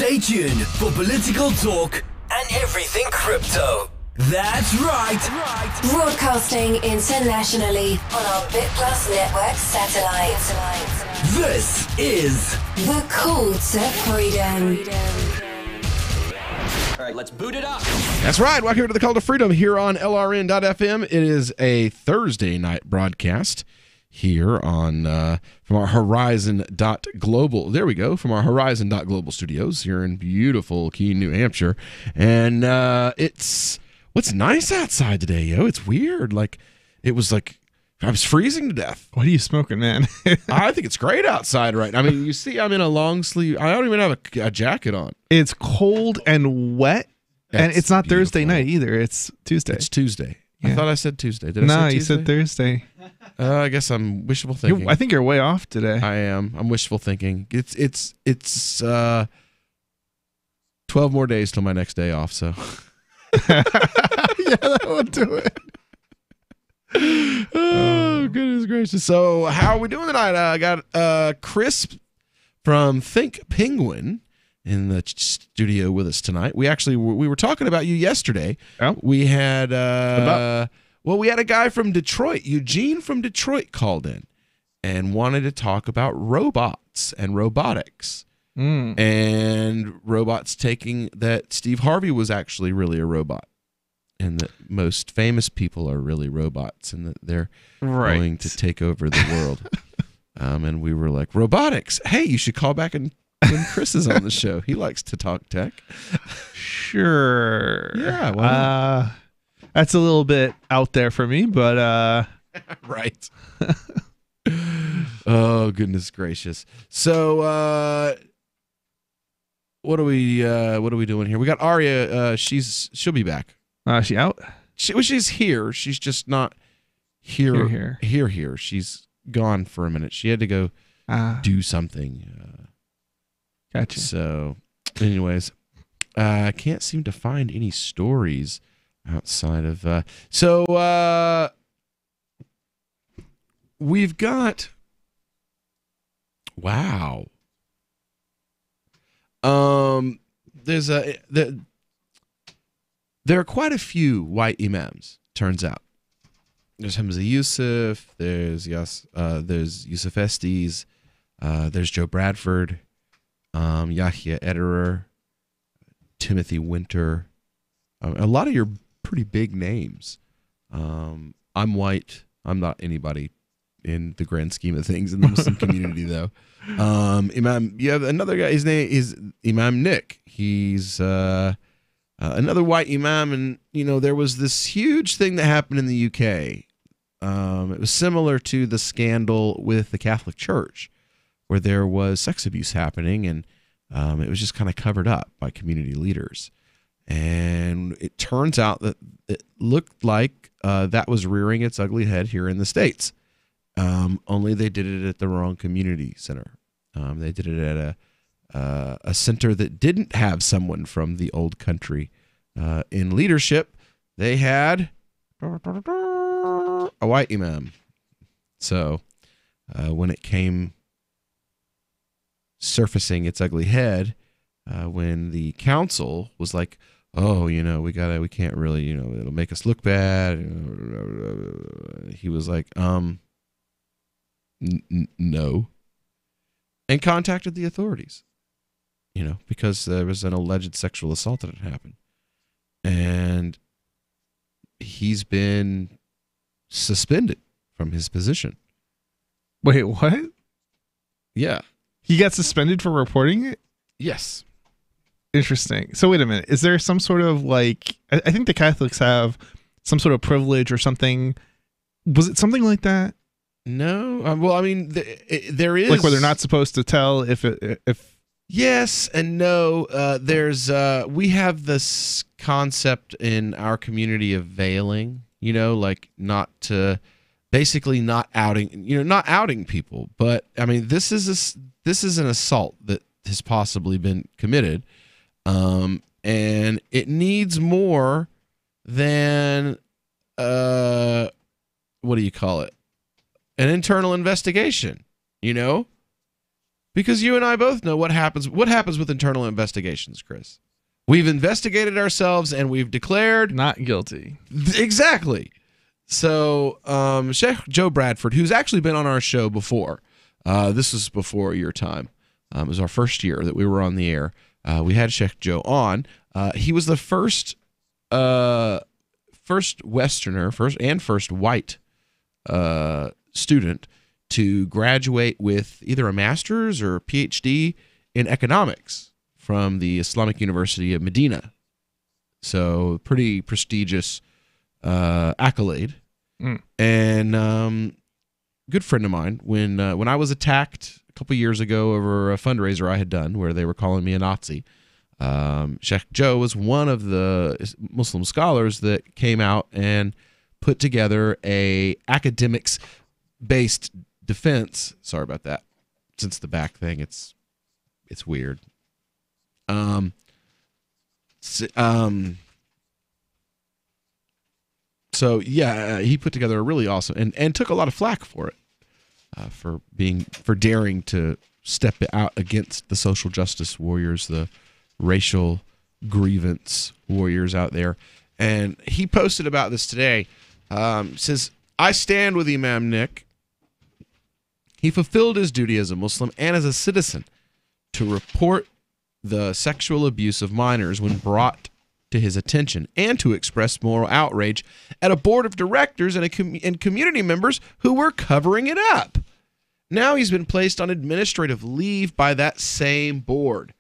Stay tuned for political talk and everything crypto. That's right. Broadcasting internationally on our Bit Plus Network satellite. This is The Call to Freedom. All right, let's boot it up. That's right. Welcome to the Call to Freedom here on LRN.FM. It is a Thursday night broadcast here on from our Horizon.global. There we go. From our Horizon.global studios here in beautiful Keene, New Hampshire. And it's what's nice outside today, yo. It's weird. Like it was like I was freezing to death. What are you smoking, man? I think it's great outside right now. I mean, you see, I'm in a long sleeve. I don't even have a jacket on. It's cold and wet, and it's not beautiful. Thursday night either. It's Tuesday. It's Tuesday. Yeah. I thought I said Tuesday. Did I No, say Tuesday? you said Thursday. I guess I'm wishful thinking. I think you're way off today. I am. I'm wishful thinking. It's 12 more days till my next day off. So Yeah, that would do it. oh goodness gracious! So how are we doing tonight? I got Chris from Think Penguin in the studio with us tonight. We were talking about you yesterday. Oh. We had we had a guy from Detroit, Eugene from Detroit, called in and wanted to talk about robots and robotics. And robots taking that Steve Harvey was actually really a robot, and that most famous people are really robots, and that they're going to take over the world. And we were like, robotics. Hey, you should call back when Chris is on the show. He likes to talk tech. Sure. Yeah. That's a little bit out there for me, but right. Oh goodness gracious. So what are we doing here? We got Aria. She'll be back. is she out? She's here. She's just not here. Here. She's gone for a minute. She had to go do something. Gotcha. So, anyways, I can't seem to find any stories outside of. We've got. Wow. There are quite a few white imams. Turns out, there's Hamza Yusuf. There's Yusuf Estes. There's Joe Bradford. Yahya Ederer. Timothy Winter. A lot of your pretty big names. I'm white. I'm not anybody in the grand scheme of things in the Muslim community, though. Imam, you have another guy. His name is Imam Nick. He's another white imam, and there was this huge thing that happened in the UK. It was similar to the scandal with the Catholic Church, where there was sex abuse happening, and it was just kind of covered up by community leaders. And it turns out that it looked like that was rearing its ugly head here in the States. Only they did it at the wrong community center. They did it at a center that didn't have someone from the old country in leadership. They had a white imam. So when it came surfacing its ugly head, when the council was like, oh, we can't really, it'll make us look bad. He was like, no. And contacted the authorities, because there was an alleged sexual assault that had happened. And he's been suspended from his position. Wait, what? Yeah. He got suspended for reporting it? Yes. Interesting. So wait a minute. Is there some sort of I think the Catholics have some sort of privilege or something. Was it something like that? No. Well, I mean, there is. Like where they're not supposed to tell if. Yes and no. We have this concept in our community of veiling, basically not outing people. But I mean, this is an assault that has possibly been committed. And it needs more than, what do you call it? An internal investigation, Because you and I both know what happens with internal investigations, Chris. We've investigated ourselves and we've declared not guilty. Exactly. So Sheikh Joe Bradford, who's actually been on our show before, this was before your time. It was our first year that we were on the air. We had Sheikh Joe on. He was the first Westerner, first white student to graduate with either a master's or a PhD in economics from the Islamic University of Medina. So pretty prestigious accolade. And good friend of mine, when I was attacked a couple years ago over a fundraiser I had done where they were calling me a Nazi, Sheikh Joe was one of the Muslim scholars that came out and put together a academics-based defense. Sorry about that. Since the back thing, it's weird. So yeah, he put together a really awesome and took a lot of flack for it, for daring to step out against the social justice warriors, the racial grievance warriors out there. And he posted about this today. Says, I stand with Imam Nick. He fulfilled his duty as a Muslim and as a citizen to report the sexual abuse of minors when brought to his attention, and to express moral outrage at a board of directors and community members who were covering it up. Now he's been placed on administrative leave by that same board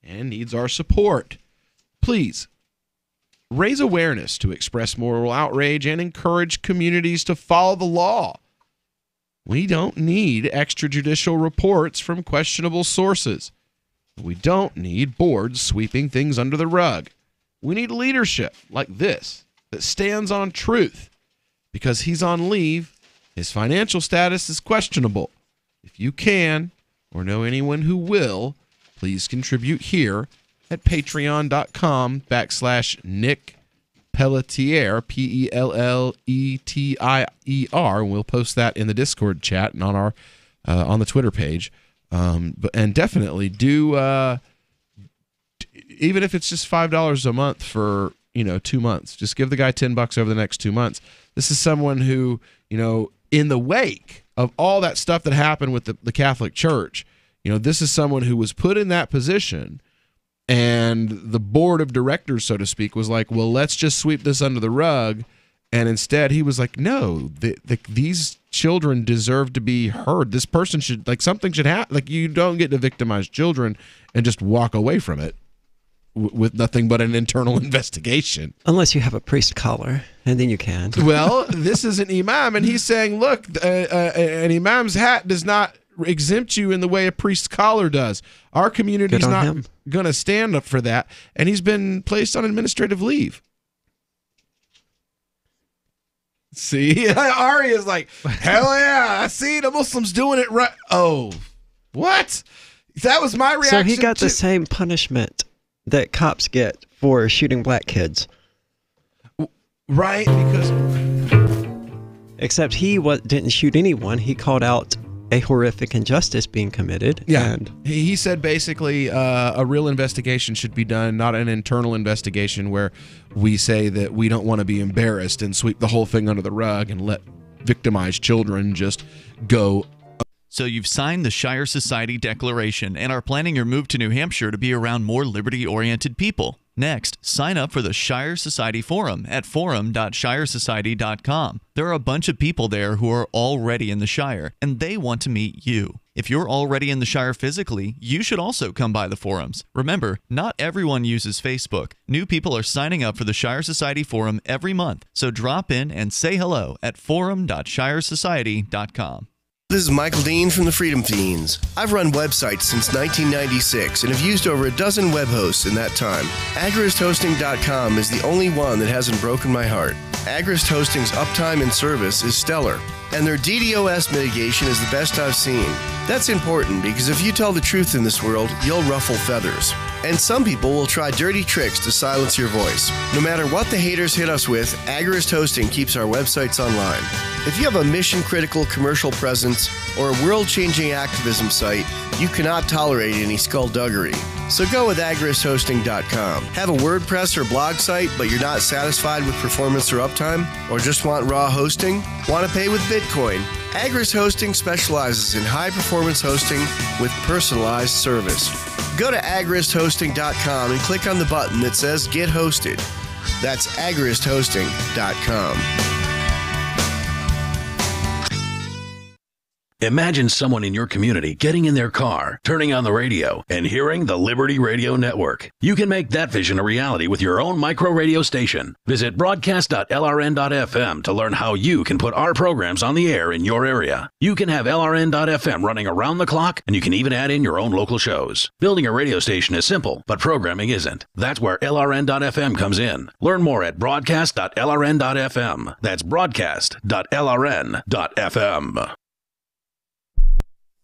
and needs our support. Please raise awareness to express moral outrage and encourage communities to follow the law. We don't need extrajudicial reports from questionable sources. We don't need boards sweeping things under the rug. We need leadership like this that stands on truth. Because he's on leave, his financial status is questionable. If you can, or know anyone who will, please contribute here at patreon.com/Nick Pelletier, Pelletier, and we'll post that in the Discord chat and on our on the Twitter page. And definitely do, even if it's just $5 a month for 2 months. Just give the guy $10 over the next 2 months. This is someone who, in the wake of all that stuff that happened with the Catholic Church, this is someone who was put in that position. And the board of directors, so to speak, was like, well, let's just sweep this under the rug. And instead, he was like, no, these children deserve to be heard. This person should, something should happen. You don't get to victimize children and just walk away from it with nothing but an internal investigation. Unless you have a priest collar, and then you can. Well, this is an imam, and he's saying, look, an imam's hat does not exempt you in the way a priest's collar does. Our community's not going to stand up for that, and he's been placed on administrative leave. See, Ari is like, hell yeah, I see the Muslims doing it right. Oh, what? That was my reaction. So he got the same punishment that cops get for shooting black kids. Right, because... Except he didn't shoot anyone. He called out a horrific injustice being committed. Yeah, and he said basically a real investigation should be done, not an internal investigation where we say that we don't want to be embarrassed and sweep the whole thing under the rug and let victimized children just go. So you've signed the Shire Society Declaration and are planning your move to New Hampshire to be around more liberty-oriented people. Next, sign up for the Shire Society Forum at forum.shiresociety.com. There are a bunch of people there who are already in the Shire, and they want to meet you. If you're already in the Shire physically, you should also come by the forums. Remember, not everyone uses Facebook. New people are signing up for the Shire Society Forum every month, so drop in and say hello at forum.shiresociety.com. This is Michael Dean from the Freedom Fiends. I've run websites since 1996 and have used over a dozen web hosts in that time. AgristHosting.com is the only one that hasn't broken my heart. Agrist Hosting's uptime and service is stellar, and their DDoS mitigation is the best I've seen. That's important because if you tell the truth in this world, you'll ruffle feathers. And some people will try dirty tricks to silence your voice. No matter what the haters hit us with, Agrist Hosting keeps our websites online. If you have a mission-critical commercial presence or a world-changing activism site, you cannot tolerate any skullduggery. So go with agristhosting.com. Have a WordPress or blog site, but you're not satisfied with performance or uptime? Or just want raw hosting? Want to pay with Bitcoin? Agrist Hosting specializes in high-performance hosting with personalized service. Go to agristhosting.com and click on the button that says Get Hosted. That's agristhosting.com. Imagine someone in your community getting in their car, turning on the radio, and hearing the Liberty Radio Network. You can make that vision a reality with your own micro radio station. Visit broadcast.lrn.fm to learn how you can put our programs on the air in your area. You can have LRN.FM running around the clock, and you can even add in your own local shows. Building a radio station is simple, but programming isn't. That's where LRN.FM comes in. Learn more at broadcast.lrn.fm. That's broadcast.lrn.fm.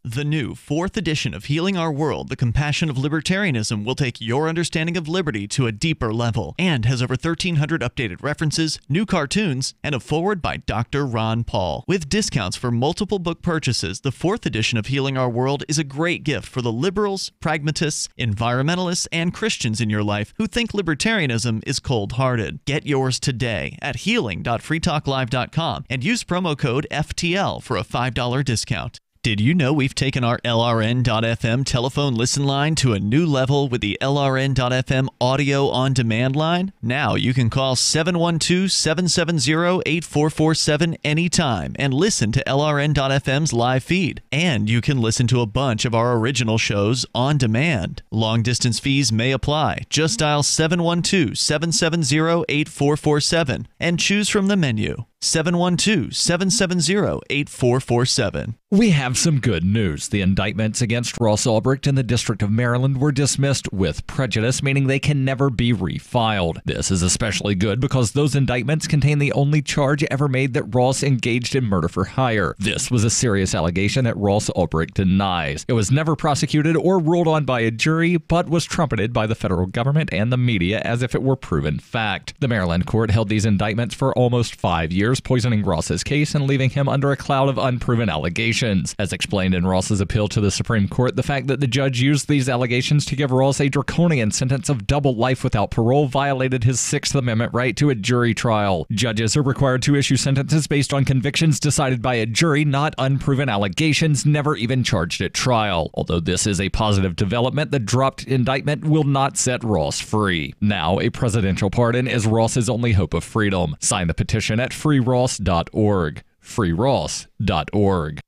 The new 4th edition of Healing Our World, The Compassion of Libertarianism, will take your understanding of liberty to a deeper level and has over 1,300 updated references, new cartoons, and a foreword by Dr. Ron Paul. With discounts for multiple book purchases, the 4th edition of Healing Our World is a great gift for the liberals, pragmatists, environmentalists, and Christians in your life who think libertarianism is cold-hearted. Get yours today at healing.freetalklive.com and use promo code FTL for a $5 discount. Did you know we've taken our LRN.FM telephone listen line to a new level with the LRN.FM audio on-demand line? Now you can call 712-770-8447 anytime and listen to LRN.FM's live feed. And you can listen to a bunch of our original shows on demand. Long-distance fees may apply. Just dial 712-770-8447 and choose from the menu. 712-770-8447. We have some good news. The indictments against Ross Ulbricht in the District of Maryland were dismissed with prejudice, meaning they can never be refiled. This is especially good because those indictments contain the only charge ever made that Ross engaged in murder for hire. This was a serious allegation that Ross Ulbricht denies. It was never prosecuted or ruled on by a jury, but was trumpeted by the federal government and the media as if it were proven fact. The Maryland court held these indictments for almost 5 years, poisoning Ross's case and leaving him under a cloud of unproven allegations. As explained in Ross's appeal to the Supreme Court, the fact that the judge used these allegations to give Ross a draconian sentence of double life without parole violated his Sixth Amendment right to a jury trial. Judges are required to issue sentences based on convictions decided by a jury, not unproven allegations never even charged at trial. Although this is a positive development, the dropped indictment will not set Ross free. Now, a presidential pardon is Ross's only hope of freedom. Sign the petition at freeross.org. freeross.org.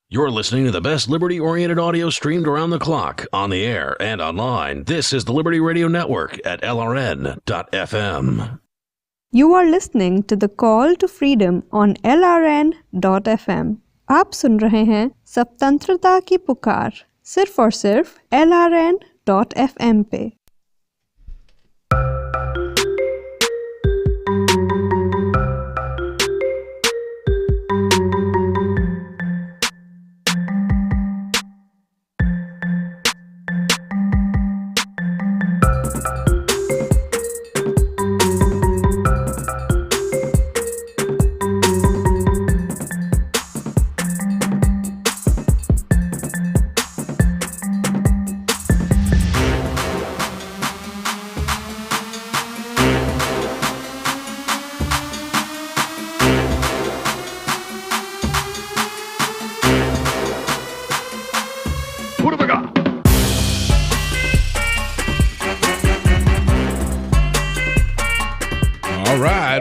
You're listening to the best liberty-oriented audio streamed around the clock, on the air, and online. This is the Liberty Radio Network at LRN.FM. You are listening to the Call to Freedom on LRN.FM. आप सुन रहे हैं स्वतंत्रता की पुकार सिर्फ और सिर्फ LRN.FM पे।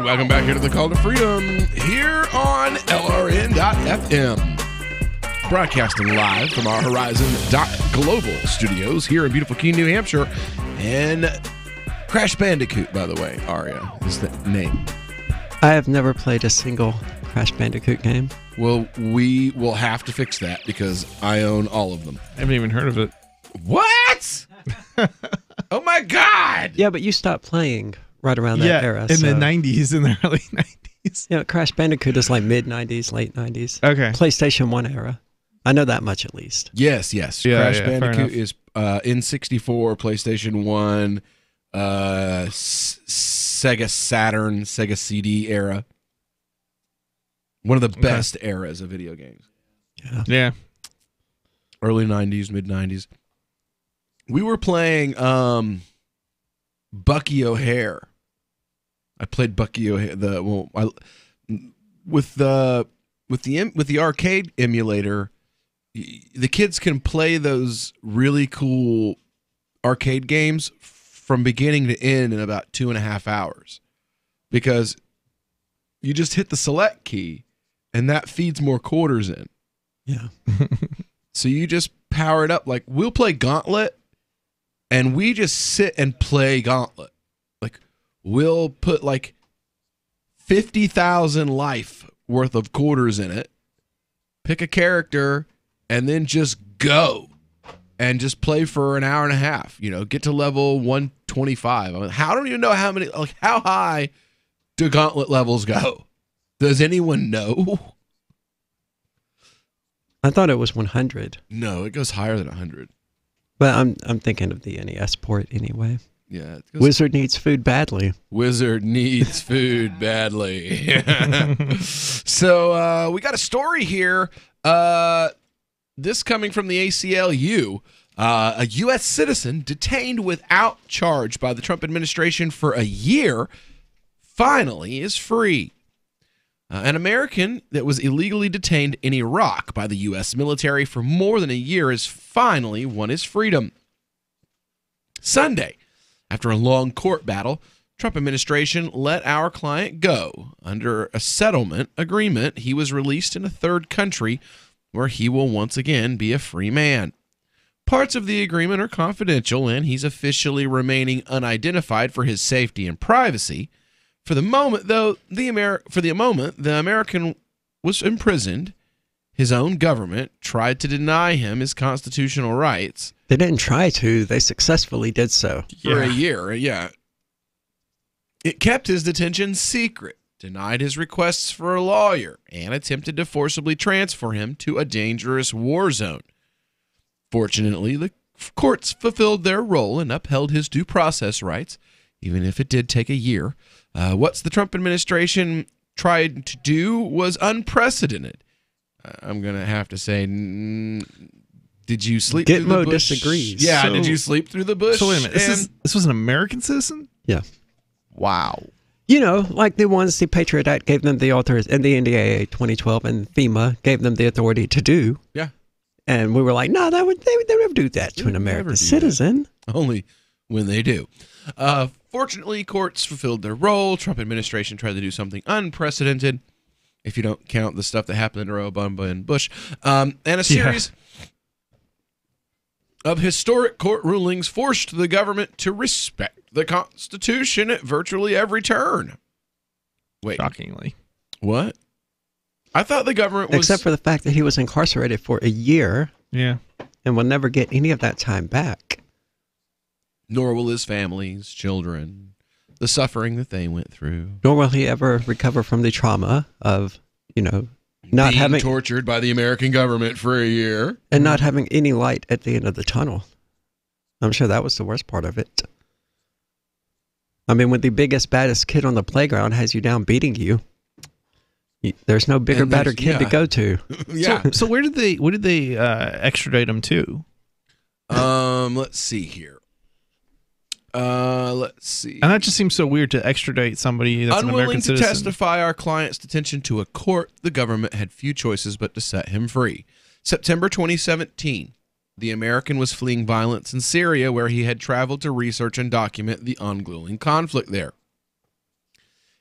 Welcome back here to the Call to Freedom here on LRN.FM. Broadcasting live from our Horizon.global studios here in beautiful Keene, New Hampshire. And Crash Bandicoot, by the way, Aria is the name. I have never played a single Crash Bandicoot game. Well, we will have to fix that because I own all of them. I haven't even heard of it. What? Oh my God! Yeah, but you stopped playing right around that era. In the 90s, in the early 90s. Yeah, Crash Bandicoot is like mid 90s, late 90s. Okay. PlayStation 1 era. I know that much at least. Yes. Crash fair Bandicoot enough. is N64, PlayStation 1, Sega Saturn, Sega CD era. One of the best eras of video games. Yeah. Early 90s, mid 90s. We were playing Bucky O'Hare. I played Bucky O'Hare with the arcade emulator. The kids can play those really cool arcade games from beginning to end in about 2.5 hours, because you just hit the select key and that feeds more quarters in. Yeah. So you just power it up. Like, we'll play Gauntlet and we just sit and play Gauntlet. Like, we'll put like 50,000 life worth of quarters in it, pick a character, and then just go and just play for an hour and a half. Get to level 125. I mean, I don't even know how high do Gauntlet levels go? Does anyone know? I thought it was 100. No, it goes higher than 100. But I'm thinking of the NES port anyway. Yeah. Wizard needs food badly. Wizard needs food badly. So we got a story here. This coming from the ACLU. A U.S. citizen detained without charge by the Trump administration for a year finally is free. An American that was illegally detained in Iraq by the U.S. military for more than a year has finally won his freedom. Sunday, after a long court battle, Trump administration let our client go. Under a settlement agreement, he was released in a third country where he will once again be a free man. Parts of the agreement are confidential, and he's officially remaining unidentified for his safety and privacy. For the moment, though, the American was imprisoned. His own government tried to deny him his constitutional rights. They didn't try to. They successfully did so. For a year, yeah. It kept his detention secret, denied his requests for a lawyer, and attempted to forcibly transfer him to a dangerous war zone. Fortunately, the courts fulfilled their role and upheld his due process rights, even if it did take a year. What the Trump administration tried to do was unprecedented. I'm going to have to say, did you sleep through the bush? disagrees. Yeah, did you sleep through the bush? So wait a minute, this was an American citizen? Yeah. Wow. Like the ones the Patriot Act gave them the authors, and the NDAA 2012 and FEMA gave them the authority to do. Yeah. And we were like, no, they would never do that to an American citizen. Only when they do. Fortunately, courts fulfilled their role. Trump administration tried to do something unprecedented, if you don't count the stuff that happened under Obama and Bush, and a series of historic court rulings forced the government to respect the Constitution at virtually every turn. Wait. Shockingly. What? I thought the government was... Except for the fact that he was incarcerated for a year. Yeah. And will never get any of that time back. Nor will his family, his children, the suffering that they went through. Nor will he ever recover from the trauma of, not being having... tortured by the American government for a year. And not having any light at the end of the tunnel. I'm sure that was the worst part of it. I mean, when the biggest, baddest kid on the playground has you down beating you, there's no bigger, badder kid to go to. Yeah. So where did they extradite him to? Let's see here. Let's see. And that just seems so weird to extradite somebody that's an American citizen. Unwilling to testify our client's detention to a court, the government had few choices but to set him free. September 2017, the American was fleeing violence in Syria, where he had traveled to research and document the ongoing conflict there.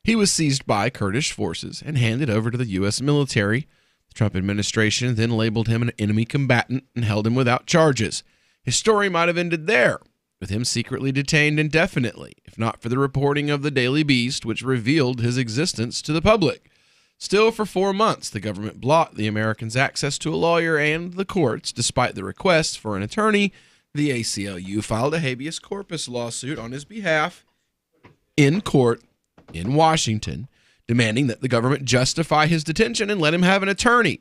He was seized by Kurdish forces and handed over to the U.S. military. The Trump administration then labeled him an enemy combatant and held him without charges. His story might have ended there, with him secretly detained indefinitely, if not for the reporting of the Daily Beast, which revealed his existence to the public. Still, for 4 months, the government blocked the American's access to a lawyer and the courts. Despite the request for an attorney, the ACLU filed a habeas corpus lawsuit on his behalf in court in Washington, demanding that the government justify his detention and let him have an attorney.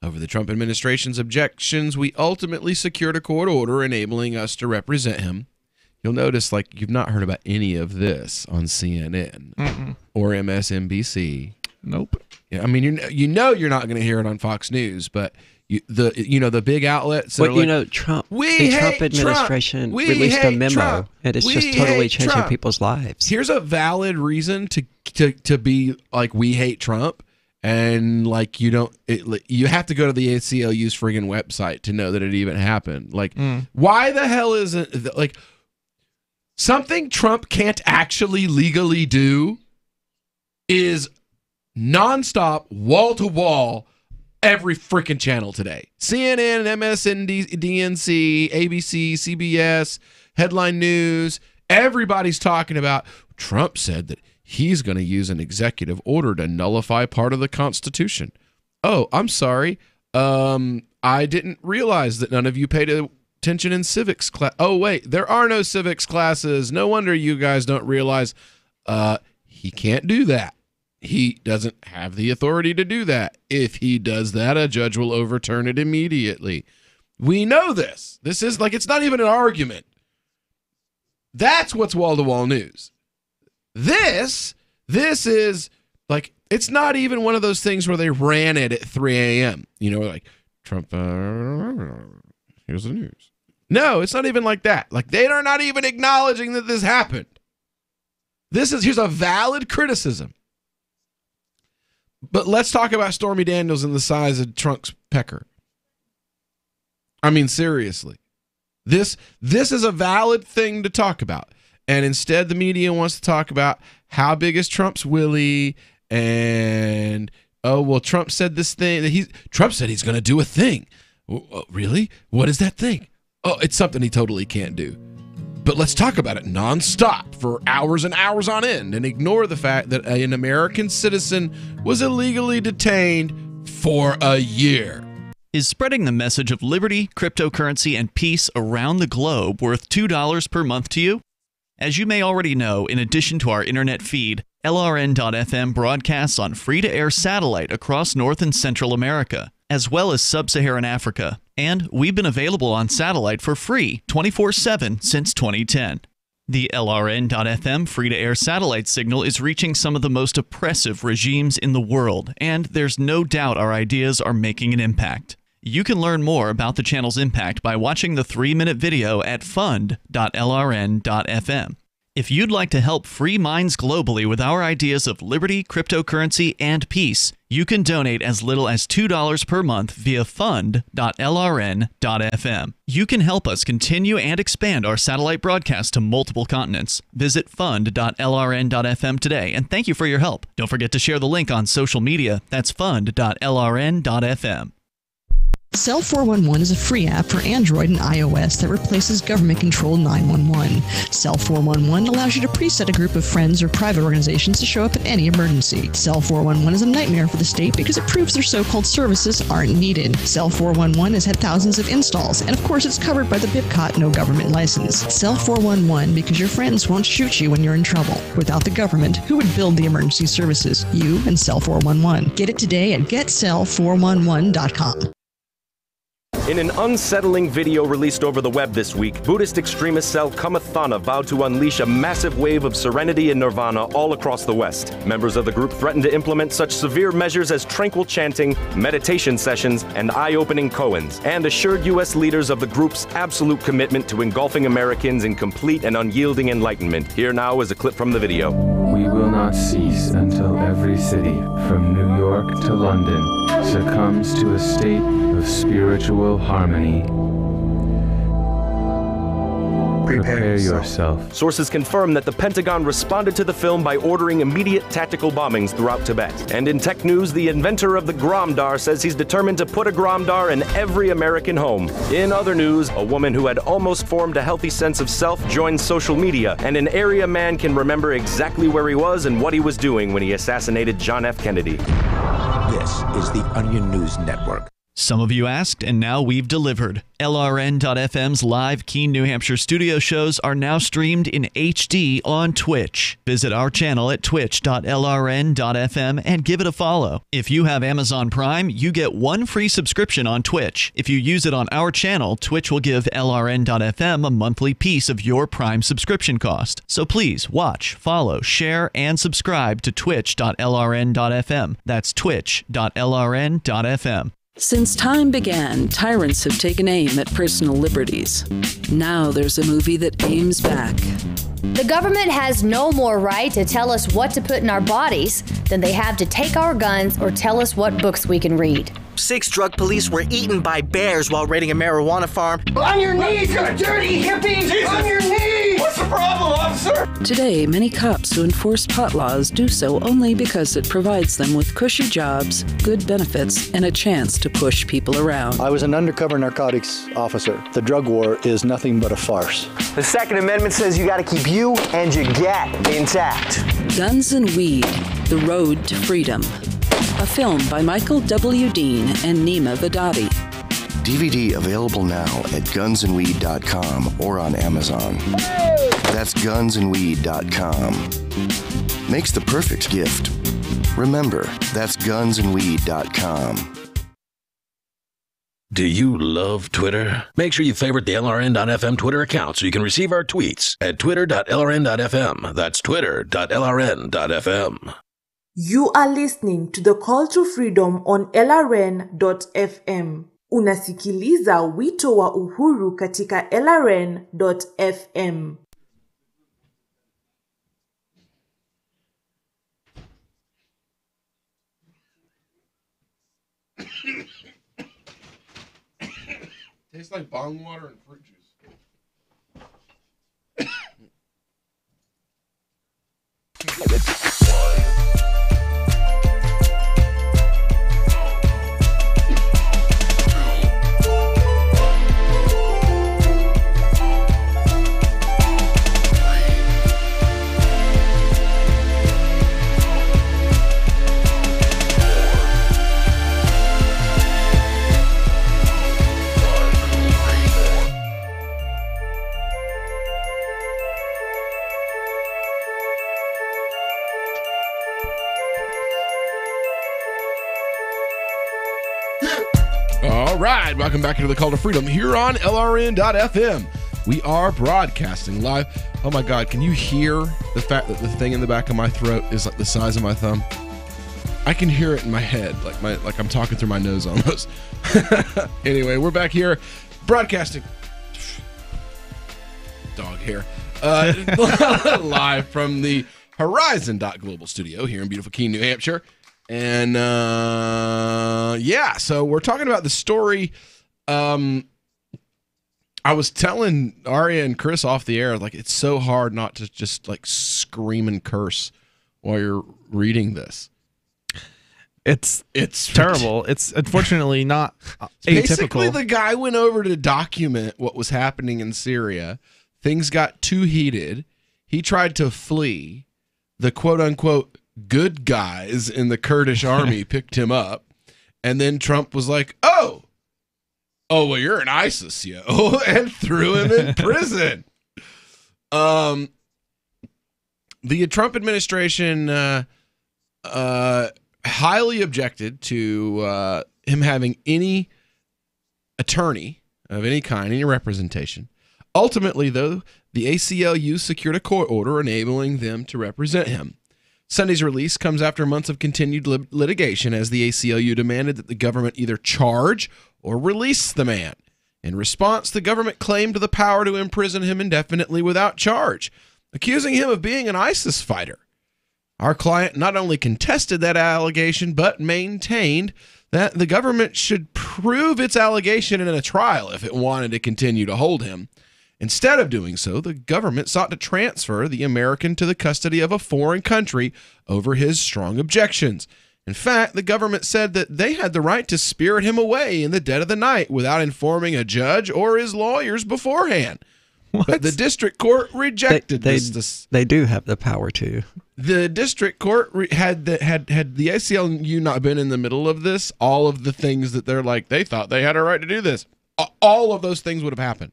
Over the Trump administration's objections, we ultimately secured a court order enabling us to represent him. You'll notice, like, you've not heard about any of this on CNN or MSNBC. Nope. Yeah, I mean, you know you're not going to hear it on Fox News, but the big outlets. But Trump, the Trump administration released a memo, and it's just totally changing people's lives. Here's a valid reason to be like, we hate Trump, and like you have to go to the ACLU's friggin' website to know that it even happened. Like, why the hell isn't like something Trump can't actually legally do is nonstop, wall to wall. Every freaking channel today. CNN, MSNBC, ABC, CBS, Headline News. Everybody's talking about Trump said that he's going to use an executive order to nullify part of the Constitution. Oh, I'm sorry. I didn't realize that none of you paid attention in civics class. Oh, wait, there are no civics classes. No wonder you guys don't realize he can't do that. He doesn't have the authority to do that. If he does that, a judge will overturn it immediately. We know this. This is like, it's not even an argument. That's what's wall-to-wall news. This is like, it's not even one of those things where they ran it at 3 a.m. You know, like, Trump, here's the news. No, it's not even like that. Like, they are not even acknowledging that this happened. Here's a valid criticism. But let's talk about Stormy Daniels and the size of Trump's pecker. I mean, seriously. This is a valid thing to talk about. And instead, the media wants to talk about how big is Trump's willy, and, oh, well, Trump said this thing. Trump said he's going to do a thing. Oh, really? What is that thing? Oh, it's something he totally can't do. But let's talk about it nonstop for hours and hours on end and ignore the fact that an American citizen was illegally detained for a year. Is spreading the message of liberty, cryptocurrency, and peace around the globe worth $2 per month to you? As you may already know, in addition to our internet feed, LRN.FM broadcasts on free-to-air satellite across North and Central America, as well as Sub-Saharan Africa. And we've been available on satellite for free 24/7 since 2010. The LRN.FM free-to-air satellite signal is reaching some of the most oppressive regimes in the world, and there's no doubt our ideas are making an impact. You can learn more about the channel's impact by watching the 3-minute video at fund.lrn.fm. If you'd like to help free minds globally with our ideas of liberty, cryptocurrency, and peace, you can donate as little as $2 per month via fund.lrn.fm. You can help us continue and expand our satellite broadcast to multiple continents. Visit fund.lrn.fm today, and thank you for your help. Don't forget to share the link on social media. That's fund.lrn.fm. Cell 411 is a free app for Android and iOS that replaces government-controlled 911. Cell 411 allows you to preset a group of friends or private organizations to show up in any emergency. Cell 411 is a nightmare for the state because it proves their so-called services aren't needed. Cell 411 has had thousands of installs, and of course it's covered by the BIPCOT no government license. Cell 411 because your friends won't shoot you when you're in trouble. Without the government, who would build the emergency services? You and Cell 411. Get it today at getcell411.com. In an unsettling video released over the web this week, Buddhist extremist cell Kamathana vowed to unleash a massive wave of serenity and nirvana all across the West. Members of the group threatened to implement such severe measures as tranquil chanting, meditation sessions, and eye-opening koans, and assured U.S. leaders of the group's absolute commitment to engulfing Americans in complete and unyielding enlightenment. Here now is a clip from the video. We will not cease until every city, from New York to London, succumbs to a state of spiritual harmony. Prepare yourself. Sources confirm that the Pentagon responded to the film by ordering immediate tactical bombings throughout Tibet. And in tech news, the inventor of the Gromdar says he's determined to put a Gromdar in every American home. In other news, a woman who had almost formed a healthy sense of self joined social media, and an area man can remember exactly where he was and what he was doing when he assassinated John F. Kennedy. This is the Onion News Network. Some of you asked, and now we've delivered. LRN.FM's live Keene, New Hampshire studio shows are now streamed in HD on Twitch. Visit our channel at twitch.lrn.fm and give it a follow. If you have Amazon Prime, you get 1 free subscription on Twitch. If you use it on our channel, Twitch will give LRN.FM a monthly piece of your Prime subscription cost. So please watch, follow, share, and subscribe to twitch.lrn.fm. That's twitch.lrn.fm. Since time began, tyrants have taken aim at personal liberties. Now there's a movie that aims back. The government has no more right to tell us what to put in our bodies than they have to take our guns or tell us what books we can read. 6 drug police were eaten by bears while raiding a marijuana farm. On your knees, you dirty hippies! Jesus. On your knees! What's the problem, officer? Today, many cops who enforce pot laws do so only because it provides them with cushy jobs, good benefits, and a chance to push people around. I was an undercover narcotics officer. The drug war is nothing but a farce. The Second Amendment says you gotta keep you and your gat intact. Guns and Weed, The Road to Freedom. A film by Michael W. Dean and Nima Vadadi. DVD available now at gunsandweed.com or on Amazon. That's gunsandweed.com. Makes the perfect gift. Remember, that's gunsandweed.com. Do you love Twitter? Make sure you favorite the LRN.FM Twitter account so you can receive our tweets at twitter.lrn.fm. That's twitter.lrn.fm. You are listening to the Call to Freedom on LRN.FM. Unasikiliza wito wa uhuru katika LRN.FM. Tastes like bong water and fruit juice. All right, welcome back into the Call to Freedom here on LRN.FM. We are broadcasting live. Oh my God, can you hear the fact that the thing in the back of my throat is like the size of my thumb? I can hear it in my head, like I'm talking through my nose almost. Anyway, we're back here broadcasting. Dog hair. Live from the Horizon.Global studio here in beautiful Keene, New Hampshire. And yeah, so we're talking about the story. I was telling Aria and Chris off the air, like, it's so hard not to just like scream and curse while you're reading this. It's terrible. It's unfortunately not atypical. Basically, the guy went over to document what was happening in Syria. Things got too heated. He tried to flee. The quote unquote good guys in the Kurdish army picked him up, and then Trump was like, oh well, you're an ISIS, yo, and threw him in prison. The Trump administration highly objected to him having any attorney of any kind, any representation. Ultimately, though, the ACLU secured a court order enabling them to represent him. Sunday's release comes after months of continued litigation as the ACLU demanded that the government either charge or release the man. In response, the government claimed the power to imprison him indefinitely without charge, accusing him of being an ISIS fighter. Our client not only contested that allegation, but maintained that the government should prove its allegation in a trial if it wanted to continue to hold him. Instead of doing so, the government sought to transfer the American to the custody of a foreign country over his strong objections. In fact, the government said that they had the right to spirit him away in the dead of the night without informing a judge or his lawyers beforehand. But the district court rejected this. They do have the power to. The district court had the ACLU not been in the middle of this, all of the things that they're like, they thought they had a right to do this. All of those things would have happened.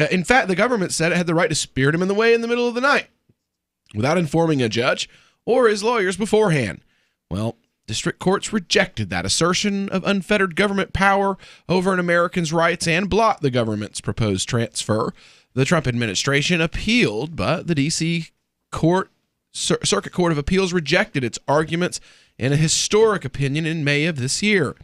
In fact, the government said it had the right to spirit him in the way in the middle of the night without informing a judge or his lawyers beforehand. Well, district courts rejected that assertion of unfettered government power over an American's rights and blocked the government's proposed transfer. The Trump administration appealed, but the D.C. Circuit Court of Appeals rejected its arguments in a historic opinion in May of this year.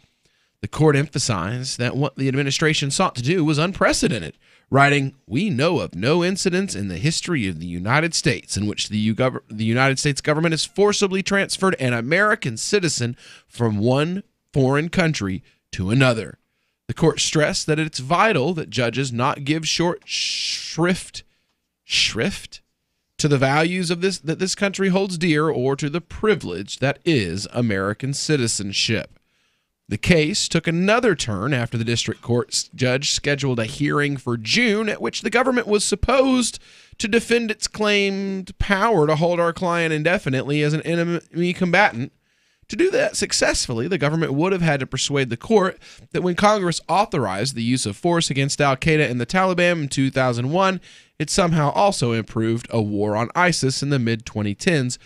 The court emphasized that what the administration sought to do was unprecedented, writing, "We know of no incidents in the history of the United States in which the United States government has forcibly transferred an American citizen from one foreign country to another." The court stressed that it's vital that judges not give short shrift to the values of that this country holds dear or to the privilege that is American citizenship. The case took another turn after the district court judge scheduled a hearing for June at which the government was supposed to defend its claimed power to hold our client indefinitely as an enemy combatant. To do that successfully, the government would have had to persuade the court that when Congress authorized the use of force against al-Qaeda and the Taliban in 2001, it somehow also approved a war on ISIS in the mid-2010s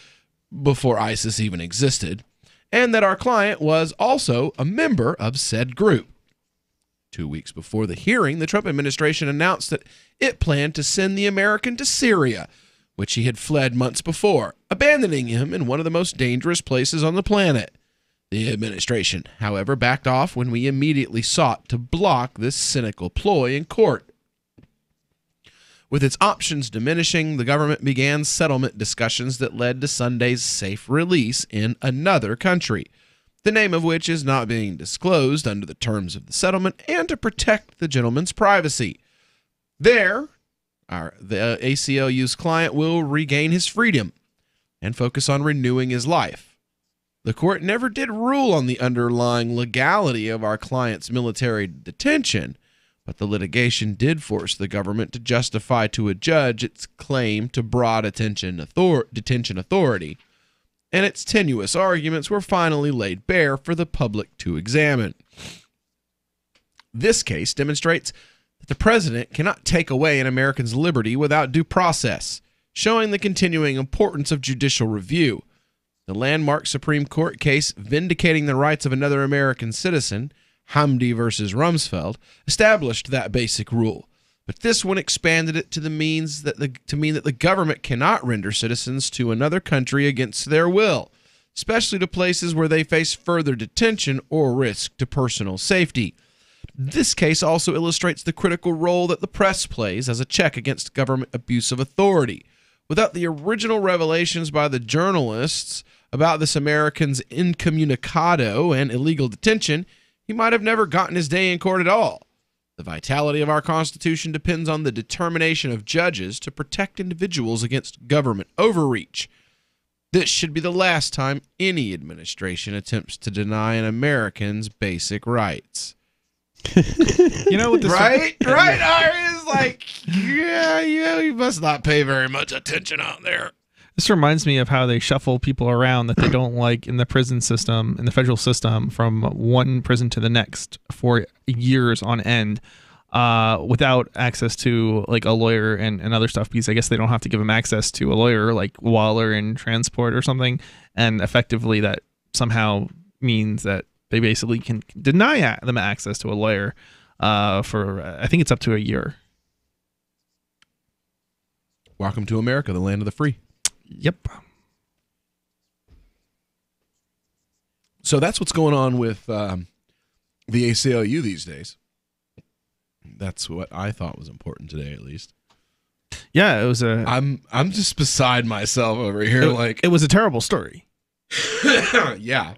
before ISIS even existed, and that our client was also a member of said group. 2 weeks before the hearing, the Trump administration announced that it planned to send the American to Syria, which he had fled months before, abandoning him in one of the most dangerous places on the planet. The administration, however, backed off when we immediately sought to block this cynical ploy in court. With its options diminishing, the government began settlement discussions that led to Sunday's safe release in another country, the name of which is not being disclosed under the terms of the settlement and to protect the gentleman's privacy. There, the ACLU's client will regain his freedom and focus on renewing his life. The court never did rule on the underlying legality of our client's military detention, but the litigation did force the government to justify to a judge its claim to broad detention authority, and its tenuous arguments were finally laid bare for the public to examine. This case demonstrates that the president cannot take away an American's liberty without due process, showing the continuing importance of judicial review. The landmark Supreme Court case vindicating the rights of another American citizen, Hamdi versus Rumsfeld, established that basic rule, but this one expanded it to mean that the government cannot render citizens to another country against their will, especially to places where they face further detention or risk to personal safety. This case also illustrates the critical role that the press plays as a check against government abuse of authority. Without the original revelations by the journalists about this American's incommunicado and illegal detention, he might have never gotten his day in court at all. The vitality of our Constitution depends on the determination of judges to protect individuals against government overreach. This should be the last time any administration attempts to deny an American's basic rights. You know what this right? Ari is like, yeah, you must not pay very much attention out there. This reminds me of how they shuffle people around that they don't like in the prison system, in the federal system, from one prison to the next for years on end, without access to like a lawyer and other stuff, because I guess they don't have to give them access to a lawyer like Waller in Transport or something, and effectively that somehow means that they basically can deny them access to a lawyer for, I think it's up to a year. Welcome to America, the land of the free. Yep. So that's what's going on with the ACLU these days. That's what I thought was important today, at least. Yeah, it was a. I'm just beside myself over here. It was a terrible story. Yeah,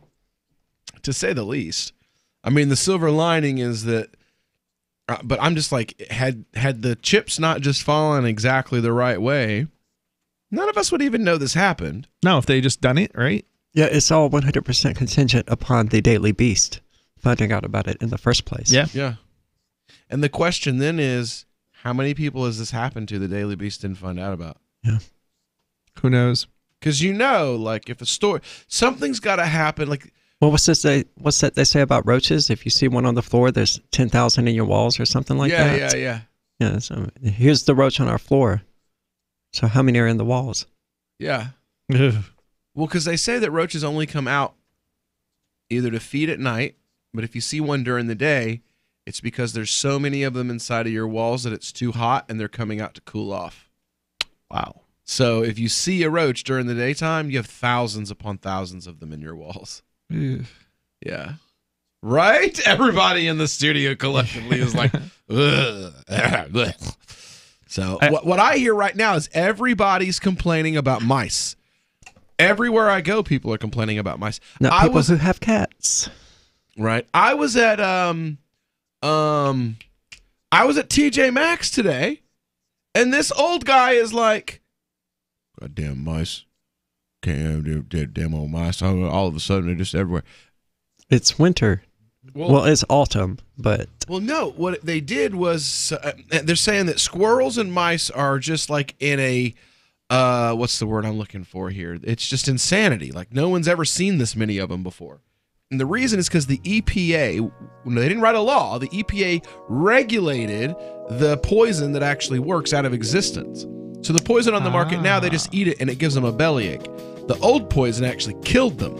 to say the least. I mean, the silver lining is that. But I'm just like, had the chips not just fallen exactly the right way, none of us would even know this happened. No, if they just done it, right? Yeah, it's all 100% contingent upon the Daily Beast finding out about it in the first place. Yeah. Yeah. And the question then is, How many people has this happened to the Daily Beast didn't find out about? Yeah. Who knows? Because like if a store, something's got to happen. Like, well, what's that they say about roaches? If you see one on the floor, there's 10,000 in your walls or something like that. Yeah. So here's the roach on our floor. So how many are in the walls? Yeah. Well, because they say that roaches only come out either to feed at night, but if you see one during the day, it's because there's so many of them inside of your walls that it's too hot and they're coming out to cool off. Wow. So if you see a roach during the daytime, you have thousands upon thousands of them in your walls. Yeah. Right? Everybody in the studio collectively is like, ugh. So what I hear right now is everybody's complaining about mice. Everywhere I go, people are complaining about mice. Not people who have cats. Right. I was at TJ Maxx today, and this old guy is like, "Goddamn mice! Can't have damn old mice! All of a sudden, they're just everywhere." It's winter. Well, it's autumn, but no. What they did was they're saying that squirrels and mice are just like in a what's the word I'm looking for here? It's just insanity. Like no one's ever seen this many of them before. And the reason is because the EPA, when they didn't write a law, the EPA regulated the poison that actually works out of existence. So the poison on the market now, they just eat it and it gives them a bellyache. The old poison actually killed them,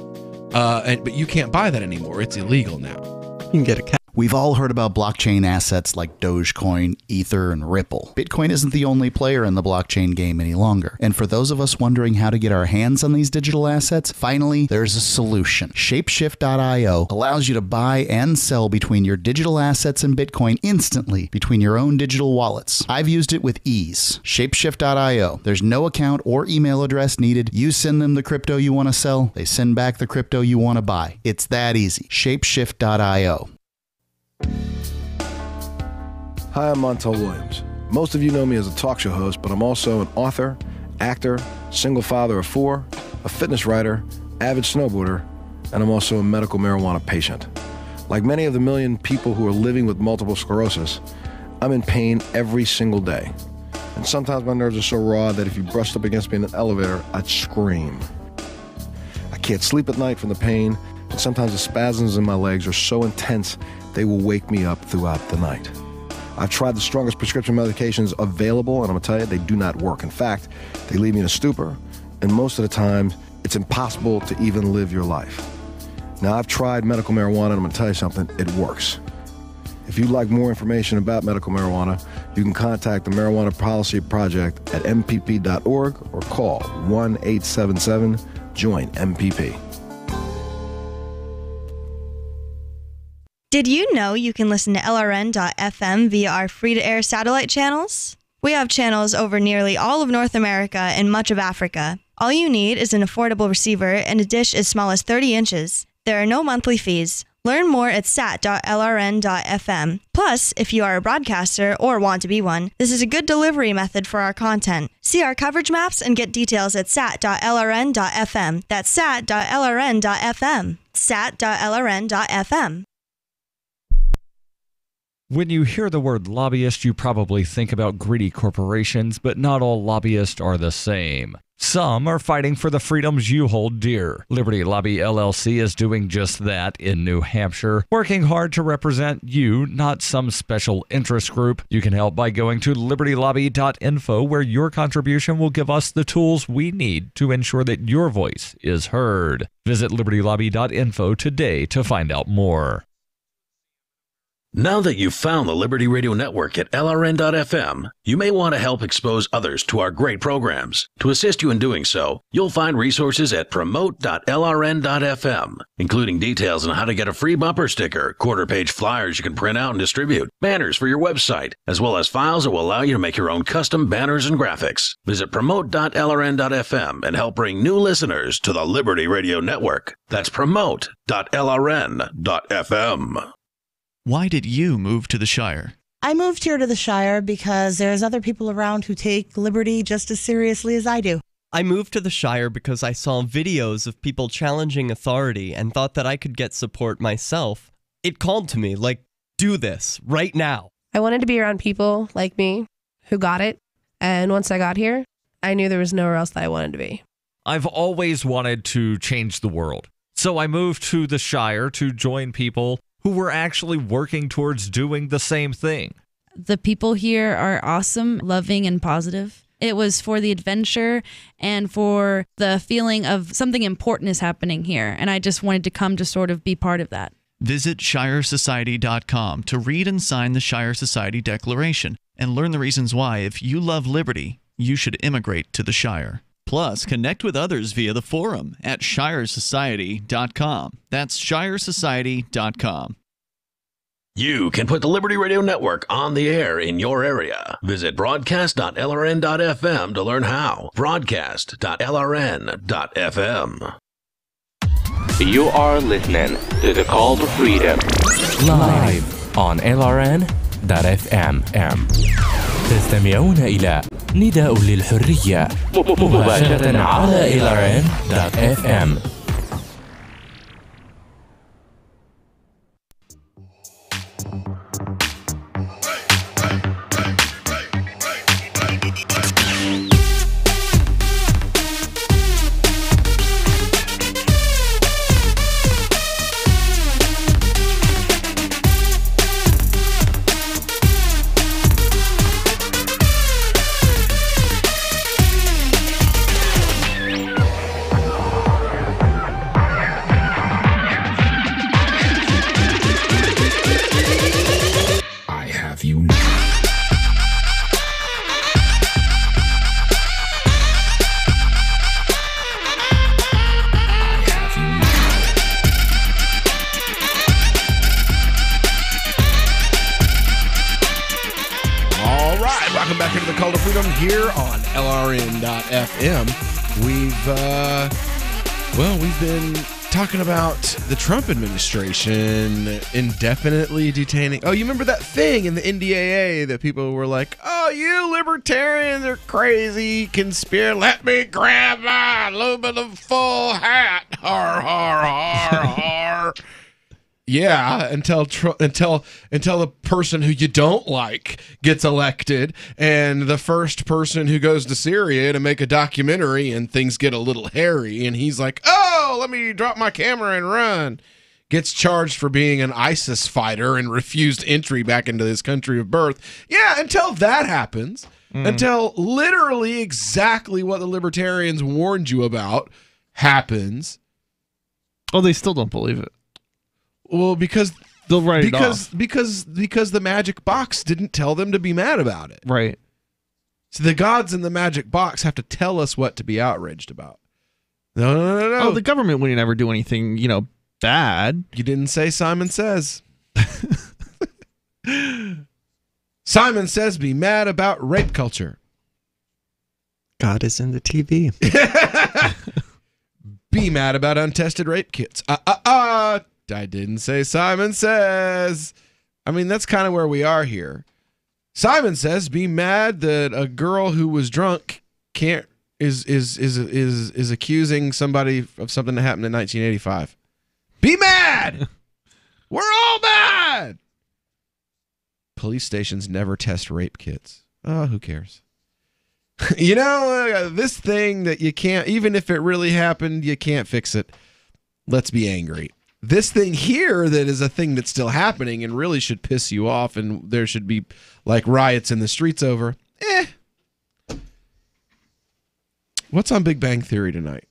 but you can't buy that anymore. It's illegal now. You can get a cat. We've all heard about blockchain assets like Dogecoin, Ether, and Ripple. Bitcoin isn't the only player in the blockchain game any longer. And for those of us wondering how to get our hands on these digital assets, finally, there's a solution. Shapeshift.io allows you to buy and sell between your digital assets and Bitcoin instantly between your own digital wallets. I've used it with ease. Shapeshift.io. There's no account or email address needed. You send them the crypto you want to sell. They send back the crypto you want to buy. It's that easy. Shapeshift.io. Hi, I'm Montel Williams. Most of you know me as a talk show host, but I'm also an author, actor, single father of 4, a fitness writer, avid snowboarder, and I'm also a medical marijuana patient. Like many of the million people who are living with multiple sclerosis, I'm in pain every single day. And sometimes my nerves are so raw that if you brushed up against me in an elevator, I'd scream. I can't sleep at night from the pain, and sometimes the spasms in my legs are so intense they will wake me up throughout the night. I've tried the strongest prescription medications available, and I'm gonna tell you, they do not work. In fact, they leave me in a stupor, and most of the time, it's impossible to even live your life. Now, I've tried medical marijuana, and I'm gonna tell you something, it works. If you'd like more information about medical marijuana, you can contact the Marijuana Policy Project at mpp.org or call 1-877-JOIN-MPP. Did you know you can listen to LRN.FM via our free-to-air satellite channels? We have channels over nearly all of North America and much of Africa. All you need is an affordable receiver and a dish as small as 30 inches. There are no monthly fees. Learn more at sat.lrn.fm. Plus, if you are a broadcaster or want to be one, this is a good delivery method for our content. See our coverage maps and get details at sat.lrn.fm. That's sat.lrn.fm. sat.lrn.fm. When you hear the word lobbyist, you probably think about greedy corporations, but not all lobbyists are the same. Some are fighting for the freedoms you hold dear. Liberty Lobby LLC is doing just that in New Hampshire, working hard to represent you, not some special interest group. You can help by going to libertylobby.info, where your contribution will give us the tools we need to ensure that your voice is heard. Visit libertylobby.info today to find out more. Now that you've found the Liberty Radio Network at LRN.FM, you may want to help expose others to our great programs. To assist you in doing so, you'll find resources at promote.lrn.fm, including details on how to get a free bumper sticker, quarter-page flyers you can print out and distribute, banners for your website, as well as files that will allow you to make your own custom banners and graphics. Visit promote.lrn.fm and help bring new listeners to the Liberty Radio Network. That's promote.lrn.fm. Why did you move to the Shire? I moved here to the Shire because there's other people around who take liberty just as seriously as I do. I moved to the Shire because I saw videos of people challenging authority and thought that I could get support myself. It called to me, like, do this, right now. I wanted to be around people like me who got it. And once I got here, I knew there was nowhere else that I wanted to be. I've always wanted to change the world. So I moved to the Shire to join people who were actually working towards doing the same thing. The people here are awesome, loving, and positive. It was for the adventure and for the feeling of something important is happening here. And I just wanted to come to sort of be part of that. Visit ShireSociety.com to read and sign the Shire Society Declaration and learn the reasons why, if you love liberty, you should immigrate to the Shire. Plus, connect with others via the forum at ShireSociety.com. That's ShireSociety.com. You can put the Liberty Radio Network on the air in your area. Visit broadcast.lrn.fm to learn how. Broadcast.lrn.fm. You are listening to the Call to Freedom live on LRN.FM. تستمعون إلى نداء للحرية مباشرة على LRN.FM. We've been talking about the Trump administration indefinitely detaining. Oh, you remember that thing in the NDAA that people were like, "Oh, you libertarians are crazy, conspiracy. Let me grab my aluminum full hat." Har har har har. Yeah, until the person who you don't like gets elected, and the first person who goes to Syria to make a documentary, and things get a little hairy, and he's like, "Oh, let me drop my camera and run," gets charged for being an ISIS fighter and refused entry back into his country of birth. Yeah, until that happens, until literally exactly what the libertarians warned you about happens. Oh, they still don't believe it. Well, because they'll write it off. Because the magic box didn't tell them to be mad about it. Right. So the gods in the magic box have to tell us what to be outraged about. No. Oh, the government wouldn't ever do anything, bad. You didn't say Simon Says. Simon Says be mad about rape culture. God is in the TV. Be mad about untested rape kits. I didn't say Simon Says. I mean, that's kind of where we are here. Simon Says be mad that a girl who was drunk is accusing somebody of something that happened in 1985. Be mad. We're all mad. Police stations never test rape kits. Oh, who cares? This thing that you can't, even if it really happened, you can't fix it. Let's be angry. This thing here that is a thing that's still happening and really should piss you off, and there should be like riots in the streets over. What's on Big Bang Theory tonight?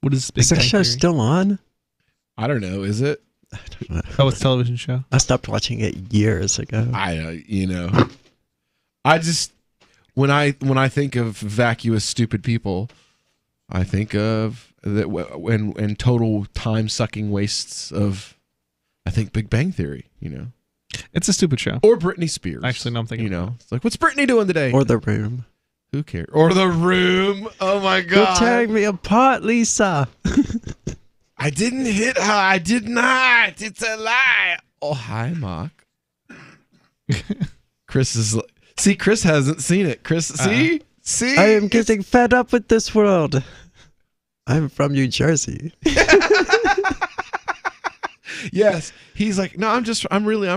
What is Big Is that Bang show Theory? still on? I don't know. Is it? I don't know. Oh, it's a television show. I stopped watching it years ago. I just when I think of vacuous, stupid people, I think of that when total time-sucking wastes of, I think, Big Bang Theory. It's a stupid show. Or Britney Spears. Actually, no, I'm thinking. It's like, what's Britney doing today? Or The Room. Who cares? Or The Room. Oh my God! You're tearing me apart, Lisa. I didn't hit her. I did not. It's a lie. Oh, hi, Mark. Chris is. See, Chris hasn't seen it. Chris, see. I am getting fed up with this world. I'm from New Jersey. Yes. He's like, no, I'm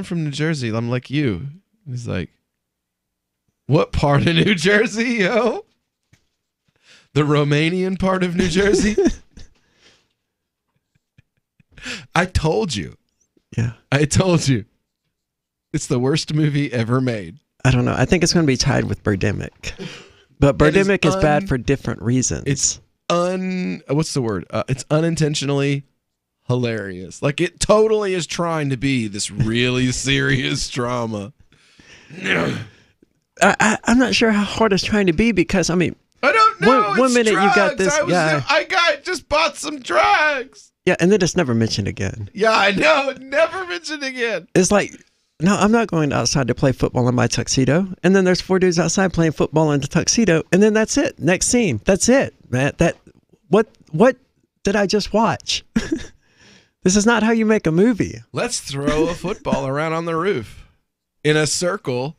from New Jersey. I'm like you. He's like, What part of New Jersey, yo? The Romanian part of New Jersey? I told you. Yeah. I told you. It's the worst movie ever made. I don't know. I think it's going to be tied with Birdemic. But Birdemic is bad for different reasons. It's what's the word? It's unintentionally hilarious. Like, it totally is trying to be this really serious drama. I'm not sure how hard it's trying to be because, I mean, I don't know. One minute drugs. you got this guy. I just bought some drugs. Yeah, and then it's never mentioned again. Yeah, I know. Never mentioned again. It's like, no, I'm not going outside to play football in my tuxedo. And then there's 4 dudes outside playing football in the tuxedo. And then that's it. Next scene. That's it, man. What did I just watch? This is not how you make a movie. Let's throw a football around on the roof in a circle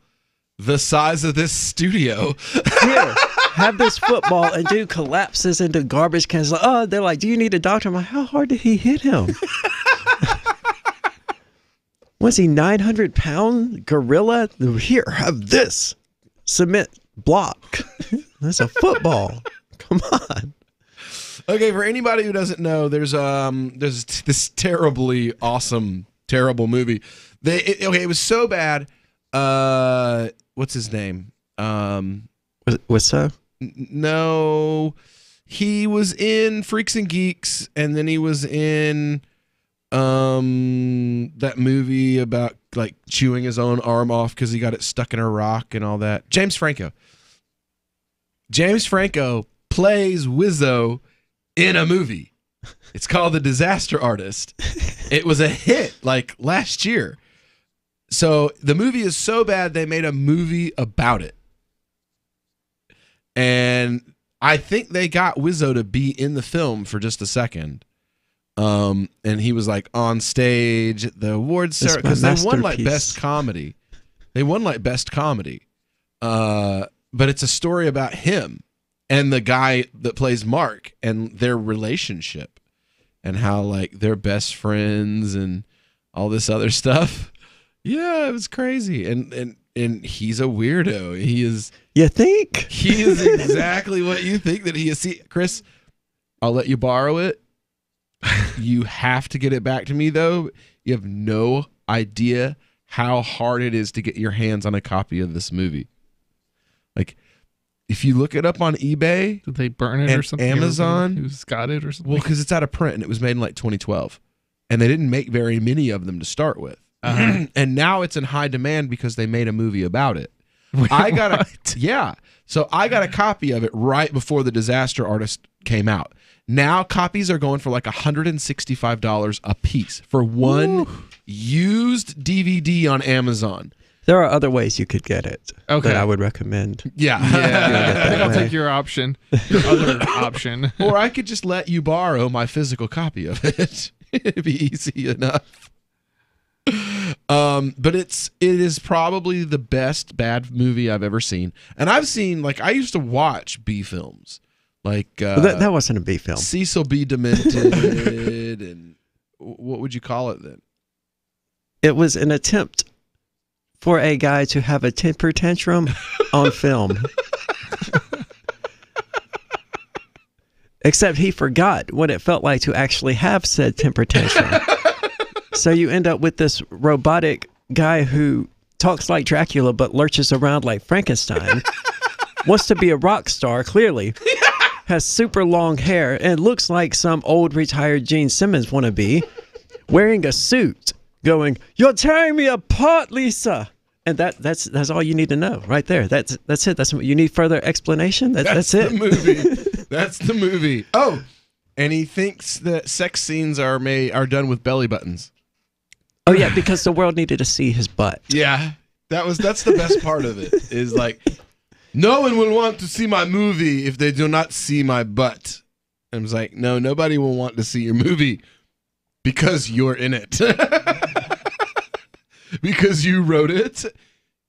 the size of this studio. Here, have this football, and dude collapses into garbage cans. Like, oh, they're like, do you need a doctor? I'm like, how hard did he hit him? Was he 900-pound gorilla? Here, have this cement block. That's a football. Come on. Okay, for anybody who doesn't know, there's this terribly awesome, terrible movie. It was so bad. What's his name? What's so? No, he was in Freaks and Geeks, and then he was in that movie about like chewing his own arm off because he got it stuck in a rock and all that. James Franco. James Franco plays Wizzo in a movie. It's called The Disaster Artist. It was a hit like last year. So the movie is so bad they made a movie about it. And I think they got Wizzo to be in the film for just a second. And he was like on stage at the awards ceremony because they won like best comedy. They won like best comedy. But it's a story about him and the guy that plays Mark and their relationship and how like they're best friends and all this other stuff. Yeah, it was crazy. And he's a weirdo. He is. You think? He is exactly what you think that he is. See, Chris, I'll let you borrow it. You have to get it back to me, though. You have no idea how hard it is to get your hands on a copy of this movie. Like, if you look it up on eBay, did they burn it or something? Amazon, who's got it or something? Well, because it's out of print and it was made in like 2012, and they didn't make very many of them to start with. And now it's in high demand because they made a movie about it. I got So I got a copy of it right before The Disaster Artist came out. Now copies are going for like $165 a piece for one used DVD on Amazon. There are other ways you could get it that I would recommend. Yeah. I think I'll take your option. Your other option. Or I could just let you borrow my physical copy of it. It'd be easy enough. But it is probably the best bad movie I've ever seen. And I've seen, like, I used to watch B films. Like that wasn't a B film. Cecil B. Demented and what would you call it then? It was an attempt for a guy to have a temper tantrum on film. Except he forgot what it felt like to actually have said temper tantrum. So you end up with this robotic guy who talks like Dracula but lurches around like Frankenstein, wants to be a rock star, clearly, has super long hair, and looks like some old retired Gene Simmons wannabe, wearing a suit, going, "You're tearing me apart, Lisa." And that's all you need to know right there. That's it. That's you need further explanation. That's it. The movie. That's the movie. Oh, and he thinks that sex scenes are done with belly buttons. Oh yeah, because the world needed to see his butt. Yeah, that's the best part of it. Is like, no one will want to see my movie if they do not see my butt. And I was like, no, nobody will want to see your movie because you're in it. Because you wrote it,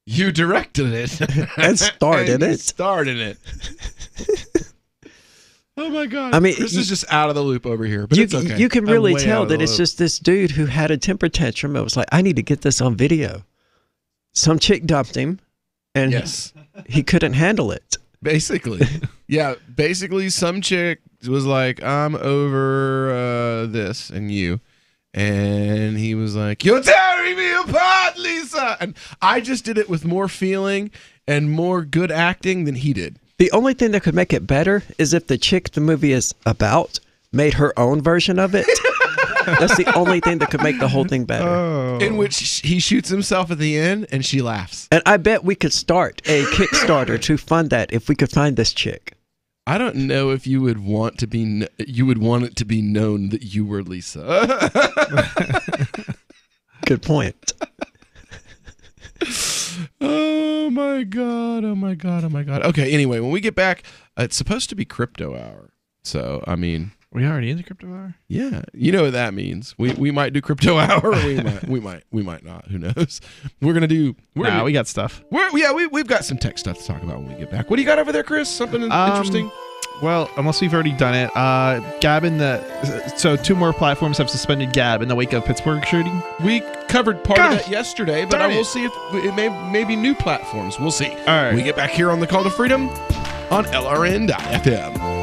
you directed it, and starred in it. Starred in it. Oh my God! I mean, Chris is just out of the loop over here, but it's okay. You can really tell that it's just this dude who had a temper tantrum. It was like, I need to get this on video. Some chick dumped him, and he couldn't handle it. Basically. Yeah, basically some chick was like, I'm over this and you. And he was like, you're tearing me apart, Lisa. And I just did it with more feeling and more good acting than he did. The only thing that could make it better is if the chick the movie is about made her own version of it. That's the only thing that could make the whole thing better. In which he shoots himself at the end and she laughs. And I bet we could start a Kickstarter to fund that if we could find this chick. I don't know if you would want to be. You would want it to be known that you were Lisa. Good point. Oh my god! Oh my god! Oh my god! Okay. Anyway, when we get back, it's supposed to be crypto hour. So I mean, we already in the crypto hour. Yeah, you know what that means. We might do crypto hour. Or we might not. Who knows? We're gonna do. We got stuff. We've got some tech stuff to talk about when we get back. What do you got over there, Chris? Something interesting? Well, unless we've already done it, Gab so 2 more platforms have suspended Gab in the wake of Pittsburgh shooting. We covered part of that yesterday, but I will see if it may be new platforms. We'll see. All right. We get back here on the Call to Freedom on LRN.FM.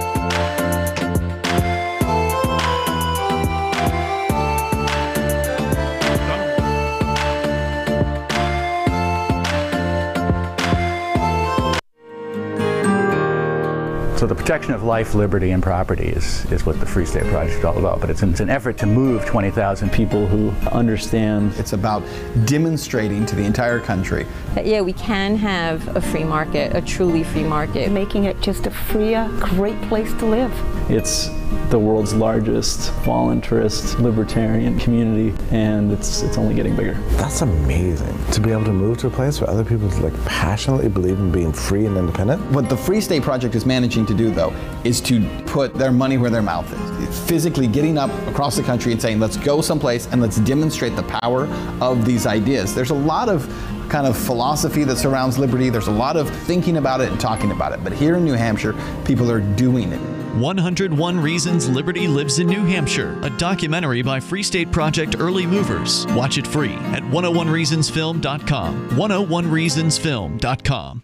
So the protection of life, liberty, and property is what the Free State Project is all about. But it's an effort to move 20,000 people who understand. It's about demonstrating to the entire country that, yeah, we can have a free market, a truly free market. Making it just a freer, great place to live. It's the world's largest voluntarist libertarian community, and it's only getting bigger. That's amazing, to be able to move to a place where other people passionately believe in being free and independent. What the Free State Project is managing to do, though, is to put their money where their mouth is. It's physically getting up across the country and saying, let's go someplace and let's demonstrate the power of these ideas. There's a lot of kind of philosophy that surrounds liberty. There's a lot of thinking about it and talking about it. But here in New Hampshire, people are doing it. 101 Reasons Liberty Lives in New Hampshire, a documentary by Free State Project Early Movers. Watch it free at 101reasonsfilm.com. 101reasonsfilm.com.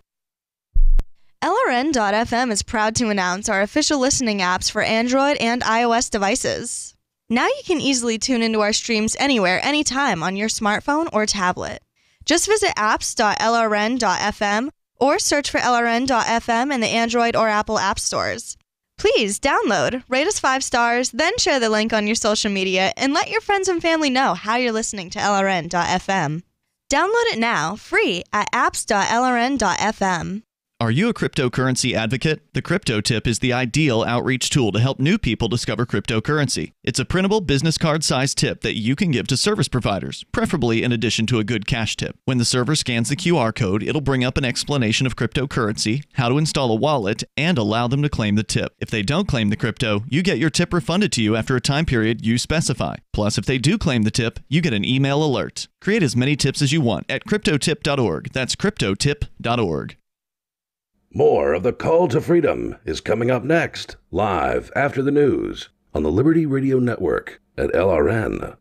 LRN.FM is proud to announce our official listening apps for Android and iOS devices. Now you can easily tune into our streams anywhere, anytime on your smartphone or tablet. Just visit apps.lrn.fm or search for LRN.FM in the Android or Apple app stores. Please download, rate us 5 stars, then share the link on your social media and let your friends and family know how you're listening to LRN.FM. Download it now, free at apps.lrn.fm. Are you a cryptocurrency advocate? The Crypto Tip is the ideal outreach tool to help new people discover cryptocurrency. It's a printable business card-sized tip that you can give to service providers, preferably in addition to a good cash tip. When the server scans the QR code, it'll bring up an explanation of cryptocurrency, how to install a wallet, and allow them to claim the tip. If they don't claim the crypto, you get your tip refunded to you after a time period you specify. Plus, if they do claim the tip, you get an email alert. Create as many tips as you want at cryptotip.org. That's cryptotip.org. More of the Call to Freedom is coming up next, live after the news on the Liberty Radio Network at LRN.FM.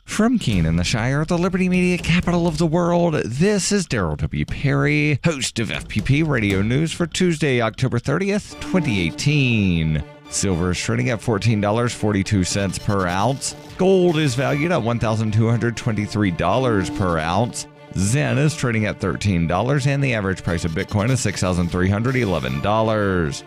From Keene in the Shire, the Liberty Media capital of the world, this is Daryl W. Perry, host of FPP Radio News for Tuesday, October 30th, 2018. Silver is trading at $14.42 per ounce. Gold is valued at $1,223 per ounce. Zen is trading at $13, and the average price of Bitcoin is $6,311.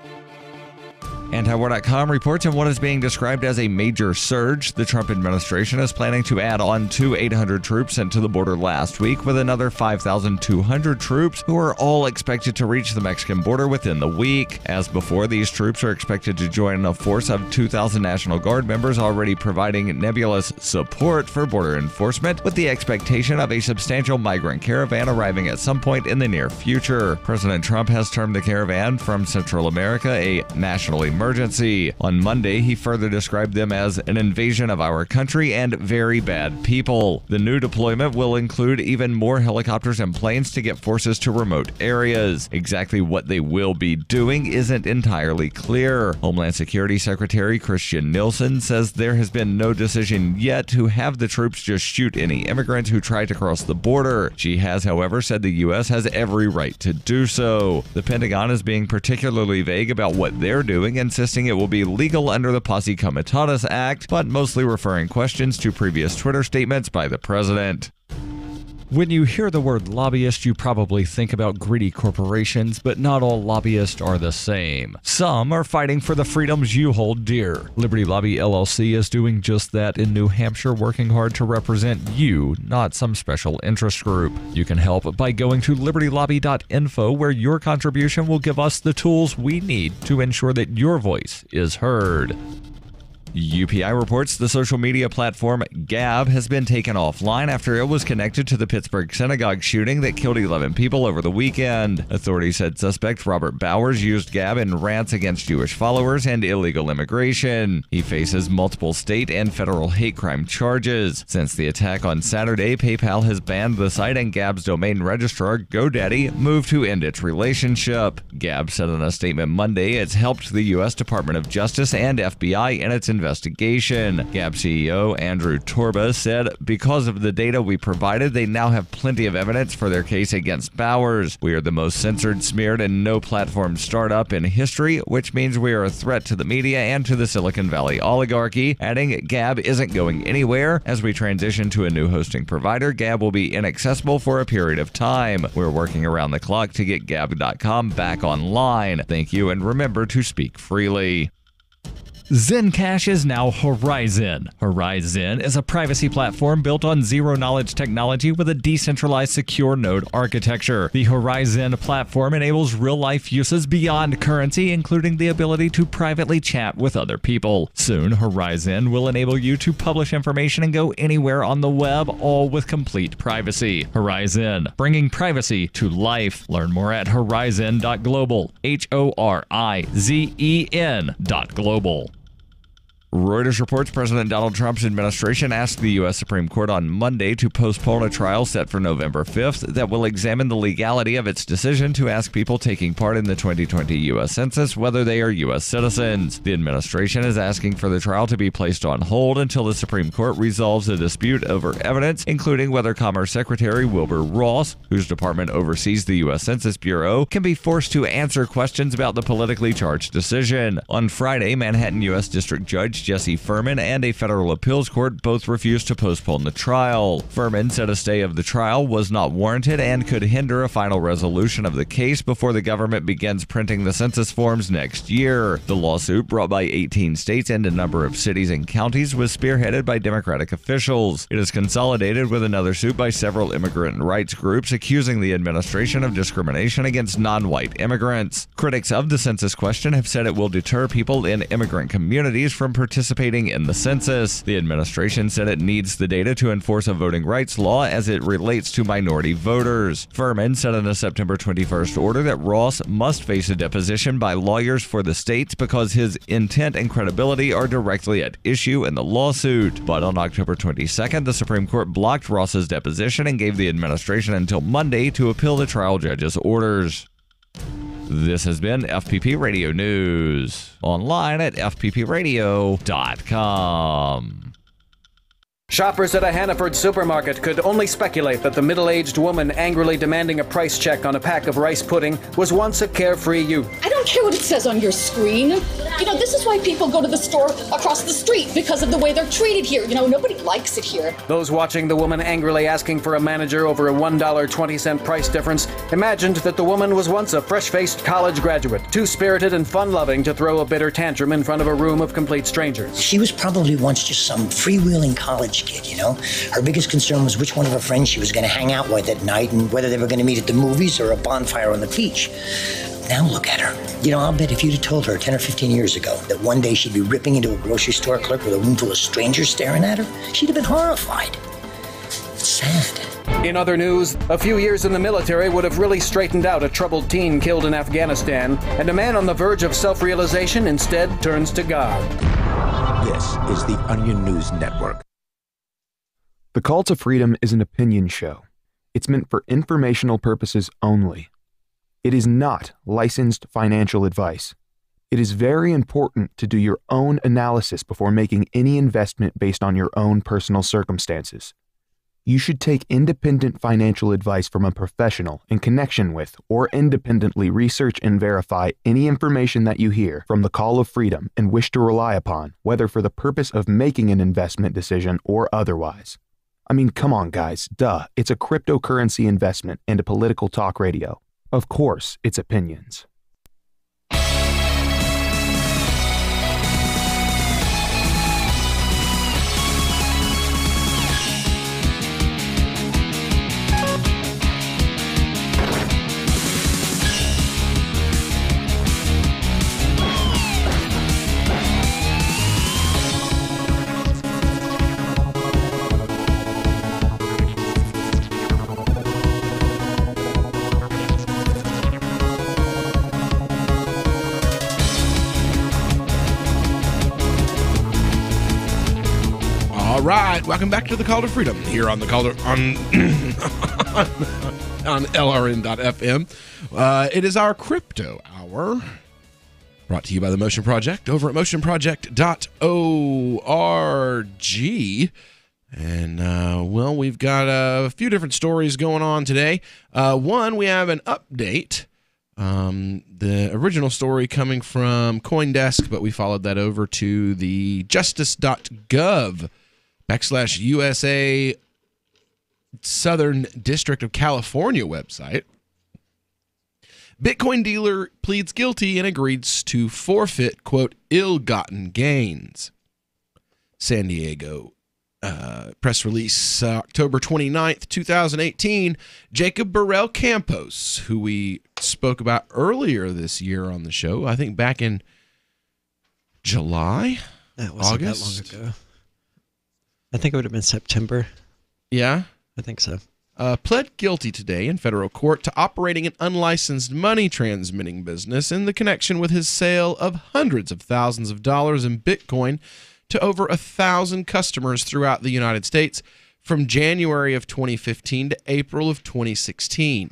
Antiwar.com reports on what is being described as a major surge. The Trump administration is planning to add on to 800 troops sent to the border last week, with another 5,200 troops who are all expected to reach the Mexican border within the week. As before, these troops are expected to join a force of 2,000 National Guard members already providing nebulous support for border enforcement, with the expectation of a substantial migrant caravan arriving at some point in the near future. President Trump has termed the caravan from Central America a national emergency emergency. On Monday, he further described them as an invasion of our country and very bad people. The new deployment will include even more helicopters and planes to get forces to remote areas. Exactly what they will be doing isn't entirely clear. Homeland Security Secretary Christian Nielsen says there has been no decision yet to have the troops just shoot any immigrants who try to cross the border. She has, however, said the U.S. has every right to do so. The Pentagon is being particularly vague about what they're doing, insisting it will be legal under the Posse Comitatus Act, but mostly referring questions to previous Twitter statements by the president. When you hear the word lobbyist, you probably think about greedy corporations, but not all lobbyists are the same. Some are fighting for the freedoms you hold dear. Liberty Lobby LLC is doing just that in New Hampshire, working hard to represent you, not some special interest group. You can help by going to libertylobby.info, where your contribution will give us the tools we need to ensure that your voice is heard. UPI reports the social media platform Gab has been taken offline after it was connected to the Pittsburgh synagogue shooting that killed 11 people over the weekend. Authorities said suspect Robert Bowers used Gab in rants against Jewish followers and illegal immigration. He faces multiple state and federal hate crime charges. Since the attack on Saturday, PayPal has banned the site and Gab's domain registrar, GoDaddy, moved to end its relationship. Gab said in a statement Monday it's helped the U.S. Department of Justice and FBI in its investigation. Gab CEO Andrew Torba said, because of the data we provided, they now have plenty of evidence for their case against Bowers. We are the most censored, smeared, and no-platform startup in history, which means we are a threat to the media and to the Silicon Valley oligarchy, adding Gab isn't going anywhere. As we transition to a new hosting provider, Gab will be inaccessible for a period of time. We're working around the clock to get Gab.com back online. Thank you, and remember to speak freely. Zencash is now Horizon. Horizon is a privacy platform built on zero-knowledge technology with a decentralized secure node architecture. The Horizon platform enables real-life uses beyond currency, including the ability to privately chat with other people. Soon, Horizon will enable you to publish information and go anywhere on the web, all with complete privacy. Horizon, bringing privacy to life. Learn more at horizon.global. HORIZEN.global. Reuters reports President Donald Trump's administration asked the U.S. Supreme Court on Monday to postpone a trial set for November 5th that will examine the legality of its decision to ask people taking part in the 2020 U.S. Census whether they are U.S. citizens. The administration is asking for the trial to be placed on hold until the Supreme Court resolves a dispute over evidence, including whether Commerce Secretary Wilbur Ross, whose department oversees the U.S. Census Bureau, can be forced to answer questions about the politically charged decision. On Friday, Manhattan U.S. District Judge Jesse Furman and a federal appeals court both refused to postpone the trial. Furman said a stay of the trial was not warranted and could hinder a final resolution of the case before the government begins printing the census forms next year. The lawsuit, brought by 18 states and a number of cities and counties, was spearheaded by Democratic officials. It is consolidated with another suit by several immigrant rights groups accusing the administration of discrimination against non-white immigrants. Critics of the census question have said it will deter people in immigrant communities from participating in the census. The administration said it needs the data to enforce a voting rights law as it relates to minority voters. Furman said in a September 21st order that Ross must face a deposition by lawyers for the states because his intent and credibility are directly at issue in the lawsuit. But on October 22nd, the Supreme Court blocked Ross's deposition and gave the administration until Monday to appeal the trial judge's orders. This has been FPP Radio News, online at fppradio.com. Shoppers at a Hannaford supermarket could only speculate that the middle-aged woman angrily demanding a price check on a pack of rice pudding was once a carefree youth. I don't care what it says on your screen. You know, this is why people go to the store across the street, because of the way they're treated here. You know, nobody likes it here. Those watching the woman angrily asking for a manager over a $1.20 price difference imagined that the woman was once a fresh-faced college graduate, too spirited and fun-loving to throw a bitter tantrum in front of a room of complete strangers. She was probably once just some freewheeling college kid, you know? Her biggest concern was which one of her friends she was going to hang out with at night and whether they were going to meet at the movies or a bonfire on the beach. Now look at her. You know, I'll bet if you'd have told her 10 or 15 years ago that one day she'd be ripping into a grocery store clerk with a room full of strangers staring at her, she'd have been horrified. It's sad. In other news, a few years in the military would have really straightened out a troubled teen killed in Afghanistan, and a man on the verge of self-realization instead turns to God. This is the Onion News Network. The Call to Freedom is an opinion show. It's meant for informational purposes only. It is not licensed financial advice. It is very important to do your own analysis before making any investment based on your own personal circumstances. You should take independent financial advice from a professional in connection with or independently research and verify any information that you hear from the Call of Freedom and wish to rely upon, whether for the purpose of making an investment decision or otherwise. I mean, come on, guys. Duh. It's a cryptocurrency investment and a political talk radio. Of course, it's opinions. All right, welcome back to the Call to Freedom here on the Call to on LRN.FM. It is our crypto hour, brought to you by the Motion Project over at motionproject.org. And well, we've got a few different stories going on today. One, we have an update. The original story coming from CoinDesk, but we followed that over to the justice.gov /USA Southern District of California website. Bitcoin dealer pleads guilty and agrees to forfeit, quote, ill-gotten gains. San Diego press release, October 29th, 2018. Jacob Burrell Campos, who we spoke about earlier this year on the show, I think back in July, That wasn't August. that long ago. I think it would have been September. Yeah? I think so. Pled guilty today in federal court to operating an unlicensed money transmitting business in the connection with his sale of hundreds of thousands of dollars in Bitcoin to over 1,000 customers throughout the United States from January of 2015 to April of 2016.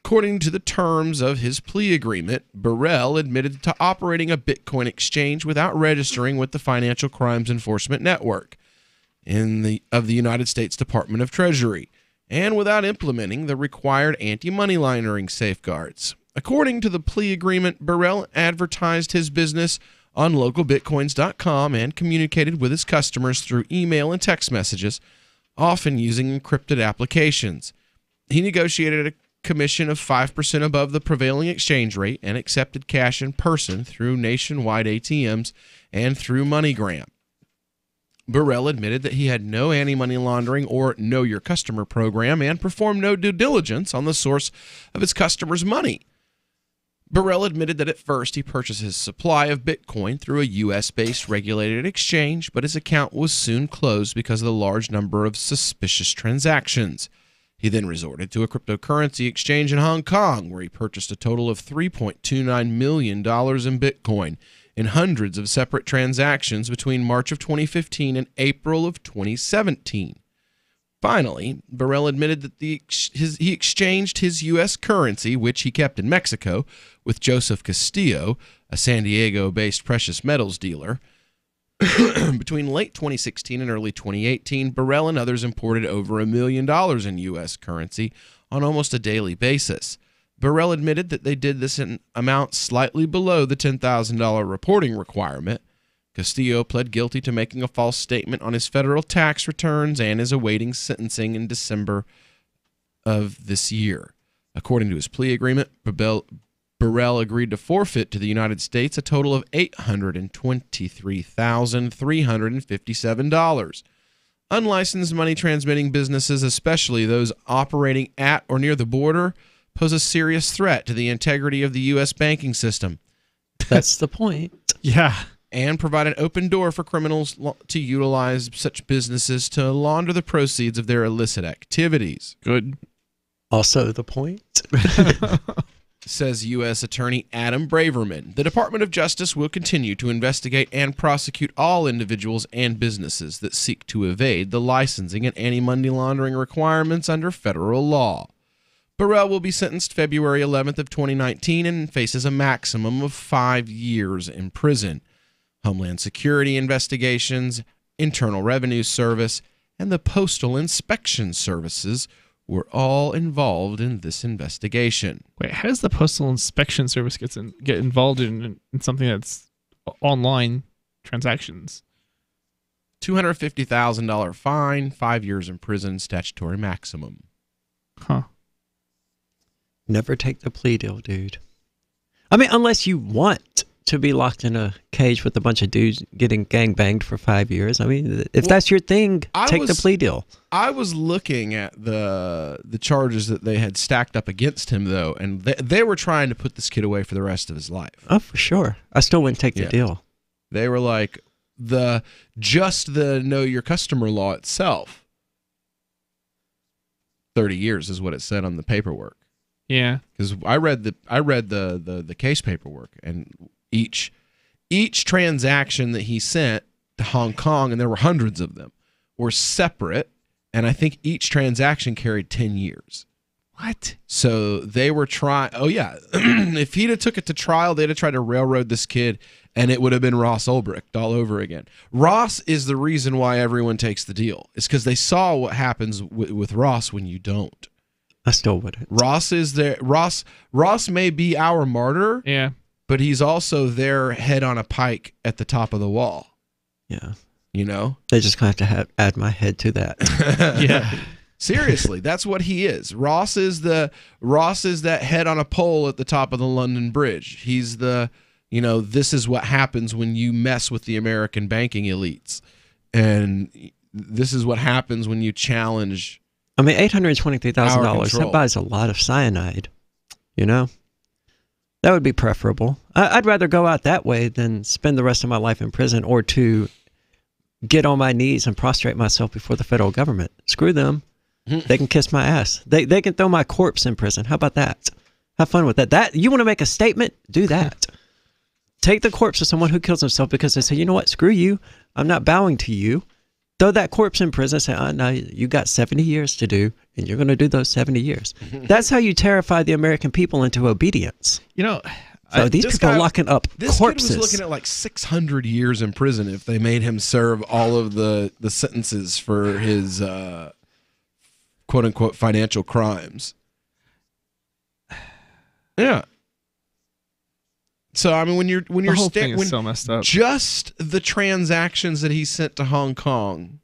According to the terms of his plea agreement, Burrell admitted to operating a Bitcoin exchange without registering with the Financial Crimes Enforcement Network of the United States Department of Treasury, and without implementing the required anti-money laundering safeguards. According to the plea agreement, Burrell advertised his business on localbitcoins.com and communicated with his customers through email and text messages, often using encrypted applications. He negotiated a commission of 5% above the prevailing exchange rate and accepted cash in person through nationwide ATMs and through MoneyGram. Burrell admitted that he had no anti-money laundering or Know Your Customer program and performed no due diligence on the source of his customers' money. Burrell admitted that at first he purchased his supply of Bitcoin through a U.S.-based regulated exchange, but his account was soon closed because of the large number of suspicious transactions. He then resorted to a cryptocurrency exchange in Hong Kong, where he purchased a total of $3.29 million in Bitcoin in hundreds of separate transactions between March of 2015 and April of 2017. Finally, Burrell admitted that he exchanged his U.S. currency, which he kept in Mexico, with Joseph Castillo, a San Diego-based precious metals dealer. Between late 2016 and early 2018, Burrell and others imported over $1 million in U.S. currency on almost a daily basis. Burrell admitted that they did this in amounts slightly below the $10,000 reporting requirement. Castillo pled guilty to making a false statement on his federal tax returns and is awaiting sentencing in December of this year. According to his plea agreement, Burrell agreed to forfeit to the United States a total of $823,357. Unlicensed money transmitting businesses, especially those operating at or near the border, pose a serious threat to the integrity of the U.S. banking system. That's the point. Yeah. and provide an open door for criminals to utilize such businesses to launder the proceeds of their illicit activities. Good. Also the point. Says U.S. Attorney Adam Braverman. The Department of Justice will continue to investigate and prosecute all individuals and businesses that seek to evade the licensing and anti-money laundering requirements under federal law. Burrell will be sentenced February 11th of 2019 and faces a maximum of 5 years in prison. Homeland Security investigations, Internal Revenue Service, and the Postal Inspection Services were all involved in this investigation. Wait, how does the Postal Inspection Service get involved in something that's online transactions? $250,000 fine, 5 years in prison, statutory maximum. Huh. Never take the plea deal, dude. I mean, unless you want to be locked in a cage with a bunch of dudes getting gangbanged for 5 years. I mean, if that's your thing, take the plea deal. I was looking at the charges that they had stacked up against him, though, and they were trying to put this kid away for the rest of his life. Oh, for sure. I still wouldn't take the deal. They were like, the know your customer law itself, 30 years is what it said on the paperwork. Yeah. Because I read the case paperwork, and each transaction that he sent to Hong Kong, and there were hundreds of them, were separate, and I think each transaction carried 10 years. What? So they were trying. Oh yeah, if he'd have took it to trial, they'd have tried to railroad this kid, and it would have been Ross Ulbricht all over again. Ross is the reason why everyone takes the deal. It's because they saw what happens with Ross when you don't. I still wouldn't. Ross is there. Ross may be our martyr. Yeah. But he's also their head on a pike at the top of the wall. Yeah. You know? They're just going to have to add my head to that. Yeah. Seriously, that's what he is. Ross is that head on a pole at the top of the London Bridge. He's this is what happens when you mess with the American banking elites. And this is what happens when you challenge. I mean, $823,000, that buys a lot of cyanide, you know? That would be preferable. I'd rather go out that way than spend the rest of my life in prison, or to get on my knees and prostrate myself before the federal government. Screw them. They can kiss my ass. They can throw my corpse in prison. How about that? Have fun with that. You want to make a statement? Do that. Take the corpse of someone who kills himself because they say, you know what, screw you. I'm not bowing to you. Throw that corpse in prison and say, no, you got 70 years to do, and you're going to do those 70 years. That's how you terrify the American people into obedience. You know, so these people are locking up this corpses. Kid was looking at like 600 years in prison if they made him serve all of the sentences for his quote-unquote financial crimes. Yeah. So I mean, when you're so messed up. Just the transactions that he sent to Hong Kong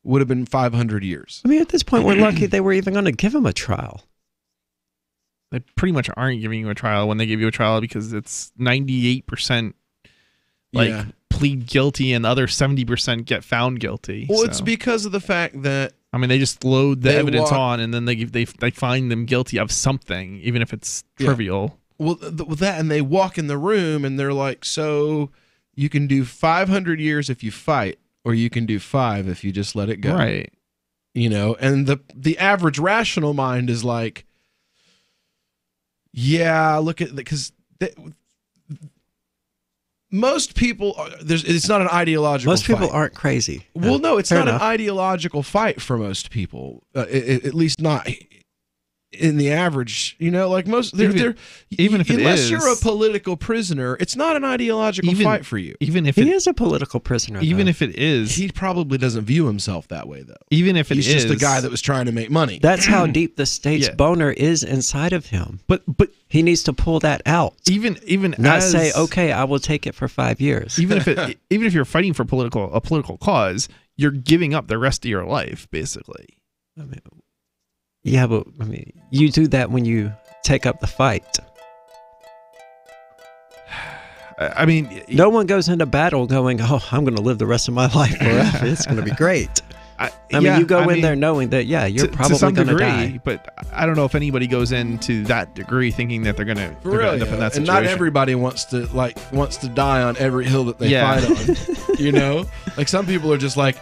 would have been 500 years. I mean, at this point, we're lucky they were even going to give him a trial. They pretty much aren't giving you a trial when they give you a trial, because it's 98% plead guilty, and the other 70% get found guilty. Well, it's because of the fact that they just load the evidence on, and then they find them guilty of something, even if it's trivial. Well, that, and they walk in the room and they're like, so you can do 500 years if you fight, or you can do 5 if you just let it go. Right. You know, and the average rational mind is like, yeah, look at, because most people, it's not an ideological Most people fight. aren't crazy. Well, no, it's Fair not enough. an ideological fight for most people, at least not in the average, you know, like most, even if it unless is, you're a political prisoner, it's not an ideological fight for you. Even if he is a political prisoner, even though. if it is, he probably doesn't view himself that way, though. Even if he's just a guy that was trying to make money. That's how deep the state's boner is inside of him. But he needs to pull that out. Even not say, okay, I will take it for 5 years. Even if you're fighting for a political cause, you're giving up the rest of your life, basically. I mean, yeah, but I mean, you do that when you take up the fight. I mean, no one goes into battle going, "Oh, I'm going to live the rest of my life forever. It's going to be great." I mean, you go in there knowing that, you're probably to some going to degree, die. but I don't know if anybody goes in to that degree thinking that they're going to end up in that situation. And not everybody wants to die on every hill that they fight on. You know, like some people are just like,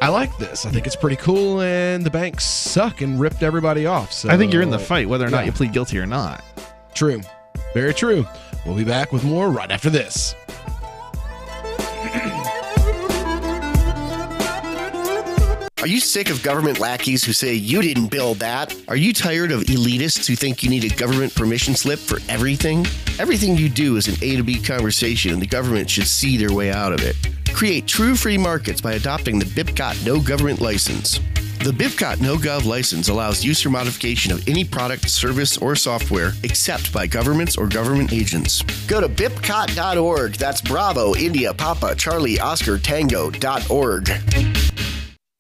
I like this. I think it's pretty cool, and the banks suck and ripped everybody off. So I think you're in the fight, whether or not you plead guilty or not. True, very true. We'll be back with more right after this. Are you sick of government lackeys who say you didn't build that? Are you tired of elitists who think you need a government permission slip for everything? Everything you do is an A to B conversation, and the government should see their way out of it. Create true free markets by adopting the BIPCOT No Government License. The BIPCOT NoGov license allows use or modification of any product, service, or software except by governments or government agents. Go to BIPCOT.org. That's Bravo, India, Papa, Charlie, Oscar, Tango.org.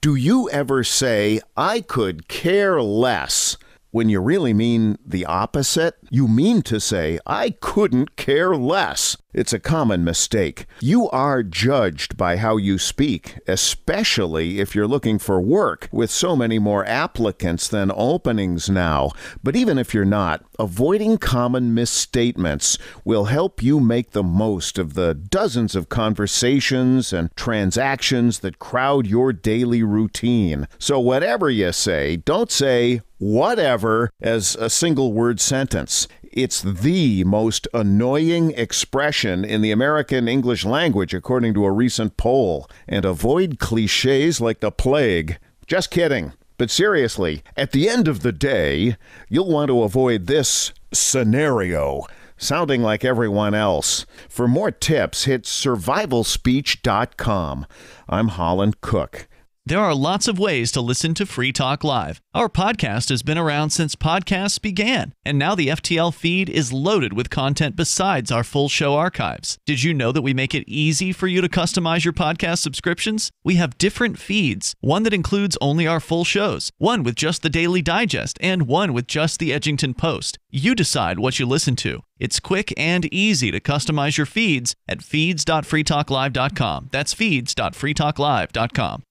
Do you ever say, I could care less, when you really mean the opposite? You mean to say, I couldn't care less. It's a common mistake. You are judged by how you speak, especially if you're looking for work, with so many more applicants than openings now. But even if you're not, avoiding common misstatements will help you make the most of the dozens of conversations and transactions that crowd your daily routine. So whatever you say, don't say whatever as a single word sentence. It's the most annoying expression in the American English language, according to a recent poll. And avoid cliches like the plague. Just kidding. But seriously, at the end of the day, you'll want to avoid this scenario, sounding like everyone else. For more tips, hit survivalspeech.com. I'm Holland Cook. There are lots of ways to listen to Free Talk Live. Our podcast has been around since podcasts began, and now the FTL feed is loaded with content besides our full show archives. Did you know that we make it easy for you to customize your podcast subscriptions? We have different feeds, one that includes only our full shows, one with just the Daily Digest, and one with just the Edgington Post. You decide what you listen to. It's quick and easy to customize your feeds at feeds.freetalklive.com. That's feeds.freetalklive.com.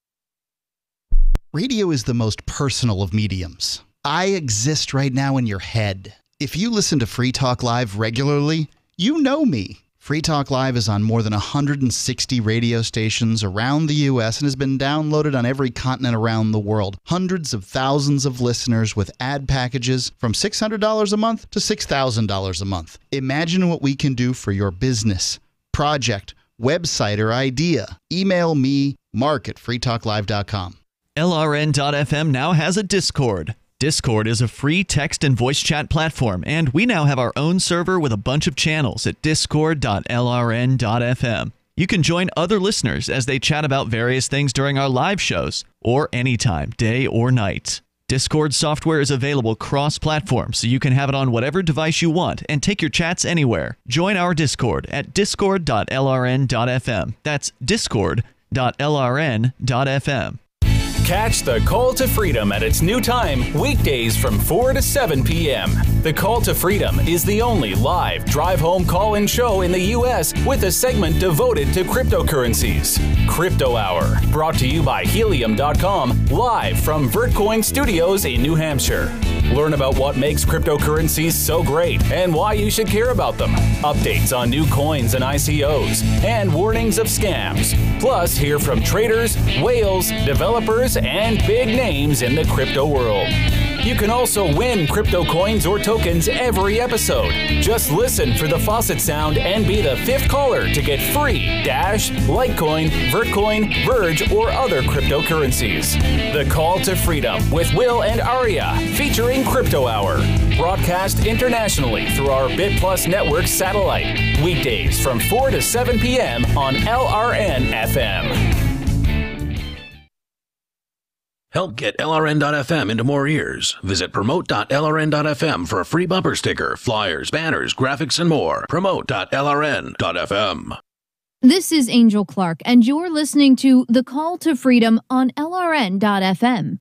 Radio is the most personal of mediums. I exist right now in your head. If you listen to Free Talk Live regularly, you know me. Free Talk Live is on more than 160 radio stations around the U.S. and has been downloaded on every continent around the world. Hundreds of thousands of listeners with ad packages from $600 a month to $6,000 a month. Imagine what we can do for your business, project, website, or idea. Email me, mark@freetalklive.com. LRN.FM now has a Discord. Discord is a free text and voice chat platform, and we now have our own server with a bunch of channels at discord.lrn.fm. You can join other listeners as they chat about various things during our live shows, or anytime, day or night. Discord software is available cross-platform, so you can have it on whatever device you want and take your chats anywhere. Join our Discord at discord.lrn.fm. That's discord.lrn.fm. Catch the Call to Freedom at its new time, weekdays from 4 to 7 p.m. The Call to Freedom is the only live drive-home call-in show in the U.S. with a segment devoted to cryptocurrencies. Crypto Hour, brought to you by Helium.com, live from Vertcoin Studios in New Hampshire. Learn about what makes cryptocurrencies so great and why you should care about them. Updates on new coins and ICOs, and warnings of scams. Plus, hear from traders, whales, developers, and big names in the crypto world. You can also win crypto coins or tokens every episode. Just listen for the faucet sound and be the fifth caller to get free Dash, Litecoin, Vertcoin, Verge, or other cryptocurrencies. The Call to Freedom with Will and Aria, featuring Crypto Hour. Broadcast internationally through our BitPlus network satellite. Weekdays from 4 to 7 p.m. on LRN FM. Help get LRN.FM into more ears. Visit promote.lrn.fm for a free bumper sticker, flyers, banners, graphics, and more. Promote.lrn.fm. This is Angel Clark, and you're listening to The Call to Freedom on LRN.fm.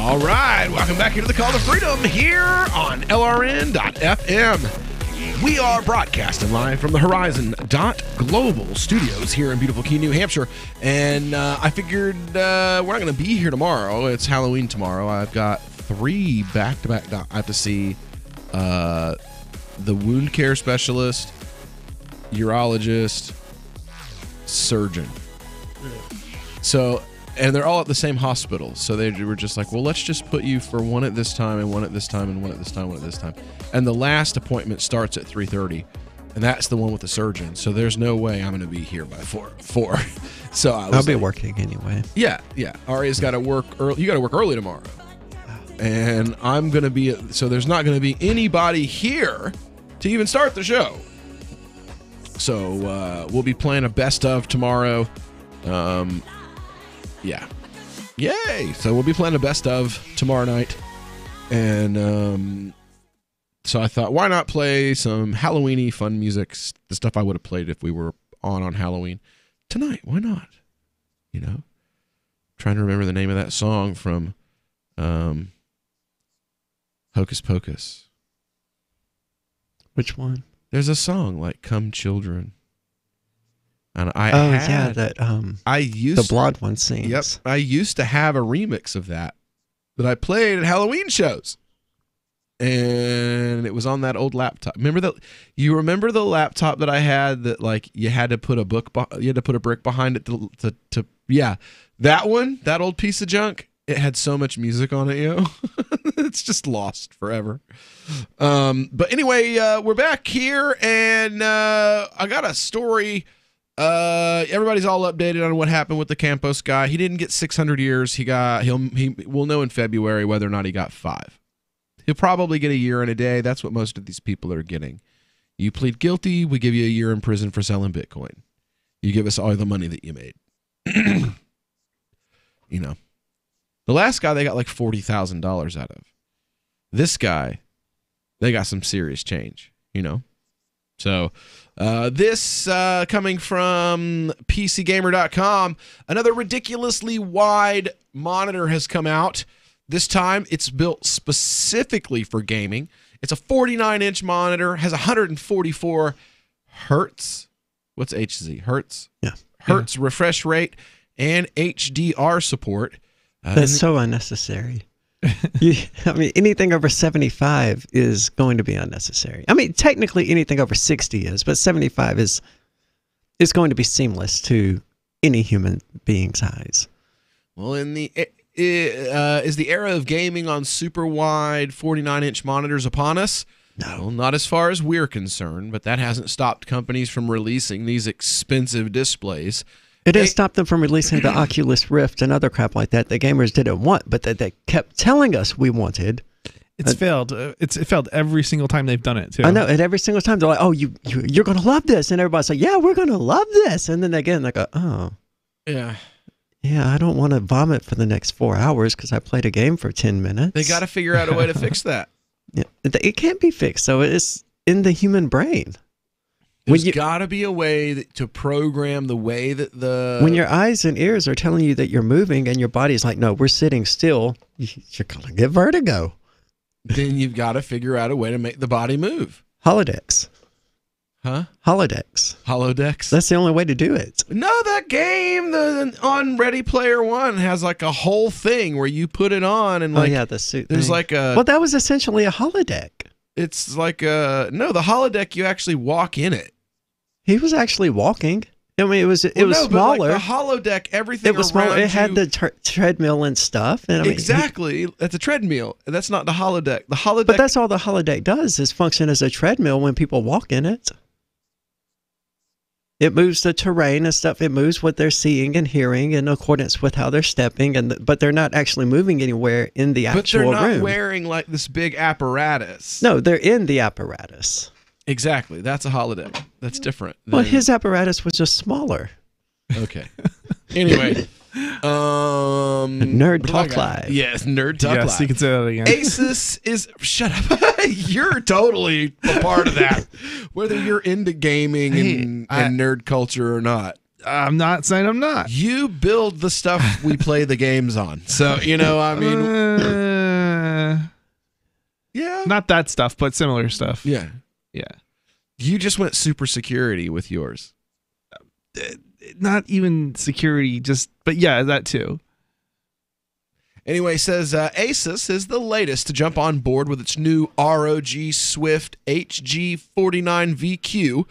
All right, welcome back into the Call to Freedom here on LRN.FM. We are broadcasting live from the Horizon.Global studios here in beautiful Keene, New Hampshire. And I figured we're not going to be here tomorrow. It's Halloween tomorrow. I've got 3 back-to-back. I have to see the wound care specialist, urologist, surgeon. So... And they're all at the same hospital. So they were just like, well, let's just put you for one at this time and one at this time and one at this time, one at this time. And the last appointment starts at 3:30. And that's the one with the surgeon. So there's no way I'm going to be here by 4. So I'll be working anyway. Yeah. Aria's got to work early. You got to work early tomorrow. And I'm going to be, so there's not going to be anybody here to even start the show. So we'll be playing a best of tomorrow. Yeah. Yay! So we'll be playing a best of tomorrow night. And so I thought, why not play some Halloween-y fun music, the stuff I would have played if we were on Halloween. Tonight, why not? You know? Trying to remember the name of that song from Hocus Pocus. Which one? There's a song like Come Children. And the blonde one sings. Yep, I used to have a remix of that I played at Halloween shows, and it was on that old laptop. Remember that? You remember the laptop that I had that like you had to put a brick behind it to yeah, that one, that old piece of junk. It had so much music on it, it's just lost forever. But anyway, we're back here, and I got a story. Everybody's all updated on what happened with the Campos guy. He didn't get 600 years. We'll know in February whether or not he got 5. He'll probably get a year and a day. That's what most of these people are getting. You plead guilty, we give you a year in prison for selling Bitcoin. You give us all the money that you made. The last guy they got like $40,000 out of. This guy, they got some serious change, So this coming from PCGamer.com, another ridiculously wide monitor has come out. This time it's built specifically for gaming. It's a 49-inch monitor, has 144 hertz. What's HZ? Hertz? Yeah. Hertz refresh rate and HDR support. That's so unnecessary. Anything over 75 is going to be unnecessary. Technically anything over 60 is, but 75 is going to be seamless to any human being's eyes. Well, is the era of gaming on super wide 49-inch monitors upon us? No. Well, not as far as we're concerned, but that hasn't stopped companies from releasing these expensive displays. It didn't stop them from releasing the Oculus Rift and other crap like that gamers didn't want, but that they kept telling us we wanted. It's failed. It failed every single time they've done it, too. I know, and every single time they're like, oh, you're going to love this. And everybody's like, yeah, we're going to love this. And then again, they go, oh. Yeah. Yeah, I don't want to vomit for the next 4 hours because I played a game for 10 minutes. They got to figure out a way to fix that. Yeah, it can't be fixed. So it's in the human brain. There's got to be a way to program the way that when your eyes and ears are telling you that you're moving and your body's like, no, we're sitting still, you're going to get vertigo. Then you've got to figure out a way to make the body move. Holodecks. Huh? Holodecks. That's the only way to do it. No, that game on Ready Player One has like a whole thing where you put it on and like, oh yeah, the suit. There's thing. like a. Well, that was essentially a holodeck. It's like the holodeck. You actually walk in it. He was actually walking. It was smaller. But like the holodeck, everything. It was smaller. It had the treadmill and stuff. And exactly, that's a treadmill. That's not the holodeck. The holodeck. But that's all the holodeck does is function as a treadmill when people walk in it. It moves the terrain and stuff. It moves what they're seeing and hearing in accordance with how they're stepping, but they're not actually moving anywhere in the actual room. But they're not wearing like this big apparatus. No, they're in the apparatus. Exactly. That's a holodeck. That's different. Well, his apparatus was just smaller. Okay. Anyway, Nerd Talk Live. Yes, Nerd Talk Live. Yes, you can say that again. Asus is... Shut up. You're totally a part of that. Whether you're into gaming and nerd culture or not. I'm not saying I'm not. You build the stuff we play the games on. So, I mean... yeah. Not that stuff, but similar stuff. Yeah. Yeah. You just went super security with yours. Not even security, but yeah, that too. Anyway, says Asus is the latest to jump on board with its new ROG Swift HG49VQ.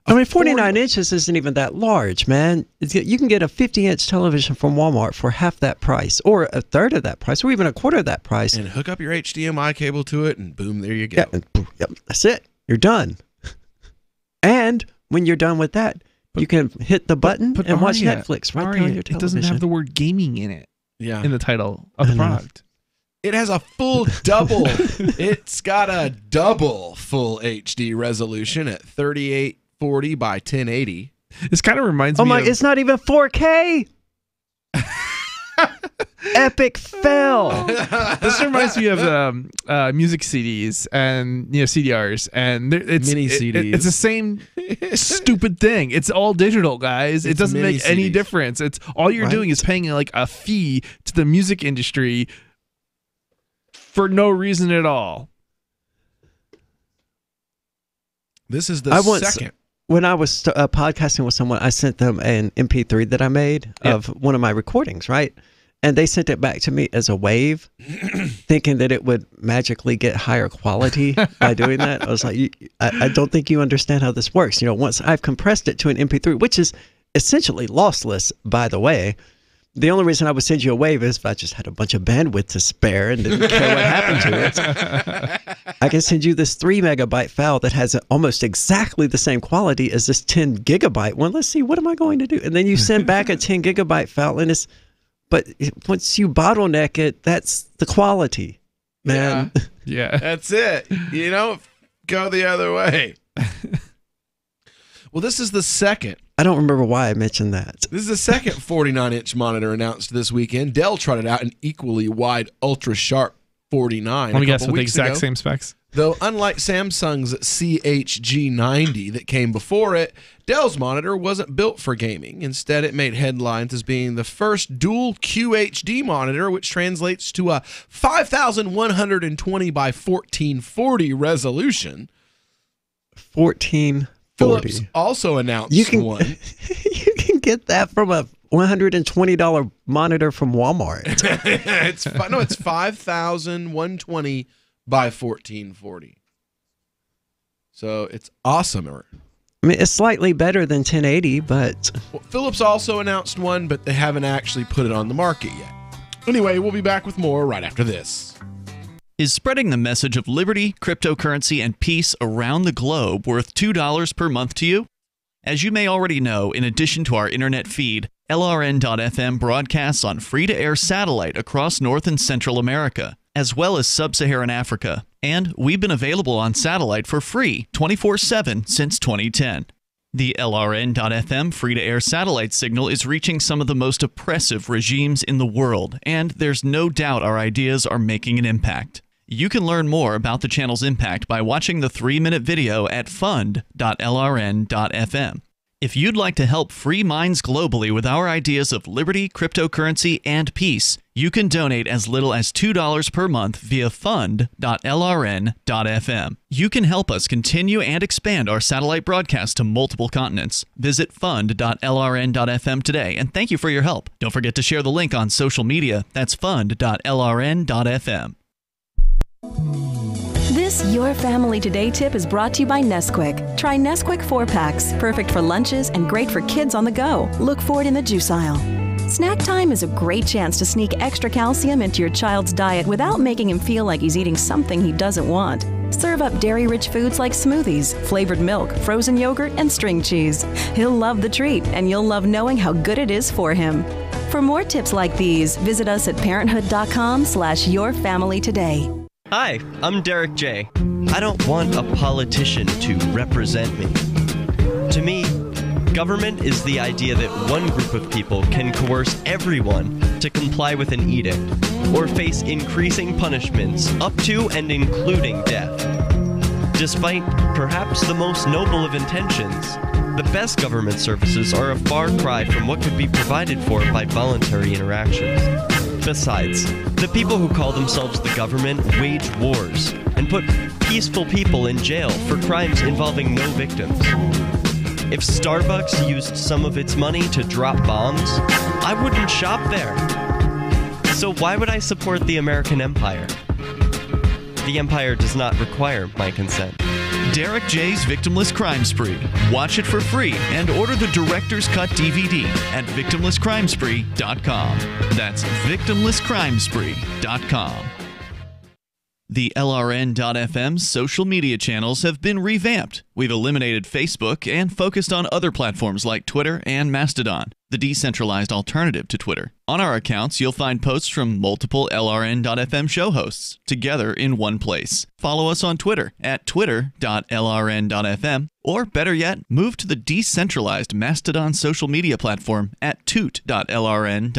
I mean, 49 inches isn't even that large, man. You can get a 50-inch television from Walmart for half that price, or a third of that price, or even a quarter of that price. And hook up your HDMI cable to it, and boom, there you go. Yeah, that's it. You're done. And when you're done with that, you can hit the button and watch Netflix right there on your television. It doesn't have the word gaming in it. Yeah. In the title of the product. It has a full double. It's got a double full HD resolution at 3840 by 1080. This kind of reminds me of... it's not even 4K. Epic fail. This reminds me of music CDs and CDRs, and it's mini CDs. It's the same stupid thing. It's all digital, guys. It doesn't make any difference. It's all you're doing is paying like a fee to the music industry for no reason at all. This is the second. When I was podcasting with someone, I sent them an MP3 that I made of one of my recordings, right? And they sent it back to me as a wave, thinking that it would magically get higher quality by doing that. I was like, I don't think you understand how this works. Once I've compressed it to an MP3, which is essentially lossless, by the way, the only reason I would send you a wave is if I just had a bunch of bandwidth to spare and didn't care what happened to it. I can send you this 3 megabyte file that has almost exactly the same quality as this 10 gigabyte one. Let's see, what am I going to do? And then you send back a 10 gigabyte file, and but once you bottleneck it, that's the quality, man. Yeah. That's it. Go the other way. Well, this is the second. I don't remember why I mentioned that. This is the second 49-inch monitor announced this weekend. Dell trotted out an equally wide, ultra-sharp 49. Let me guess, with the exact same specs. Though unlike Samsung's CHG90 that came before it, Dell's monitor wasn't built for gaming. Instead, it made headlines as being the first dual QHD monitor, which translates to a 5,120 by 1440 resolution. 1440. Philips also announced one. You can get that from a $120 monitor from Walmart. It's 5,120 by 1440. So it's awesomer. I mean, it's slightly better than 1080, but... Well, Philips also announced one, but they haven't actually put it on the market yet. Anyway, we'll be back with more right after this. Is spreading the message of liberty, cryptocurrency, and peace around the globe worth $2 per month to you? As you may already know, in addition to our internet feed, LRN.FM broadcasts on free-to-air satellite across North and Central America, as well as Sub-Saharan Africa. And we've been available on satellite for free 24/7 since 2010. The LRN.FM free-to-air satellite signal is reaching some of the most oppressive regimes in the world, and there's no doubt our ideas are making an impact. You can learn more about the channel's impact by watching the 3-minute video at fund.lrn.fm. If you'd like to help free minds globally with our ideas of liberty, cryptocurrency, and peace, you can donate as little as $2 per month via fund.lrn.fm. You can help us continue and expand our satellite broadcast to multiple continents. Visit fund.lrn.fm today, and thank you for your help. Don't forget to share the link on social media. That's fund.lrn.fm. This Your Family Today tip is brought to you by Nesquik. Try Nesquik 4-packs, perfect for lunches and great for kids on the go. Look for it in the juice aisle. Snack time is a great chance to sneak extra calcium into your child's diet without making him feel like he's eating something he doesn't want. Serve up dairy-rich foods like smoothies, flavored milk, frozen yogurt, and string cheese. He'll love the treat, and you'll love knowing how good it is for him. For more tips like these, visit us at parenthood.com/yourfamilytoday. Hi, I'm Derek J. I don't want a politician to represent me. To me, Government is the idea that one group of people can coerce everyone to comply with an edict or face increasing punishments up to and including death. Despite perhaps the most noble of intentions, the best government services are a far cry from what could be provided for by voluntary interactions. Besides, the people who call themselves the government wage wars and put peaceful people in jail for crimes involving no victims. If Starbucks used some of its money to drop bombs, I wouldn't shop there. So why would I support the American empire? The empire does not require my consent. Derek J's Victimless Crime Spree. Watch it for free and order the Director's Cut DVD at victimlesscrimespree.com. That's victimlesscrimespree.com. The LRN.FM social media channels have been revamped. We've eliminated Facebook and focused on other platforms like Twitter and Mastodon, the decentralized alternative to Twitter. On our accounts, you'll find posts from multiple LRN.FM show hosts together in one place. Follow us on Twitter at twitter.lrn.fm, or better yet, move to the decentralized Mastodon social media platform at toot.lrn.fm,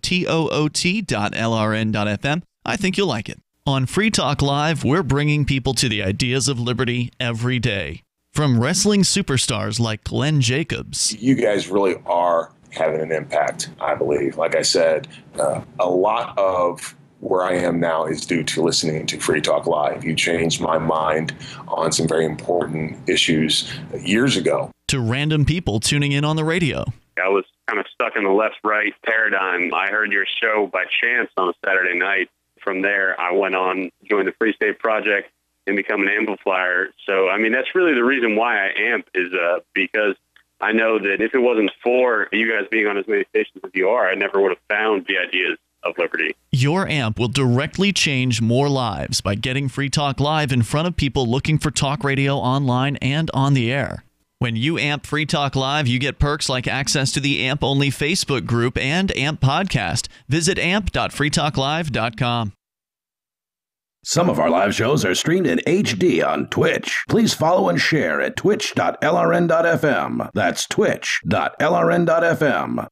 toot.lrn.fm. I think you'll like it. On Free Talk Live, we're bringing people to the ideas of liberty every day. From wrestling superstars like Glenn Jacobs. You guys really are having an impact, I believe. Like I said, a lot of where I am now is due to listening to Free Talk Live. You changed my mind on some very important issues years ago. To random people tuning in on the radio. I was kind of stuck in the left-right paradigm. I heard your show by chance on a Saturday night. From there, I went on, joined the Free State Project, and become an amplifier. So, I mean, that's really the reason why I amp is because I know that if it wasn't for you guys being on as many stations as you are, I never would have found the ideas of liberty. Your amp will directly change more lives by getting Free Talk Live in front of people looking for talk radio online and on the air. When you amp Free Talk Live, you get perks like access to the AMP-only Facebook group and AMP podcast. Visit amp.freetalklive.com. Some of our live shows are streamed in HD on Twitch. Please follow and share at twitch.lrn.fm. That's twitch.lrn.fm.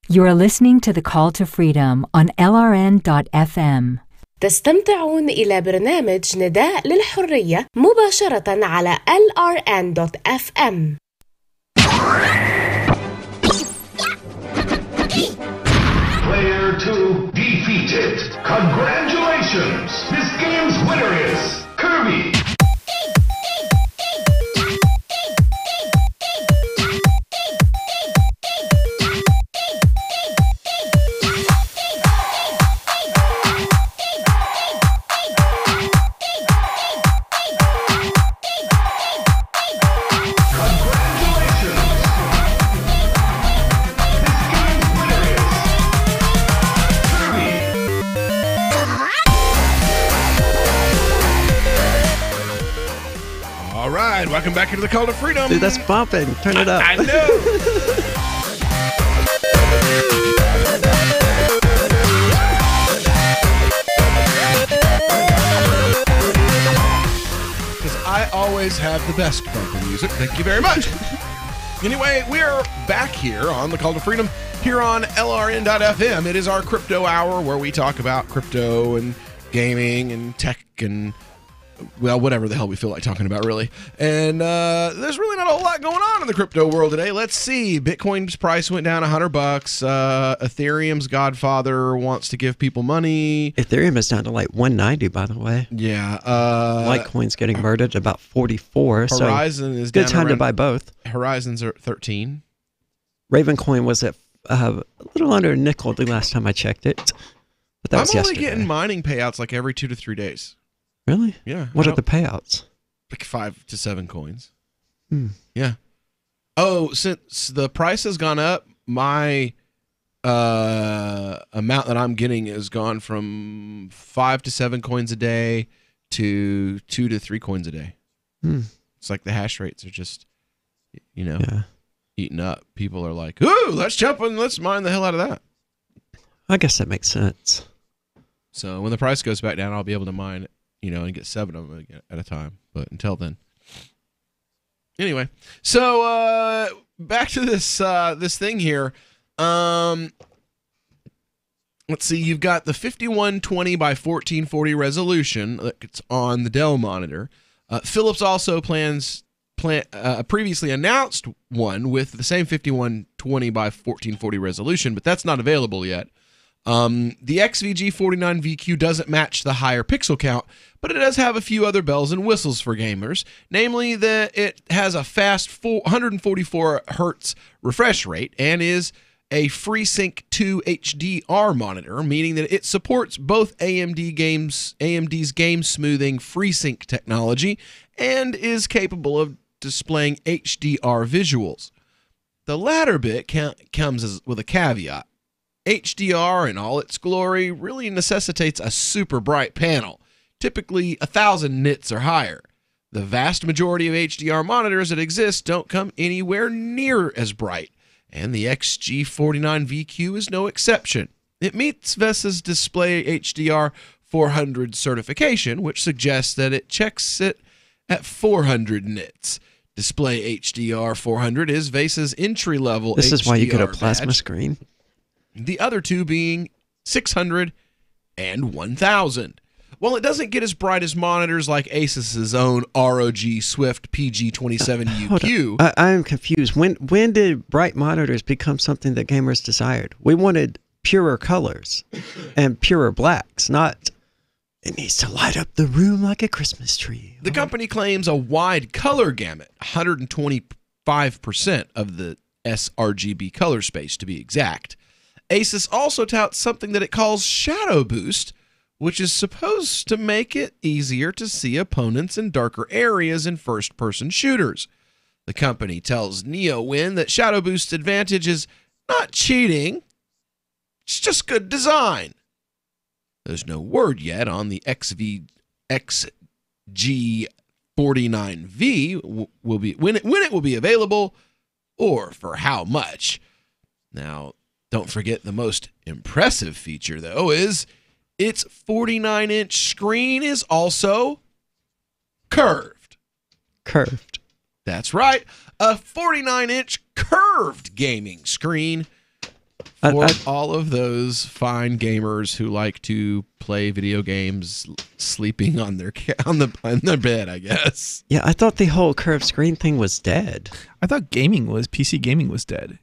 You are listening to The Call to Freedom on LRN.FM. تستمتعون إلى برنامج نداء للحرية مباشرة على LRN.FM. Player 2 defeated. Congratulations! This game's winner is Kirby. Welcome back into the Call to Freedom. Dude, that's bumping. Turn it up. I know. Because I always have the best bumper music. Thank you very much. Anyway, we're back here on the Call to Freedom here on LRN.FM. It is our crypto hour where we talk about crypto and gaming and tech and, well, whatever the hell we feel like talking about, really. And there's really not a whole lot going on in the crypto world today. Let's see. Bitcoin's price went down $100. Ethereum's godfather wants to give people money. Ethereum is down to like 190, by the way. Yeah. Litecoin's getting murdered at about 44. Horizon so is good down time to around- buy both. Horizon's at 13. Ravencoin was at a little under a nickel the last time I checked it. But that was I'm only yesterday. getting mining payouts like every 2 to 3 days. Really? Yeah. What are the payouts? Like 5 to 7 coins. Hmm. Yeah. Oh, since the price has gone up, my amount that I'm getting has gone from 5 to 7 coins a day to 2 to 3 coins a day. Hmm. It's like the hash rates are just, eating up. People are like, ooh, let's jump and let's mine the hell out of that. I guess that makes sense. So when the price goes back down, I'll be able to mine, and get 7 of them at a time. But until then. Anyway, so back to this this thing here. Let's see. You've got the 5120 by 1440 resolution that's on the Dell monitor. Philips also previously announced one with the same 5120 by 1440 resolution, but that's not available yet. The XVG49VQ doesn't match the higher pixel count, but it does have a few other bells and whistles for gamers, namely that it has a fast 144 hertz refresh rate and is a FreeSync 2 HDR monitor, meaning that it supports both AMD's game smoothing FreeSync technology and is capable of displaying HDR visuals. The latter bit comes with a caveat. HDR in all its glory really necessitates a super bright panel, typically 1,000 nits or higher. The vast majority of HDR monitors that exist don't come anywhere near as bright, and the XG49VQ is no exception. It meets VESA's Display HDR 400 certification, which suggests that it checks it at 400 nits. Display HDR 400 is VESA's entry-level HDR This is why you get a plasma badge. screen. The other two being 600 and 1000. While it doesn't get as bright as monitors like Asus's own ROG Swift PG27UQ. I am confused. When did bright monitors become something that gamers desired? We wanted purer colors and purer blacks, not it needs to light up the room like a Christmas tree. The company claims a wide color gamut, 125% of the sRGB color space to be exact. Asus also touts something that it calls Shadow Boost, which is supposed to make it easier to see opponents in darker areas in first-person shooters. The company tells NeoWin that Shadow Boost's advantage is not cheating, it's just good design. There's no word yet on the XG49V will be when it will be available or for how much. Now, don't forget the most impressive feature, though, is its 49-inch screen is also curved. Curved. That's right. A 49-inch curved gaming screen for all of those fine gamers who like to play video games sleeping on their bed, I guess. Yeah, I thought the whole curved screen thing was dead. I thought PC gaming was dead.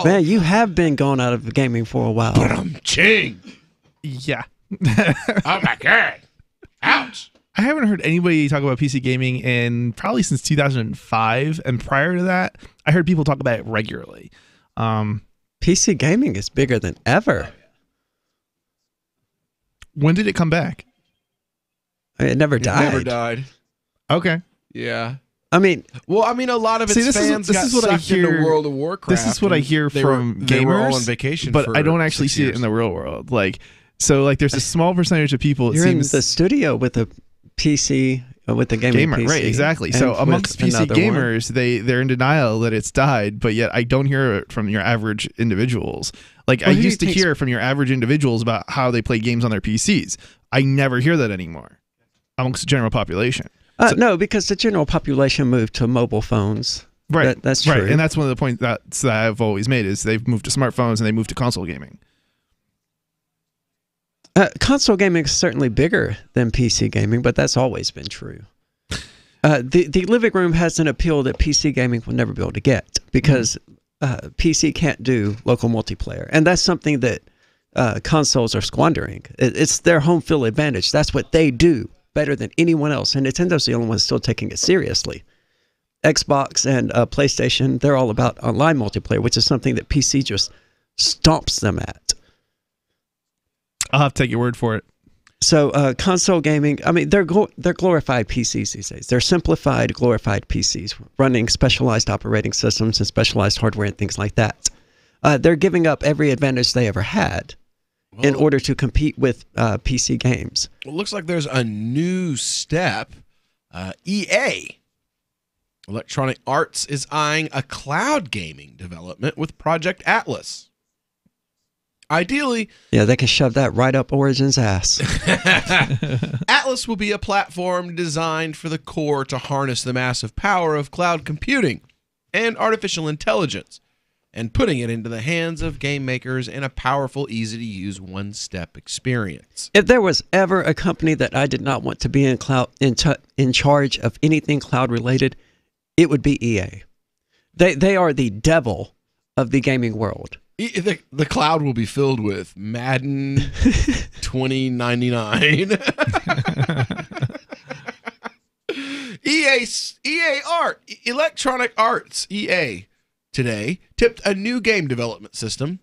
Man, you have been gone out of gaming for a while. Ching. Yeah. Oh my god. Ouch. I haven't heard anybody talk about PC gaming in probably since 2005, and prior to that, I heard people talk about it regularly. PC gaming is bigger than ever. When did it come back? It never died. It never died. Okay. Yeah. I mean, a lot of its fans got sucked into World of Warcraft. This is what I hear from gamers. They were all on vacation, but I don't actually see it in the real world. There's a small percentage of people. You're in the studio with a PC, with the gaming PC, right? Exactly. So amongst PC gamers, they're in denial that it's died, but yet I don't hear it from your average individuals. I used to hear from your average individuals about how they play games on their PCs. I never hear that anymore amongst the general population. No, because the general population moved to mobile phones. Right. That's true. Right. And that's one of the points that I've always made is they've moved to smartphones and they moved to console gaming. Console gaming is certainly bigger than PC gaming, but that's always been true. The living room has an appeal that PC gaming will never be able to get because PC can't do local multiplayer. And that's something that consoles are squandering. It's their home field advantage. That's what they do better than anyone else, and Nintendo's the only one still taking it seriously. Xbox and PlayStation, they're all about online multiplayer, which is something that PC just stomps them at. I'll have to take your word for it. So console gaming, I mean, they're glorified PCs these days. They're simplified, glorified PCs running specialized operating systems and specialized hardware and things like that. They're giving up every advantage they ever had in order to compete with PC games. It looks like there's a new step. EA, Electronic Arts, is eyeing a cloud gaming development with Project Atlas. Ideally, yeah, they can shove that right up Origin's ass. Atlas will be a platform designed for the core to harness the massive power of cloud computing and artificial intelligence, and putting it into the hands of game makers in a powerful, easy-to-use one-step experience. If there was ever a company that I did not want to be in charge of anything cloud-related, it would be EA. They are the devil of the gaming world. The cloud will be filled with Madden 2099. Electronic Arts, EA, today tipped a new game development system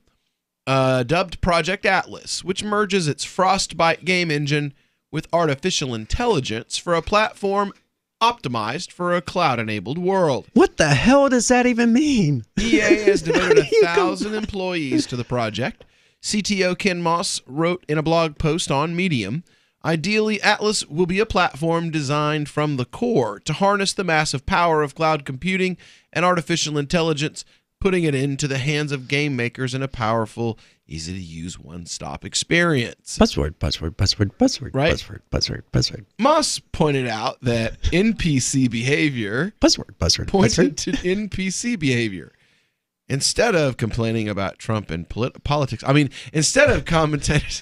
dubbed Project Atlas, which merges its Frostbite game engine with artificial intelligence for a platform optimized for a cloud-enabled world. What the hell does that even mean? EA has devoted 1,000 employees to the project. CTO Ken Moss wrote in a blog post on Medium, ideally, Atlas will be a platform designed from the core to harness the massive power of cloud computing and artificial intelligence, putting it into the hands of game makers in a powerful, easy-to-use one-stop experience. Buzzword, right? Buzzword. Moss pointed out that NPC behavior pointed to NPC behavior. Instead of complaining about Trump and politics, instead of commentators,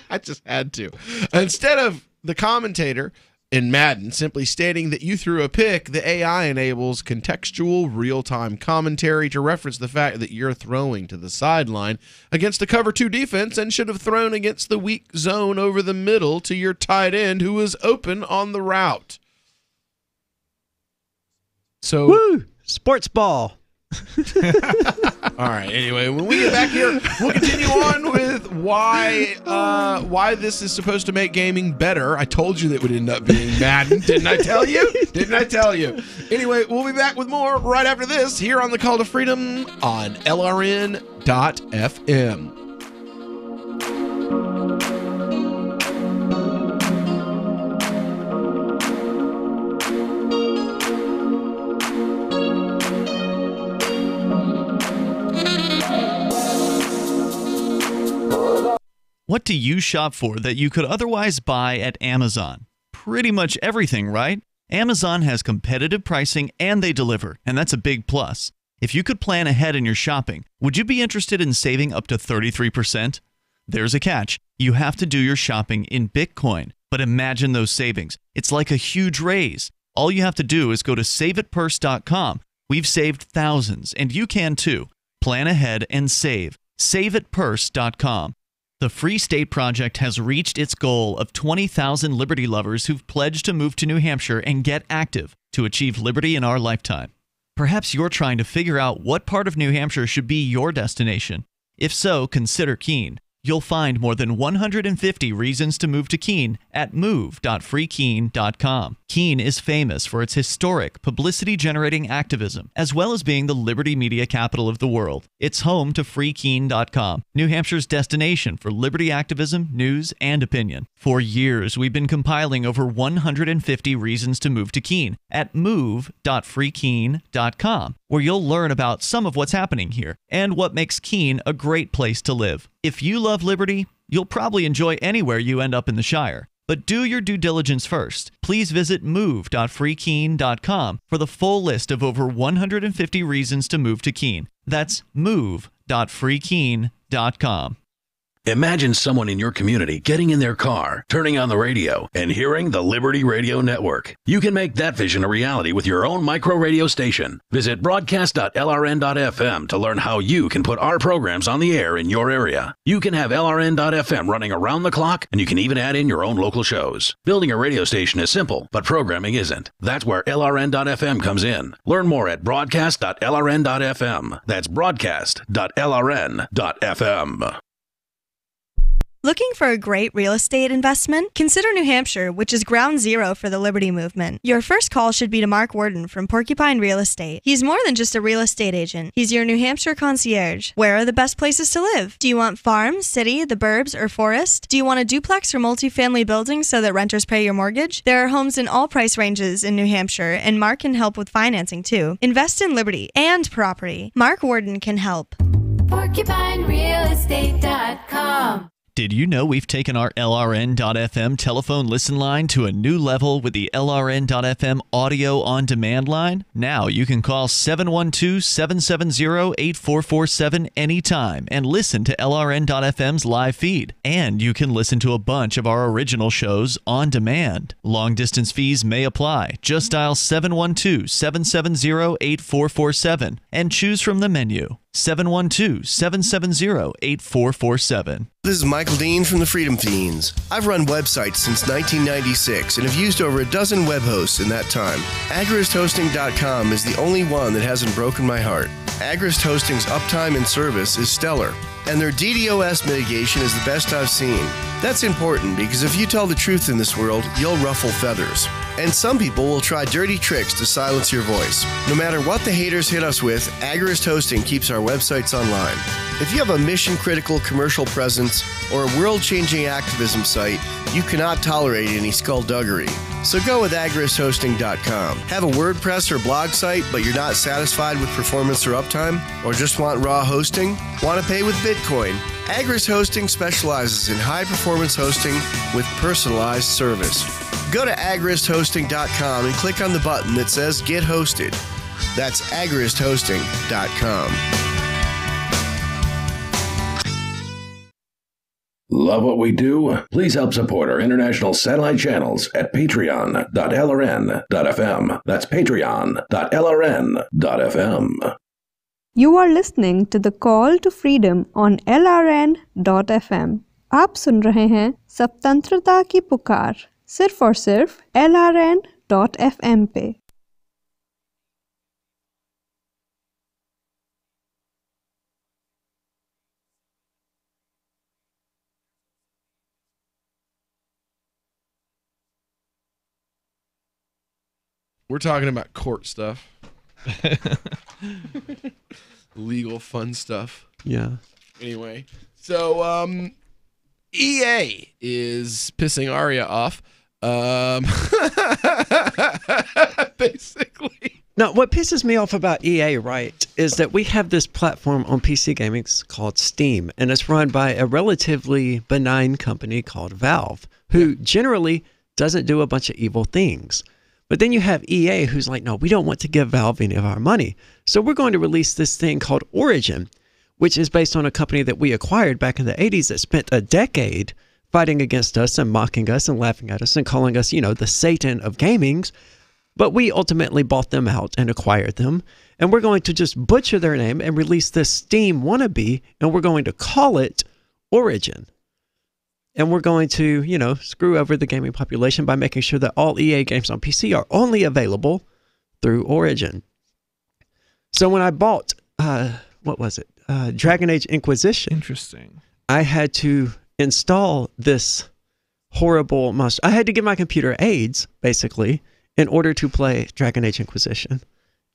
I just had to. Instead of the commentator in Madden simply stating that you threw a pick, the AI enables contextual real-time commentary to reference the fact that you're throwing to the sideline against a cover 2 defense and should have thrown against the weak zone over the middle to your tight end who was open on the route. So, woo! Sports ball. All right. Anyway, when we get back here, we'll continue on with why this is supposed to make gaming better. I told you that would end up being Madden. Didn't I tell you? Anyway, we'll be back with more right after this here on the Call to Freedom on LRN.FM. What do you shop for that you could otherwise buy at Amazon? Pretty much everything, right? Amazon has competitive pricing and they deliver, and that's a big plus. If you could plan ahead in your shopping, would you be interested in saving up to 33%? There's a catch. You have to do your shopping in Bitcoin. But imagine those savings. It's like a huge raise. All you have to do is go to saveitpurse.com. We've saved thousands, and you can too. Plan ahead and save. Saveitpurse.com. The Free State Project has reached its goal of 20,000 liberty lovers who've pledged to move to New Hampshire and get active to achieve liberty in our lifetime. Perhaps you're trying to figure out what part of New Hampshire should be your destination. If so, consider Keene. You'll find more than 150 reasons to move to Keene at move.freekeene.com. Keene is famous for its historic, publicity-generating activism, as well as being the liberty media capital of the world. It's home to freekeene.com, New Hampshire's destination for liberty activism, news, and opinion. For years, we've been compiling over 150 reasons to move to Keene at move.freekeene.com, where you'll learn about some of what's happening here and what makes Keene a great place to live. If you love liberty, you'll probably enjoy anywhere you end up in the Shire. But do your due diligence first. Please visit move.freekeene.com for the full list of over 150 reasons to move to Keene. That's move.freekeene.com. Imagine someone in your community getting in their car, turning on the radio, and hearing the Liberty Radio Network. You can make that vision a reality with your own micro radio station. Visit broadcast.lrn.fm to learn how you can put our programs on the air in your area. You can have LRN.FM running around the clock, and you can even add in your own local shows. Building a radio station is simple, but programming isn't. That's where LRN.FM comes in. Learn more at broadcast.lrn.fm. That's broadcast.lrn.fm. Looking for a great real estate investment? Consider New Hampshire, which is ground zero for the Liberty Movement. Your first call should be to Mark Worden from Porcupine Real Estate. He's more than just a real estate agent. He's your New Hampshire concierge. Where are the best places to live? Do you want farm, city, the burbs, or forest? Do you want a duplex or multifamily building so that renters pay your mortgage? There are homes in all price ranges in New Hampshire, and Mark can help with financing too. Invest in liberty and property. Mark Worden can help. PorcupineRealEstate.com. Did you know we've taken our LRN.FM telephone listen line to a new level with the LRN.FM audio on demand line? Now you can call 712-770-8447 anytime and listen to LRN.FM's live feed. And you can listen to a bunch of our original shows on demand. Long distance fees may apply. Just dial 712-770-8447 and choose from the menu. 712-770-8447. This is Michael Dean from the Freedom Fiends. I've run websites since 1996 and have used over a dozen web hosts in that time. AgristHosting.com is the only one that hasn't broken my heart. Agrist Hosting's uptime and service is stellar, and their DDoS mitigation is the best I've seen. That's important because if you tell the truth in this world, you'll ruffle feathers. And some people will try dirty tricks to silence your voice. No matter what the haters hit us with, Agrist Hosting keeps our websites online. If you have a mission-critical commercial presence or a world-changing activism site, you cannot tolerate any skullduggery. So go with AgristHosting.com. Have a WordPress or blog site, but you're not satisfied with performance or uptime? Or just want raw hosting? Want to pay with Bitcoin? Agrist Hosting specializes in high-performance hosting with personalized service. Go to AgristHosting.com and click on the button that says Get Hosted. That's AgristHosting.com. Love what we do? Please help support our international satellite channels at patreon.lrn.fm. That's patreon.lrn.fm. You are listening to the Call to Freedom on LRN.FM. आप सुन रहे हैं स्वतंत्रता की पुकार सिर्फ और सिर्फ LRN.FM पे। We're talking about court stuff. Legal fun stuff. Yeah. Anyway, so EA is pissing Aria off. Basically. No, what pisses me off about EA, right, is that we have this platform on PC gaming called Steam, and it's run by a relatively benign company called Valve, who generally doesn't do a bunch of evil things. But then you have EA who's like, no, we don't want to give Valve any of our money. So we're going to release this thing called Origin, which is based on a company that we acquired back in the 80s that spent a decade fighting against us and mocking us and laughing at us and calling us, you know, the Satan of gamings. But we ultimately bought them out and acquired them. And we're going to just butcher their name and release this Steam wannabe, and we're going to call it Origin. And we're going to, you know, screw over the gaming population by making sure that all EA games on PC are only available through Origin. So when I bought, what was it? Dragon Age Inquisition. Interesting. I had to install this horrible monster. I had to give my computer AIDS, basically, in order to play Dragon Age Inquisition.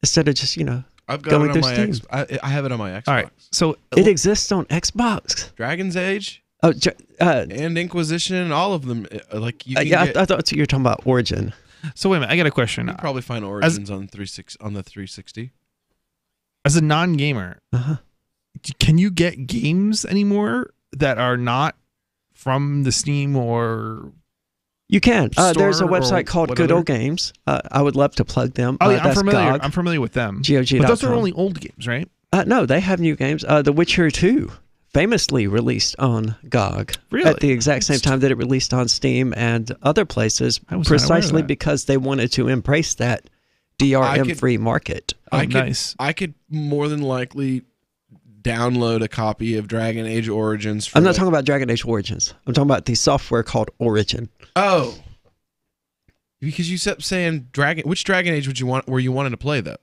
Instead of just, you know, I've got going it on through my Steam. I have it on my Xbox. All right. So it exists on Xbox. Dragon's Age. Oh, and Inquisition, all of them. Like you can get, I thought you were talking about Origin. So wait a minute, I got a question. You can probably find Origins on the 360. As a non-gamer, can you get games anymore that are not from the Steam or? You can. There's a website called whatever? Good Old Games. I would love to plug them. Oh, yeah, that's GOG. I'm familiar with them. GOG.com. But those are only old games, right? No, they have new games. The Witcher 2 famously released on GOG at the exact same time that it released on Steam and other places, precisely because they wanted to embrace that DRM-free market. I could more than likely download a copy of Dragon Age Origins. I'm not talking about Dragon Age Origins. I'm talking about the software called Origin. Oh. Because you kept saying which Dragon Age were you wanting to play, though?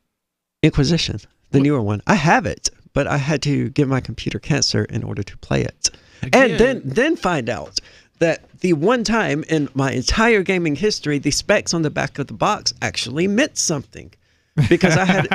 Inquisition, the newer one. I have it, but I had to give my computer cancer in order to play it. Again. And then find out that the one time in my entire gaming history, the specs on the back of the box actually meant something. Because I had,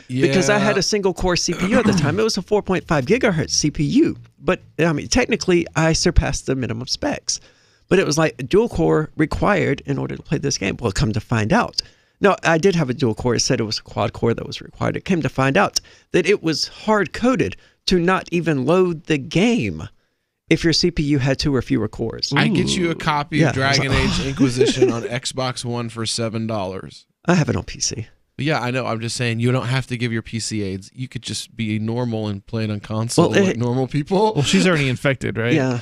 because I had a single core CPU at the time. It was a 4.5 gigahertz CPU. But I mean, technically, I surpassed the minimum specs. But it was like dual core required in order to play this game. Well, come to find out. No, I did have a dual core. It said it was a quad core that was required. It came to find out that it was hard-coded to not even load the game if your CPU had 2 or fewer cores. I get you a copy Yeah, of Dragon Age Inquisition on Xbox One for $7. I have it on PC. Yeah, I know. I'm just saying you don't have to give your PC aids. You could just be normal and play it on console like normal people. Well, she's already infected, right? Yeah.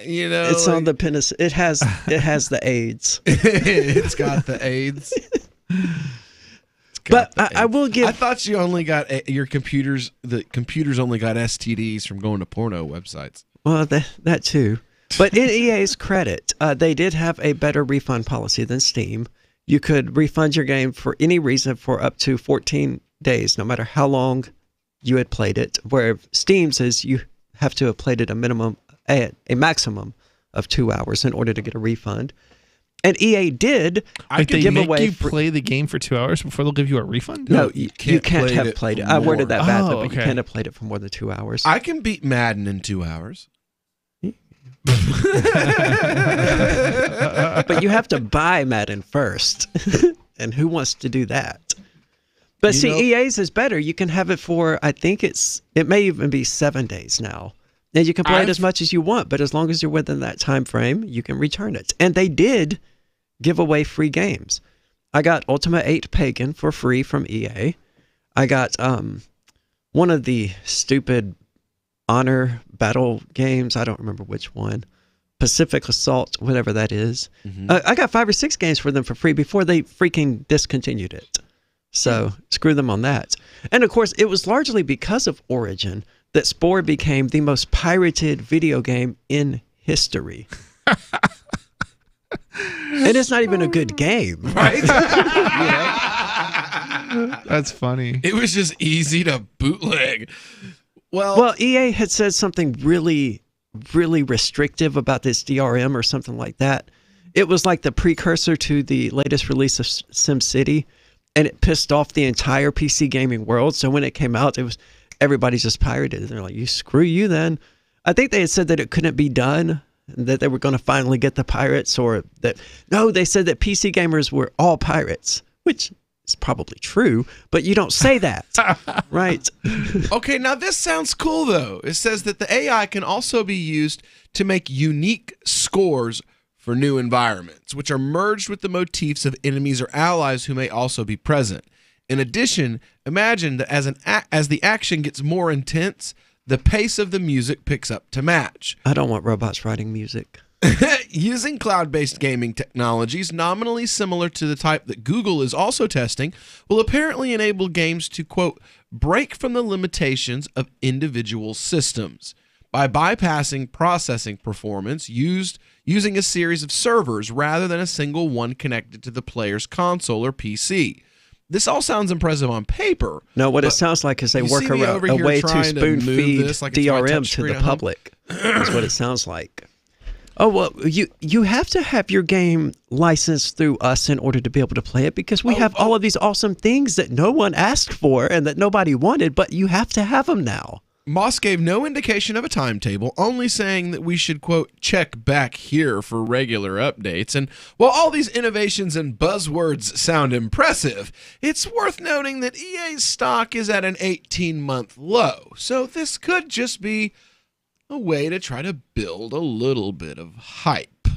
You know, It's on the penis. It has the AIDS. It's got the AIDS. But I will give. I thought you only got your computers. The computers only got STDs from going to porno websites. Well, that too. But in EA's credit, they did have a better refund policy than Steam. You could refund your game for any reason for up to 14 days, no matter how long you had played it. Where Steam says you have to have played it a maximum of 2 hours in order to get a refund. And EA did give away. You play the game for 2 hours before they'll give you a refund? No, you can't have played it. I worded that badly, but you okay. can't have played it for more than 2 hours. I can beat Madden in 2 hours. But you have to buy Madden first. And who wants to do that? But EA's is better. You can have it for, I think it may even be 7 days now. And you can play it as much as you want, but as long as you're within that time frame, you can return it. And they did give away free games. I got Ultima 8 Pagan for free from EA. I got one of the stupid honor battle games. I don't remember which one. Pacific Assault, whatever that is. Mm-hmm. I got 5 or 6 games for them for free before they freaking discontinued it. So screw them on that. And of course, it was largely because of Origin that Spore became the most pirated video game in history. And it's not even a good game. Right? That's funny. It was just easy to bootleg. Well, EA had said something really, really restrictive about this DRM or something like that. It was like the precursor to the latest release of SimCity, and it pissed off the entire PC gaming world. So when it came out, everybody just pirated it. They're like, screw you then. I think they had said that it couldn't be done, that they were going to finally get the pirates, or that, no, they said that PC gamers were all pirates, which is probably true, but you don't say that, right? Okay, now this sounds cool, though. It says that the AI can also be used to make unique scores for new environments, which are merged with the motifs of enemies or allies who may also be present. In addition, imagine that as the action gets more intense, the pace of the music picks up to match. I don't want robots writing music. Using cloud-based gaming technologies nominally similar to the type that Google is also testing will apparently enable games to, quote, break from the limitations of individual systems by bypassing processing performance using a series of servers rather than a single one connected to the player's console or PC. This all sounds impressive on paper. No, what it sounds like is they work around a way to spoon feed DRM to the public. That's what it sounds like. Oh, well, you have to have your game licensed through us in order to be able to play it, because we have all of these awesome things that no one asked for and that nobody wanted, but you have to have them now. Moss gave no indication of a timetable, only saying that we should, quote, check back here for regular updates. And while all these innovations and buzzwords sound impressive, it's worth noting that EA's stock is at an 18-month low. So this could just be a way to try to build a little bit of hype.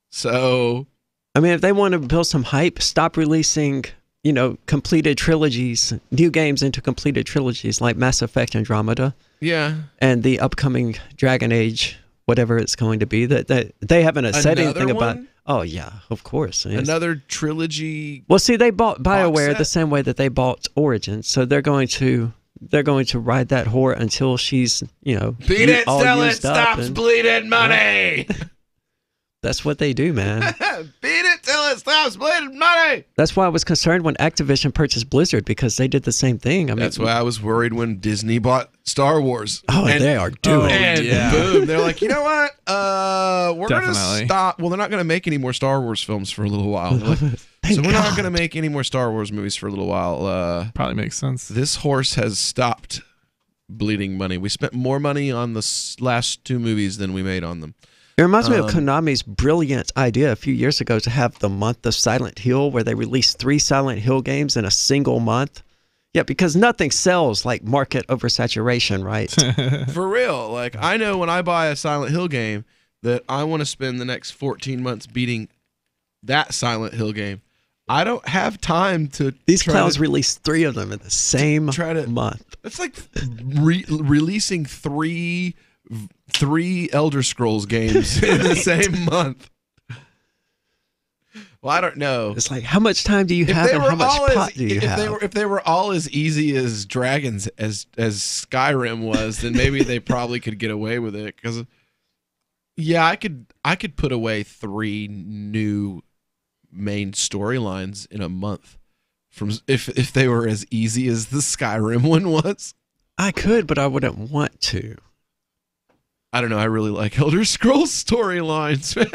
So, I mean, if they want to build some hype, stop releasing, completed trilogies, new games into completed trilogies like Mass Effect Andromeda. Yeah. And the upcoming Dragon Age, whatever it's going to be, that they haven't said anything about. Oh, yeah, of course. Another trilogy. Well, see, they bought BioWare the same way that they bought Origin, so they're going to ride that whore until she's, beat it till it stops bleeding money. That's what they do, man. Beat it till it stops bleeding money. That's why I was concerned when Activision purchased Blizzard, because they did the same thing. I mean, that's why I was worried when Disney bought Star Wars. Oh, and they are doing it. And boom, they're like, you know what? We're going to Definitely. stop. Well, they're not going to make any more Star Wars films for a little while. So we're not going to make any more Star Wars movies for a little while. Probably makes sense. This horse has stopped bleeding money. We spent more money on the last 2 movies than we made on them. It reminds me of Konami's brilliant idea a few years ago to have the month of Silent Hill, where they released 3 Silent Hill games in a single month. Yeah, because nothing sells like market oversaturation, right? For real. Like, I know when I buy a Silent Hill game that I want to spend the next 14 months beating that Silent Hill game. I don't have time to. These clowns release 3 of them in the same month. It's like releasing three Elder Scrolls games in the same month. Well, I don't know. It's like, how much time do you have and how much pot do you have? If they were all as easy as Dragons as Skyrim was, then maybe they probably could get away with it. Because, yeah, I could put away 3 new main storylines in a month from if they were as easy as the Skyrim one was. I could, but I wouldn't want to. I don't know. I really like Elder Scrolls storylines, man.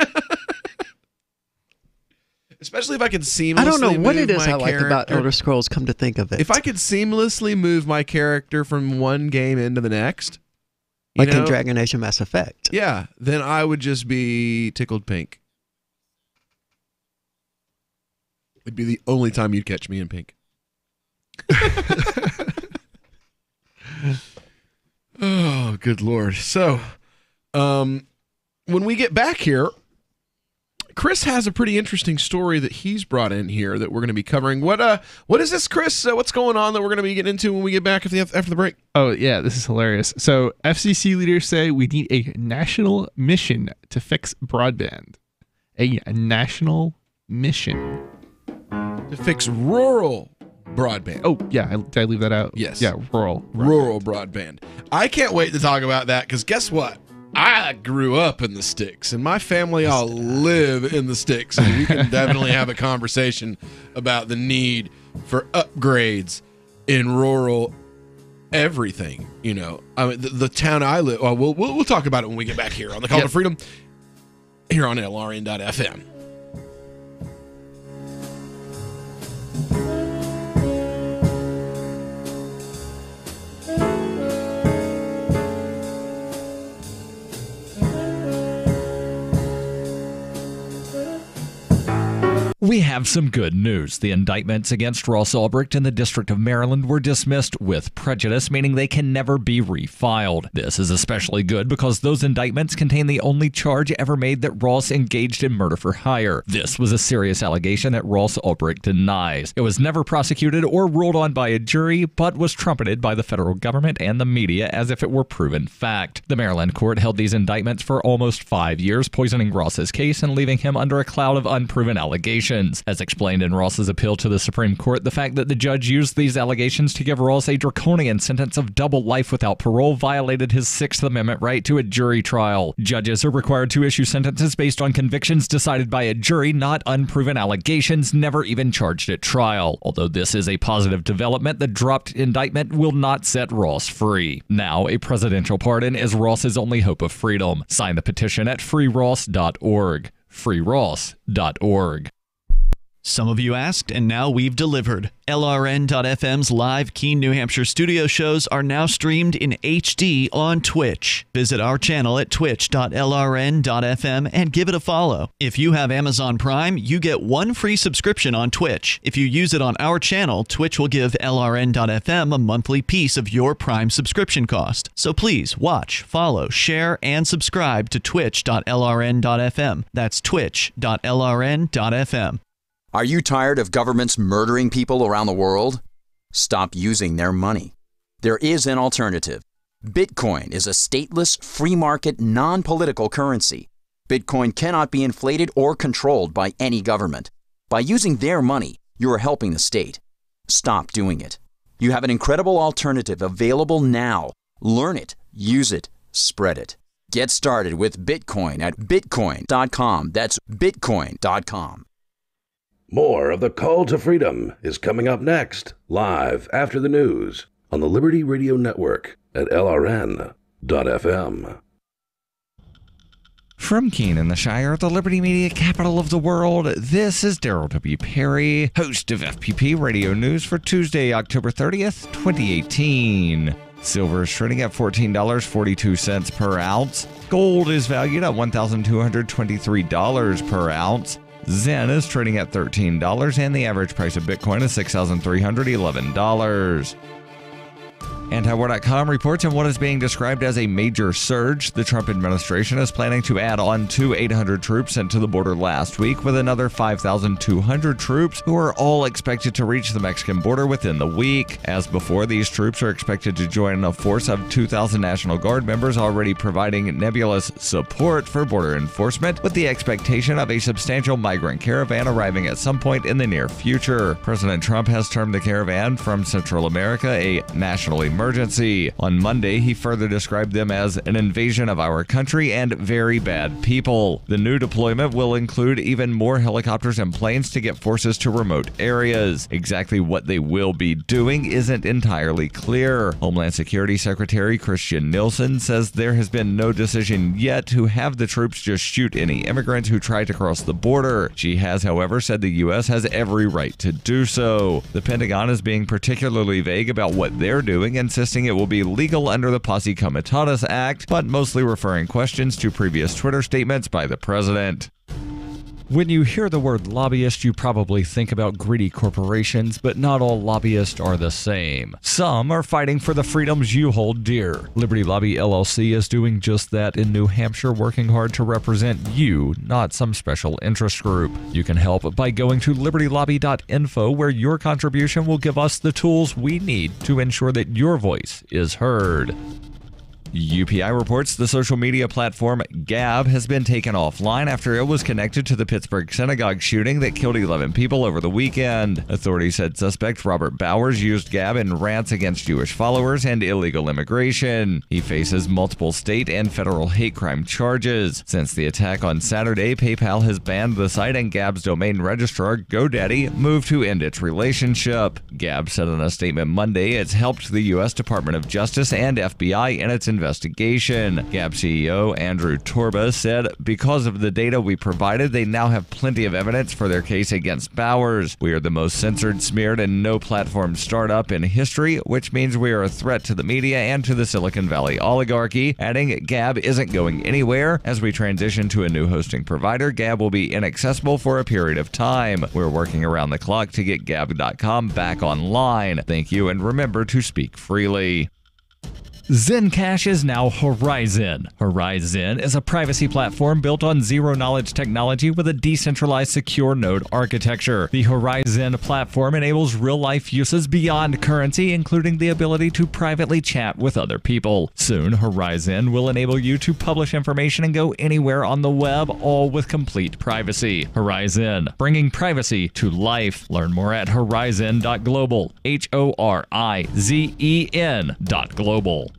Especially if I can seamlessly I don't know what it is I like about Elder Scrolls, come to think of it. If I could seamlessly move my character from one game into the next, like in Dragon Age and Mass Effect. Yeah, then I would just be tickled pink. It'd be the only time you'd catch me in pink. Oh, good Lord. So, when we get back here, Chris has a pretty interesting story that he's brought in here that we're going to be covering. What is this, Chris? What's going on that we're going to be getting into when we get back after the break? Oh, yeah, this is hilarious. So FCC leaders say we need a national mission to fix broadband. A national mission. To fix rural broadband. Oh, yeah, did I leave that out? Yes. Yeah, rural broadband. I can't wait to talk about that because guess what? I grew up in the sticks, and my family all live in the sticks. And we can definitely have a conversation about the need for upgrades in rural everything. You know, I mean, the town I live. Well, we'll talk about it when we get back here on the Call to Freedom here on LRN.FM. We have some good news. The indictments against Ross Ulbricht in the District of Maryland were dismissed with prejudice, meaning they can never be refiled. This is especially good because those indictments contain the only charge ever made that Ross engaged in murder for hire. This was a serious allegation that Ross Ulbricht denies. It was never prosecuted or ruled on by a jury, but was trumpeted by the federal government and the media as if it were proven fact. The Maryland court held these indictments for almost 5 years, poisoning Ross's case and leaving him under a cloud of unproven allegations. As explained in Ross's appeal to the Supreme Court, the fact that the judge used these allegations to give Ross a draconian sentence of double life without parole violated his Sixth Amendment right to a jury trial. Judges are required to issue sentences based on convictions decided by a jury, not unproven allegations never even charged at trial. Although this is a positive development, the dropped indictment will not set Ross free. Now, a presidential pardon is Ross's only hope of freedom. Sign the petition at freeross.org. freeross.org. Some of you asked, and now we've delivered. LRN.FM's live Keene, New Hampshire studio shows are now streamed in HD on Twitch. Visit our channel at twitch.lrn.fm and give it a follow. If you have Amazon Prime, you get 1 free subscription on Twitch. If you use it on our channel, Twitch will give LRN.FM a monthly piece of your Prime subscription cost. So please watch, follow, share, and subscribe to twitch.lrn.fm. That's twitch.lrn.fm. Are you tired of governments murdering people around the world? Stop using their money. There is an alternative. Bitcoin is a stateless, free market, non-political currency. Bitcoin cannot be inflated or controlled by any government. By using their money, you are helping the state. Stop doing it. You have an incredible alternative available now. Learn it, use it, spread it. Get started with Bitcoin at bitcoin.com. That's bitcoin.com. More of the Call to Freedom is coming up next, live after the news on the Liberty Radio Network at LRN.FM. From Keene in the Shire, the Liberty Media capital of the world, this is Daryl W. Perry, host of FPP Radio News for Tuesday, October 30th, 2018. Silver is trading at $14.42 per ounce. Gold is valued at $1,223 per ounce. Zen is trading at $13, and the average price of Bitcoin is $6,311. Antiwar.com reports on what is being described as a major surge. The Trump administration is planning to add on to 800 troops sent to the border last week, with another 5,200 troops who are all expected to reach the Mexican border within the week. As before, these troops are expected to join a force of 2,000 National Guard members already providing nebulous support for border enforcement, with the expectation of a substantial migrant caravan arriving at some point in the near future. President Trump has termed the caravan from Central America a national emergency. On Monday, he further described them as an invasion of our country and very bad people. The new deployment will include even more helicopters and planes to get forces to remote areas. Exactly what they will be doing isn't entirely clear. Homeland Security Secretary Christian Nielsen says there has been no decision yet to have the troops just shoot any immigrants who try to cross the border. She has, however, said the U.S. has every right to do so. The Pentagon is being particularly vague about what they're doing, insisting it will be legal under the Posse Comitatus Act, but mostly referring questions to previous Twitter statements by the president. When you hear the word lobbyist, you probably think about greedy corporations, but not all lobbyists are the same. Some are fighting for the freedoms you hold dear. Liberty Lobby LLC is doing just that in New Hampshire, working hard to represent you, not some special interest group. You can help by going to libertylobby.info, where your contribution will give us the tools we need to ensure that your voice is heard. UPI reports the social media platform Gab has been taken offline after it was connected to the Pittsburgh synagogue shooting that killed 11 people over the weekend. Authorities said suspect Robert Bowers used Gab in rants against Jewish followers and illegal immigration. He faces multiple state and federal hate crime charges. Since the attack on Saturday, PayPal has banned the site, and Gab's domain registrar, GoDaddy, moved to end its relationship. Gab said in a statement Monday it's helped the U.S. Department of Justice and FBI in its investigation. Gab CEO Andrew Torba said, because of the data we provided, they now have plenty of evidence for their case against Bowers. We are the most censored, smeared, and no-platform startup in history, which means we are a threat to the media and to the Silicon Valley oligarchy, adding Gab isn't going anywhere. As we transition to a new hosting provider, Gab will be inaccessible for a period of time. We're working around the clock to get Gab.com back online. Thank you, and remember to speak freely. Zencash is now Horizon. Horizon is a privacy platform built on zero-knowledge technology with a decentralized secure node architecture. The Horizon platform enables real-life uses beyond currency, including the ability to privately chat with other people. Soon, Horizon will enable you to publish information and go anywhere on the web, all with complete privacy. Horizon, bringing privacy to life. Learn more at horizon.global. HORIZEN.global.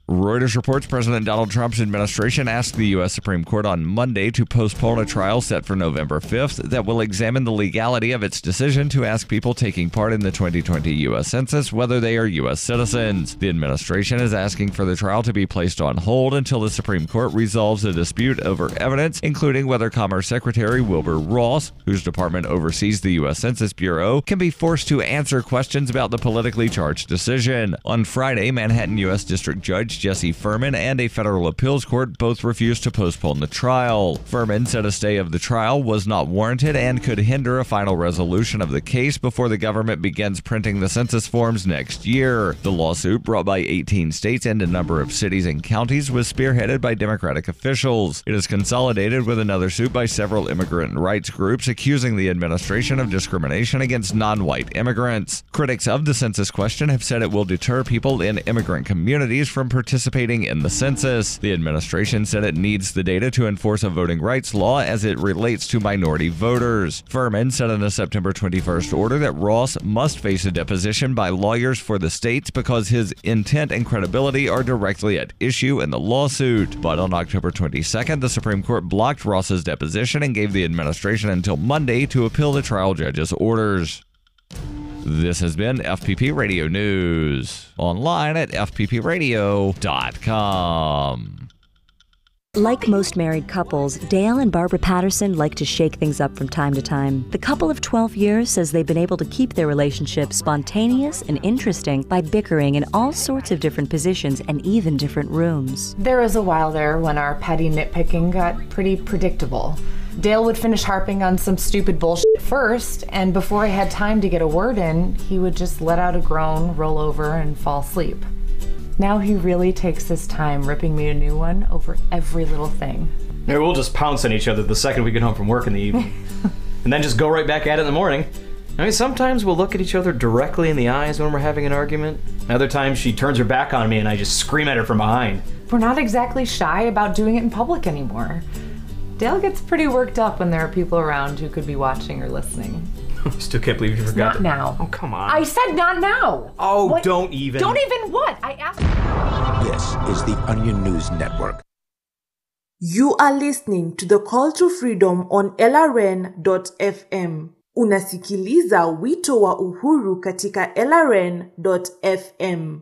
Reuters reports President Donald Trump's administration asked the U.S. Supreme Court on Monday to postpone a trial set for November 5th that will examine the legality of its decision to ask people taking part in the 2020 U.S. Census whether they are U.S. citizens. The administration is asking for the trial to be placed on hold until the Supreme Court resolves a dispute over evidence, including whether Commerce Secretary Wilbur Ross, whose department oversees the U.S. Census Bureau, can be forced to answer questions about the politically charged decision. On Friday, Manhattan U.S. District Judge Jesse Furman and a federal appeals court both refused to postpone the trial. Furman said a stay of the trial was not warranted and could hinder a final resolution of the case before the government begins printing the census forms next year. The lawsuit, brought by 18 states and a number of cities and counties, was spearheaded by Democratic officials. It is consolidated with another suit by several immigrant rights groups accusing the administration of discrimination against non-white immigrants. Critics of the census question have said it will deter people in immigrant communities from participating in the census. The administration said it needs the data to enforce a voting rights law as it relates to minority voters. Furman said in a September 21st order that Ross must face a deposition by lawyers for the states because his intent and credibility are directly at issue in the lawsuit. But on October 22nd, the Supreme Court blocked Ross's deposition and gave the administration until Monday to appeal the trial judge's orders. This has been FPP Radio News, online at fppradio.com. Like most married couples, Dale and Barbara Patterson like to shake things up from time to time. The couple of 12 years says they've been able to keep their relationship spontaneous and interesting by bickering in all sorts of different positions and even different rooms. There was a while there when our petty nitpicking got pretty predictable. Dale would finish harping on some stupid bullshit first, and before I had time to get a word in, he would just let out a groan, roll over, and fall asleep. Now he really takes his time ripping me a new one over every little thing. Maybe we'll just pounce on each other the second we get home from work in the evening. And then just go right back at it in the morning. I mean, sometimes we'll look at each other directly in the eyes when we're having an argument. Other times she turns her back on me and I just scream at her from behind. We're not exactly shy about doing it in public anymore. Dale gets pretty worked up when there are people around who could be watching or listening. I still can't believe you forgot. Not now. Oh, come on. I said not now. Oh, what? Don't even. Don't even what? I asked. This is the Onion News Network. You are listening to the Call to Freedom on LRN.FM. Unasikiliza wito wa uhuru katika LRN.FM.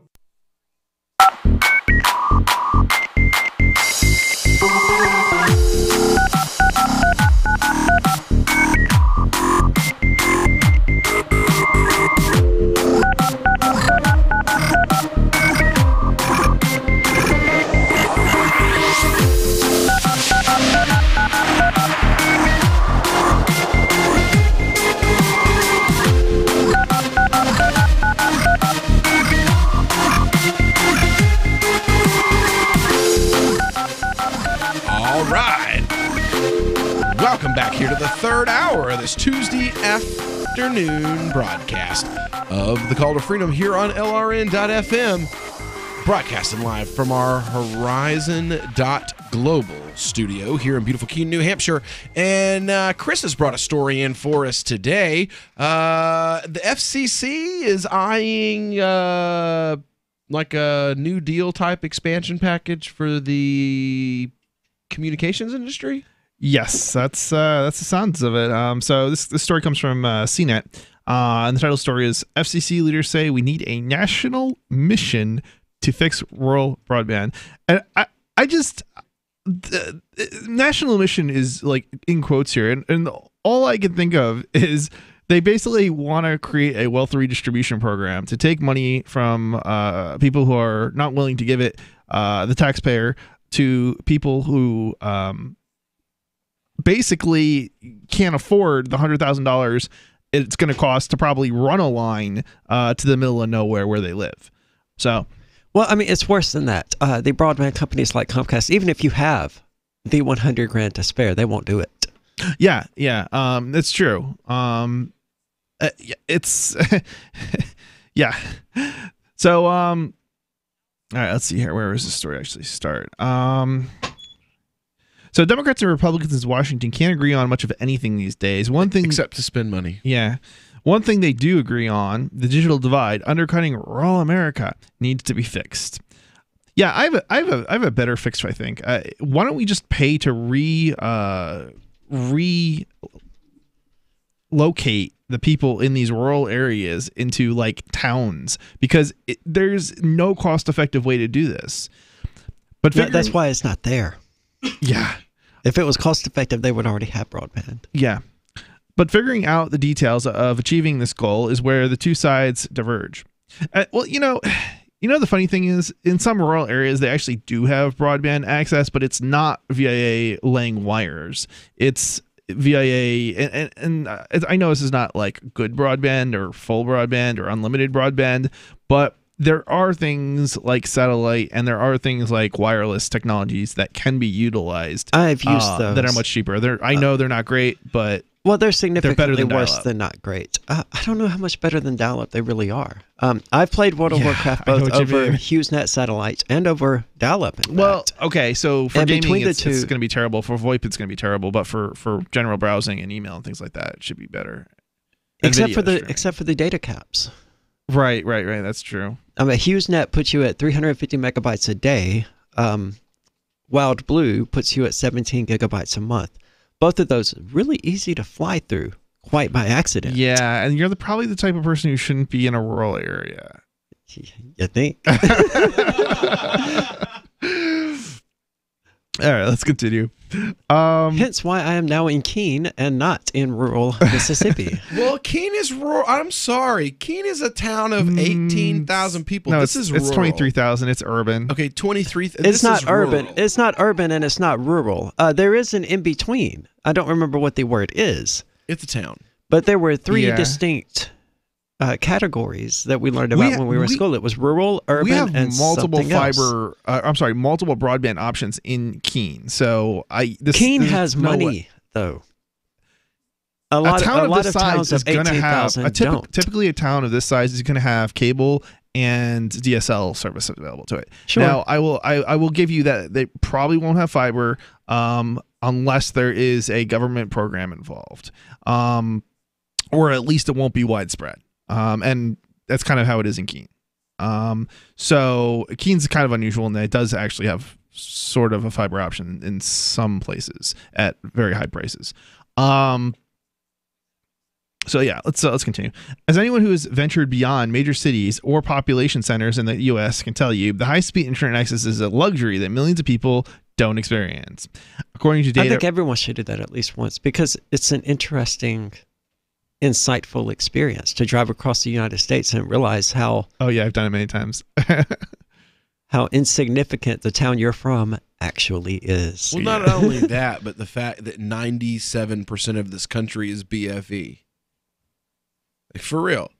Welcome back here to the third hour of this Tuesday afternoon broadcast of the Call to Freedom here on LRN.FM, broadcasting live from our Horizon.global studio here in beautiful Keene, New Hampshire. And Chris has brought a story in for us today. The FCC is eyeing like a New Deal type expansion package for the communications industry. Yes, that's the sounds of it. So this story comes from CNET, and the title story is FCC leaders say we need a national mission to fix rural broadband. And I just national mission is like in quotes here, and all I can think of is they basically want to create a wealth redistribution program to take money from people who are not willing to give it, the taxpayer, to people who basically can't afford the $100,000 it's going to cost to probably run a line to the middle of nowhere where they live. So, well, I mean, it's worse than that. The broadband companies like Comcast, even if you have the $100,000 to spare, they won't do it. Yeah, it's true. It's yeah. So, all right, let's see here. Where does this story actually start? So Democrats and Republicans in Washington can't agree on much of anything these days. One thing, except to spend money. Yeah. One thing they do agree on, the digital divide, undercutting rural America, needs to be fixed. Yeah, I have a better fix, I think. Why don't we just pay to relocate the people in these rural areas into like towns, because there's no cost-effective way to do this. But that's why it's not there. Yeah. If it was cost-effective, they would already have broadband. Yeah. But figuring out the details of achieving this goal is where the two sides diverge. Well, you know, the funny thing is, in some rural areas, they actually do have broadband access, but it's not via laying wires. It's via, and I know this is not like good broadband or full broadband or unlimited broadband, but there are things like satellite and there are things like wireless technologies that can be utilized. I've used those. That are much cheaper. I know they're not great, but well, they're significantly better than worse dial-up. than not great. I don't know how much better than dial-up they really are. I've played World of Warcraft I know both what you over mean. HughesNet satellites and over dial-up. Well, okay, so for And gaming, between the it's two- going to be terrible. For VoIP, it's going to be terrible. But for general browsing and email and things like that, it should be better. And except for video the data caps. Right. That's true. HughesNet puts you at 350 megabytes a day. Wild Blue puts you at 17 gigabytes a month. Both of those really easy to fly through, quite by accident. Yeah, and you're probably the type of person who shouldn't be in a rural area. You think? All right, let's continue. Hence why I am now in Keene and not in rural Mississippi. Well, Keene is rural. I'm sorry. Keene is a town of 18,000 people. No, this is it's rural. 23,000. It's urban. Okay, 23. It's not urban. It's not urban and it's not rural. There is an in between. I don't remember what the word is. It's a town. But there were three distinct categories that we learned about when we were in school. It was rural, urban, we have and multiple something else. multiple broadband options in Keene. So Keene has money though. A lot of towns of 18,000 don't. Typically, a town of this size is going to have cable and DSL service available to it. Sure. Now, I will give you that they probably won't have fiber unless there is a government program involved, or at least it won't be widespread. And that's kind of how it is in Keene. So Keene's kind of unusual in that it does actually have sort of a fiber option in some places at very high prices. So yeah, let's continue. As anyone who has ventured beyond major cities or population centers in the U.S. can tell you, the high-speed internet access is a luxury that millions of people don't experience. According to data, I think everyone should do that at least once because it's an interesting, insightful experience to drive across the United States and realize how... Oh yeah, I've done it many times. how insignificant the town you're from actually is. Well, not only that, but the fact that 97% of this country is BFE. Like, for real.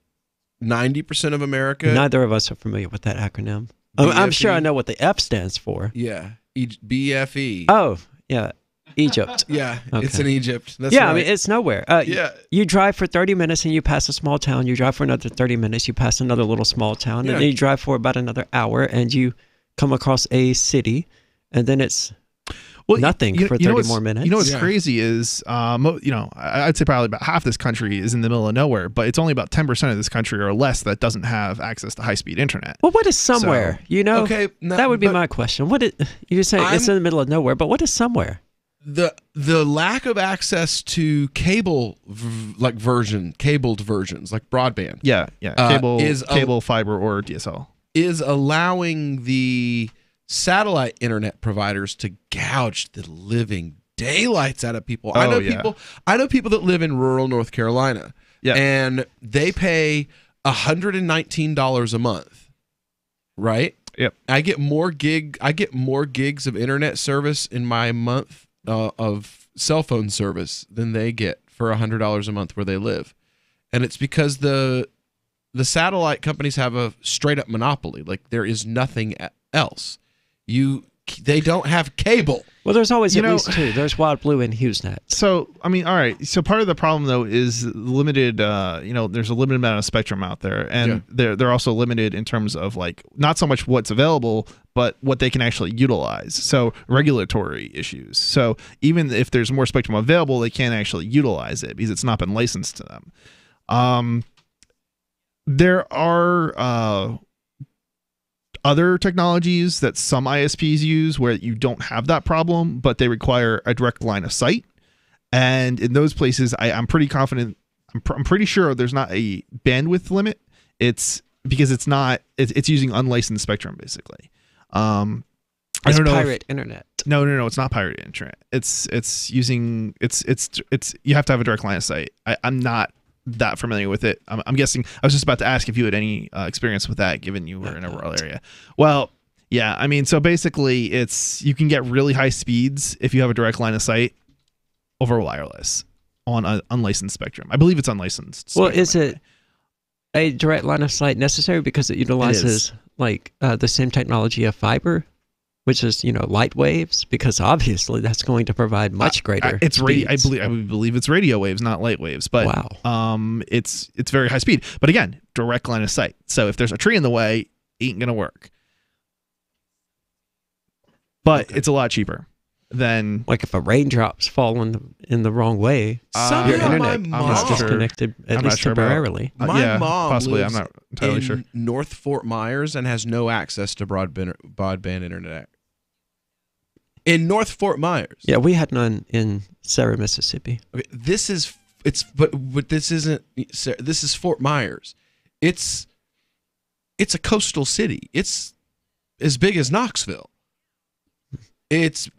90% of America... Neither of us are familiar with that acronym. I'm sure I know what the F stands for. Yeah. BFE. Oh, yeah. Egypt. Yeah, Okay. It's in Egypt. That's yeah, right. I mean, it's nowhere. Yeah. You drive for 30 minutes and you pass a small town. You drive for another 30 minutes, you pass another little small town. Yeah. And then you drive for about another hour and you come across a city. And then it's nothing for 30 more minutes. You know what's crazy is, I'd say probably about half this country is in the middle of nowhere, but it's only about 10% of this country or less that doesn't have access to high-speed internet. Well, what is somewhere? So, okay, that would be my question. You say it's in the middle of nowhere, but what is somewhere? The lack of access to cable cabled versions like broadband. Yeah. Cable, fiber, or DSL is allowing the satellite internet providers to gouge the living daylights out of people. I know people that live in rural North Carolina. Yeah. And they pay $119 a month. Right? Yep. I get more gigs of internet service in my month of cell phone service than they get for $100 a month where they live. And it's because the satellite companies have a straight up monopoly. Like, there is nothing else. They don't have cable. Well, there's always at least two. There's Wild Blue and HughesNet. So, I mean, all right. So part of the problem though is limited. There's a limited amount of spectrum out there, and they're also limited in terms of like not so much what's available, but what they can actually utilize. So regulatory issues. So even if there's more spectrum available, they can't actually utilize it because it's not been licensed to them. There are other technologies that some ISPs use where you don't have that problem, but they require a direct line of sight. And in those places, I'm pretty confident, I'm pretty sure there's not a bandwidth limit. It's because it's using unlicensed spectrum, basically. I don't know pirate internet. No, it's not pirate internet. It's using you have to have a direct line of sight. I'm not that familiar with it. I'm guessing. I was just about to ask if you had any experience with that, given you were in a rural area. Well, yeah. I mean, so basically, you can get really high speeds if you have a direct line of sight over wireless on an unlicensed spectrum. I believe it's unlicensed. Well, is it a direct line of sight necessary because it utilizes the same technology of fiber, which is light waves? Because obviously that's going to provide much greater. It's radio. I believe it's radio waves, not light waves. But wow, it's very high speed. But again, direct line of sight. So if there's a tree in the way, ain't gonna work. But it's a lot cheaper than if a raindrops fall in the wrong way, your internet is disconnected at least temporarily. My mom possibly. lives I'm not entirely sure. North Fort Myers and has no access to broadband internet. In North Fort Myers. Yeah, we had none in Sarah, Mississippi. Okay, this is Fort Myers. It's a coastal city. It's as big as Knoxville. It's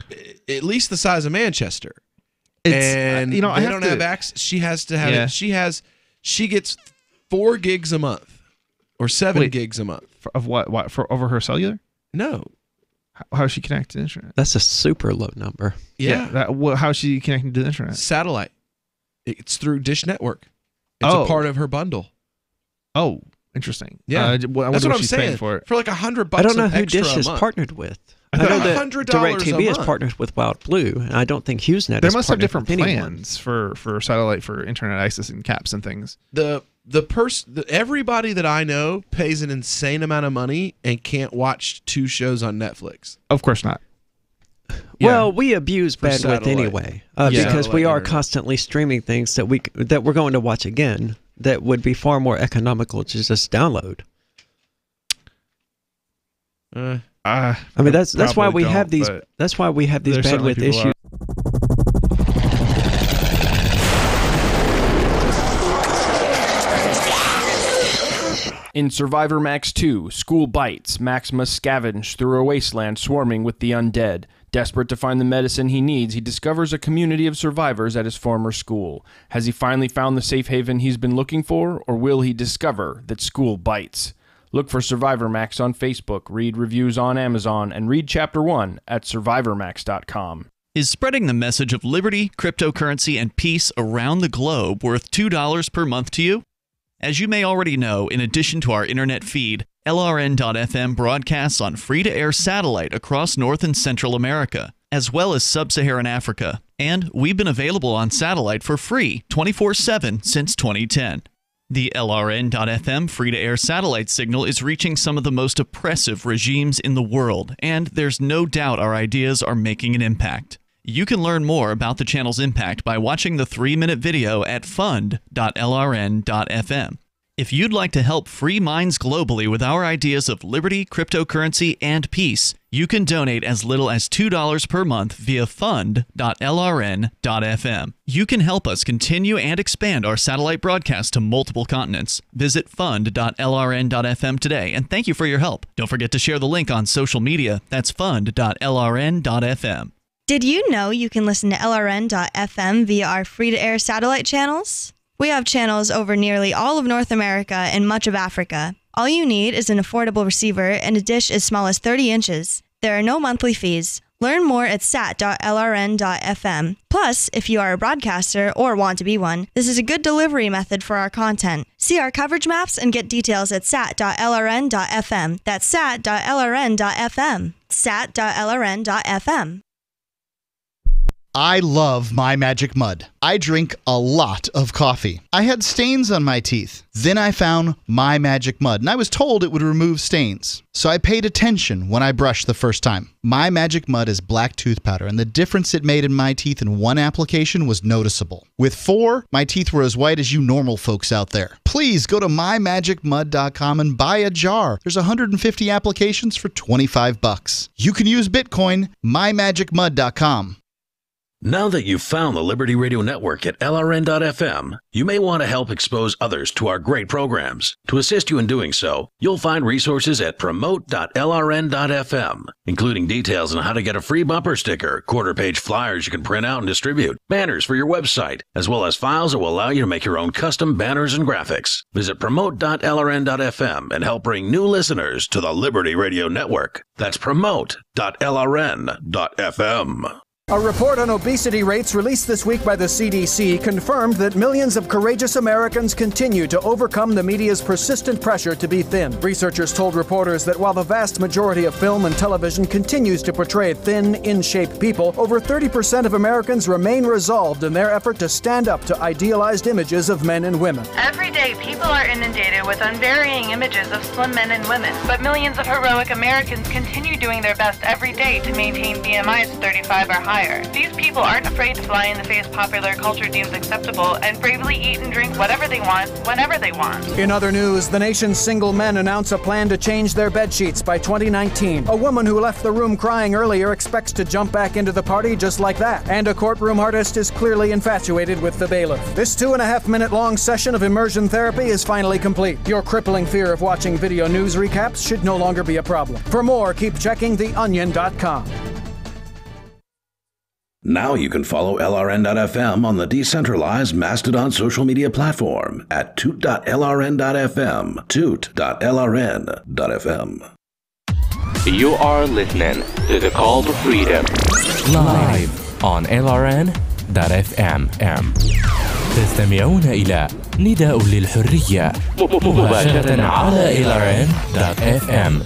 at least the size of Manchester. It's, and you know, they don't have access. She has to have it. She gets 4 gigs a month or 7 gigs a month. Of what? For over her cellular? No. How is she connected to the internet? That's a super low number. Yeah. How is she connected to the internet? Satellite. It's through Dish Network. It's a part of her bundle. Oh, interesting. Yeah. That's what I'm saying. For like $100 I don't know who extra Dish a is month. partnered with. I know that DirecTV is month. partnered with Wild Blue, and I don't think HughesNet They is must have partnered different with anyone. plans for satellite for internet access and caps and things. Everybody that I know pays an insane amount of money and can't watch 2 shows on Netflix. Of course not. Well, we abuse For bandwidth satellite. anyway because Satellite we are internet. constantly streaming things that we're going to watch again that would be far more economical to just download. I mean that's why we have these there's certainly bandwidth people issues. In Survivor Max 2, School Bites, Max must scavenge through a wasteland swarming with the undead. Desperate to find the medicine he needs, he discovers a community of survivors at his former school. Has he finally found the safe haven he's been looking for, or will he discover that school bites? Look for Survivor Max on Facebook, read reviews on Amazon, and read Chapter 1 at survivormax.com. Is spreading the message of liberty, cryptocurrency, and peace around the globe worth $2 per month to you? As you may already know, in addition to our internet feed, LRN.FM broadcasts on free-to-air satellite across North and Central America, as well as Sub-Saharan Africa. And we've been available on satellite for free 24/7 since 2010. The LRN.FM free-to-air satellite signal is reaching some of the most oppressive regimes in the world, and there's no doubt our ideas are making an impact. You can learn more about the channel's impact by watching the 3-minute video at fund.lrn.fm. If you'd like to help free minds globally with our ideas of liberty, cryptocurrency, and peace, you can donate as little as $2 per month via fund.lrn.fm. You can help us continue and expand our satellite broadcast to multiple continents. Visit fund.lrn.fm today, and thank you for your help. Don't forget to share the link on social media. That's fund.lrn.fm. Did you know you can listen to LRN.FM via our free-to-air satellite channels? We have channels over nearly all of North America and much of Africa. All you need is an affordable receiver and a dish as small as 30 inches. There are no monthly fees. Learn more at sat.lrn.fm. Plus, if you are a broadcaster or want to be one, this is a good delivery method for our content. See our coverage maps and get details at sat.lrn.fm. That's sat.lrn.fm. sat.lrn.fm. I love My Magic Mud. I drink a lot of coffee. I had stains on my teeth. Then I found My Magic Mud, and I was told it would remove stains. So I paid attention when I brushed the first time. My Magic Mud is black tooth powder, and the difference it made in my teeth in one application was noticeable. With 4, my teeth were as white as you normal folks out there. Please go to mymagicmud.com and buy a jar. There's 150 applications for $25. You can use Bitcoin, mymagicmud.com. Now that you've found the Liberty Radio Network at LRN.FM, you may want to help expose others to our great programs. To assist you in doing so, you'll find resources at promote.lrn.fm, including details on how to get a free bumper sticker, quarter-page flyers you can print out and distribute, banners for your website, as well as files that will allow you to make your own custom banners and graphics. Visit promote.lrn.fm and help bring new listeners to the Liberty Radio Network. That's promote.lrn.fm. A report on obesity rates released this week by the CDC confirmed that millions of courageous Americans continue to overcome the media's persistent pressure to be thin. Researchers told reporters that while the vast majority of film and television continues to portray thin, in-shape people, over 30% of Americans remain resolved in their effort to stand up to idealized images of men and women. Every day, people are inundated with unvarying images of slim men and women, but millions of heroic Americans continue doing their best every day to maintain BMIs of 35 or higher. These people aren't afraid to fly in the face popular culture deems acceptable and bravely eat and drink whatever they want, whenever they want. In other news, the nation's single men announce a plan to change their bed sheets by 2019. A woman who left the room crying earlier expects to jump back into the party just like that. And a courtroom artist is clearly infatuated with the bailiff. This 2.5-minute long session of immersion therapy is finally complete. Your crippling fear of watching video news recaps should no longer be a problem. For more, keep checking theonion.com. Now you can follow LRN.FM on the decentralized Mastodon social media platform at toot.lrn.fm, toot.lrn.fm. You are listening to the Call to Freedom live on LRN.fm. تستمعون إلى نداء للحرية مباشرة على LRN.fm.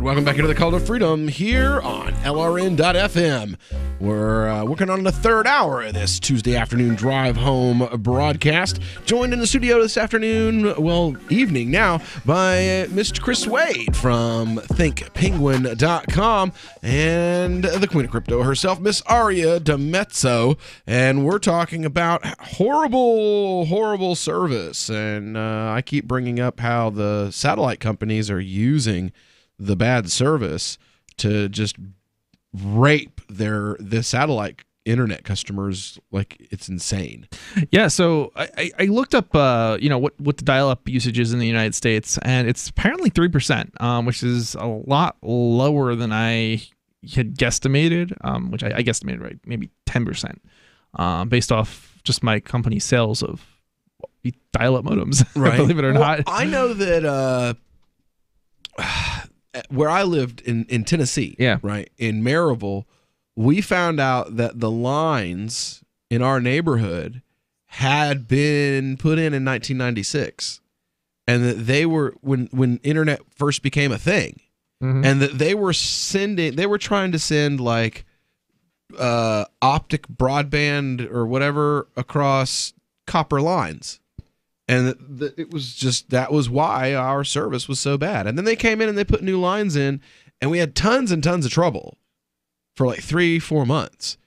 Welcome back into the Call to Freedom here on LRN.FM. We're working on the third hour of this Tuesday afternoon drive home broadcast. Joined in the studio this afternoon, well, evening now, by Mr. Chris Wade from ThinkPenguin.com and the Queen of Crypto herself, Miss Aria DiMezzo. And we're talking about horrible service. And I keep bringing up how the satellite companies are using the bad service to just rape the satellite internet customers like it's insane. Yeah, so I looked up what the dial-up usage is in the United States, and it's apparently 3%, which is a lot lower than I had guesstimated, which I guesstimated right, maybe 10%, based off just my company's sales of dial-up modems, right? Believe it or not. I know that where I lived in Tennessee, right, in Maryville, we found out that the lines in our neighborhood had been put in 1996, and that they were when internet first became a thing, and that they were trying to send like optic broadband or whatever across copper lines. And it was just, that was why our service was so bad. And then they came in and they put new lines in, and we had tons and tons of trouble for like 3-4 months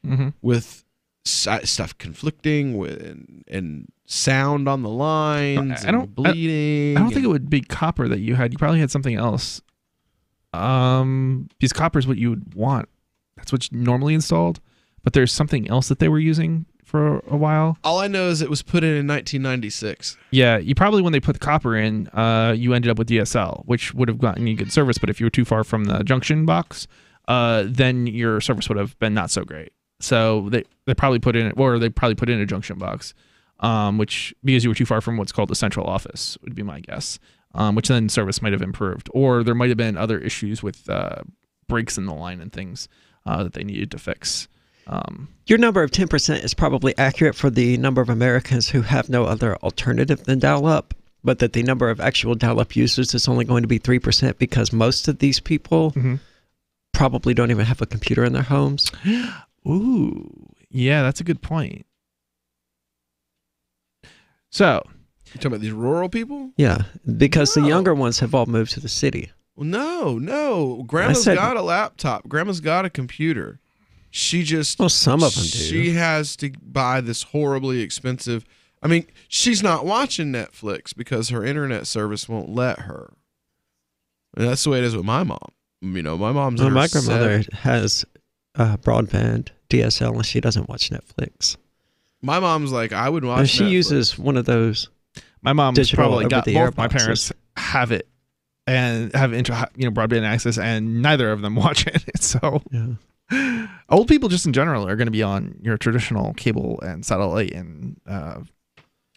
with stuff conflicting with and sound on the lines, bleeding. I don't think it would be copper that you had. You probably had something else. Because copper is what you would want. That's what's normally installed. But there's something else that they were using for a while. All I know is it was put in 1996. Yeah, you probably, when they put the copper in, you ended up with DSL, which would have gotten you good service. But if you were too far from the junction box, then your service would have been not so great. So they probably put in a junction box, which, because you were too far from what's called the central office, would be my guess. Which then service might have improved, or there might have been other issues with breaks in the line and things that they needed to fix. Your number of 10% is probably accurate for the number of Americans who have no other alternative than dial-up, but that the number of actual dial-up users is only going to be 3% because most of these people probably don't even have a computer in their homes. Ooh, yeah, that's a good point. So, you talking about these rural people? Yeah, because the younger ones have all moved to the city. Well, no. Grandma's got a laptop. Grandma's got a computer. She just... Well, some of them do. She has to buy this horribly expensive... I mean, she's not watching Netflix because her internet service won't let her. And that's the way it is with my mom. You know, my mom's... Well, my grandmother has broadband, DSL, and she doesn't watch Netflix. My mom's like, I would watch and she Netflix. Uses one of those... My mom's probably got both boxes. My parents have it and have broadband access, and neither of them watch it. So... Yeah. Old people just in general are going to be on your traditional cable and satellite and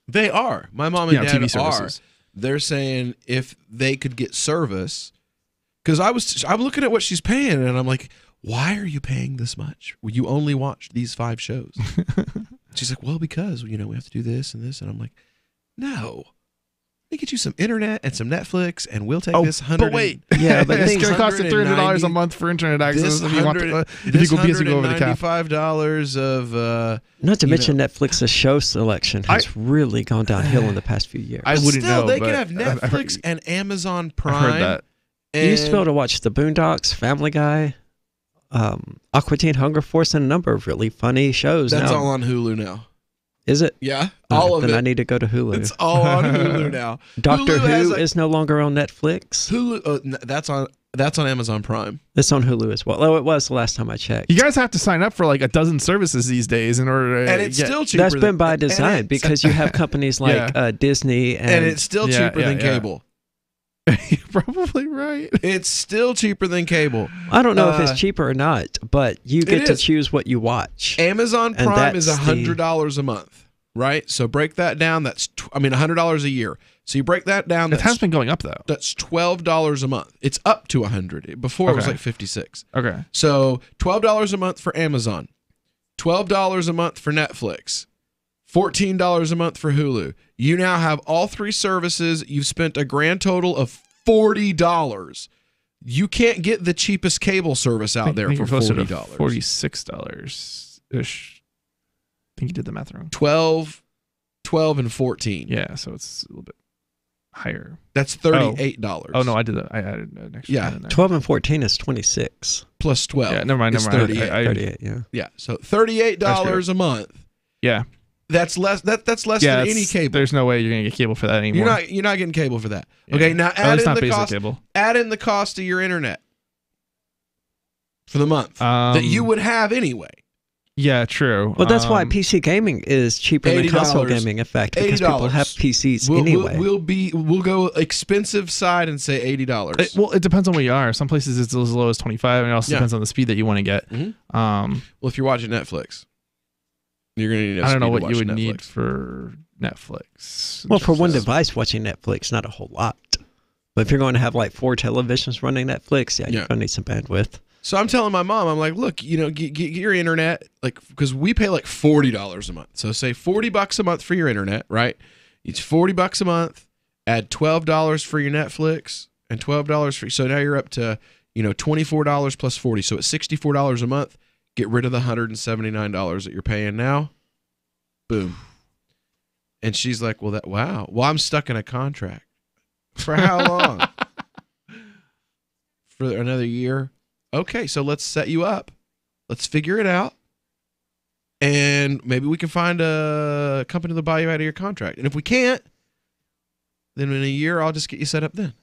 they are. My mom and dad TV services. They're saying if they could get service, because I'm looking at what she's paying and I'm like, why are you paying this much? Well, you only watch these 5 shows. She's like, well, because we have to do this and this, and I'm like, no. They get you some internet and some Netflix, and we'll take this 100. But wait, yeah, but it's going to cost you $300 a month for internet access if you want to. If you go over the cap, $95 of. Not to mention Netflix's show selection has really gone downhill in the past few years. I wouldn't know. They could have Netflix and Amazon Prime. I heard that. You used to be able to watch The Boondocks, Family Guy, Aqua Teen Hunger Force and a number of really funny shows. That's now. all on Hulu now. Is it? Yeah, all of then it. I need to go to Hulu. It's all on Hulu now. Doctor Hulu Who is no longer on Netflix. Hulu. That's on Amazon Prime. It's on Hulu as well. Oh, it was the last time I checked. You guys have to sign up for like a dozen services these days in order to And it's still cheaper. That's been by design because you have companies like Disney and it's still cheaper than cable. You're probably right. It's still cheaper than cable. I don't know if it's cheaper or not, but you get to is. choose what you watch. Amazon And Prime is that's $100 a month, right? So break that down. That's $100 a year. So you break that down. It has been going up though. That's $12 a month. It's up to $100. Before it was Okay. like $56. Okay. So $12 a month for Amazon, $12 a month for Netflix, $14 a month for Hulu. You now have all three services. You've spent a grand total of $40. You can't get the cheapest cable service out there for $40. $46 ish. I think you did the math wrong. 12, and 14. Yeah, so it's a little bit higher. That's $38. Oh no, I did that. I added an extra. Yeah. in there. 12 and 14 is 26. Plus 12. Yeah, never mind. It's Never mind. 38. 38, yeah. Yeah, so $38 a month. Yeah. That's less. That's less than any cable. There's no way you're gonna get cable for that anymore. You're not getting cable for that. Yeah. Okay, now At add least in not the basic cost. cable. Add in the cost of your internet for the month that you would have anyway. Yeah, true. Well, that's why PC gaming is cheaper than console $80. gaming, in fact, because people have PCs anyway. We'll go expensive side and say $80. Well, it depends on where you are. Some places it's as low as 25, and it also depends on the speed that you want to get. Well, if you're watching Netflix, you're gonna need. I don't know what you would need for Netflix. Well, for one device watching Netflix, not a whole lot. But if you're going to have like 4 televisions running Netflix, you're going to need some bandwidth. So I'm telling my mom, I'm like, look, get your internet, like, because we pay like $40 a month. So say $40 a month for your internet, right? It's $40 a month. Add $12 for your Netflix and $12 for. So now you're up to $24 plus $40. So it's $64 a month. Get rid of the $179 that you're paying now. Boom. And she's like, wow. Well, I'm stuck in a contract. For how long? For another year? Okay, so let's set you up. Let's figure it out. And maybe we can find a company to buy you out of your contract. And if we can't, then in a year, I'll just get you set up then.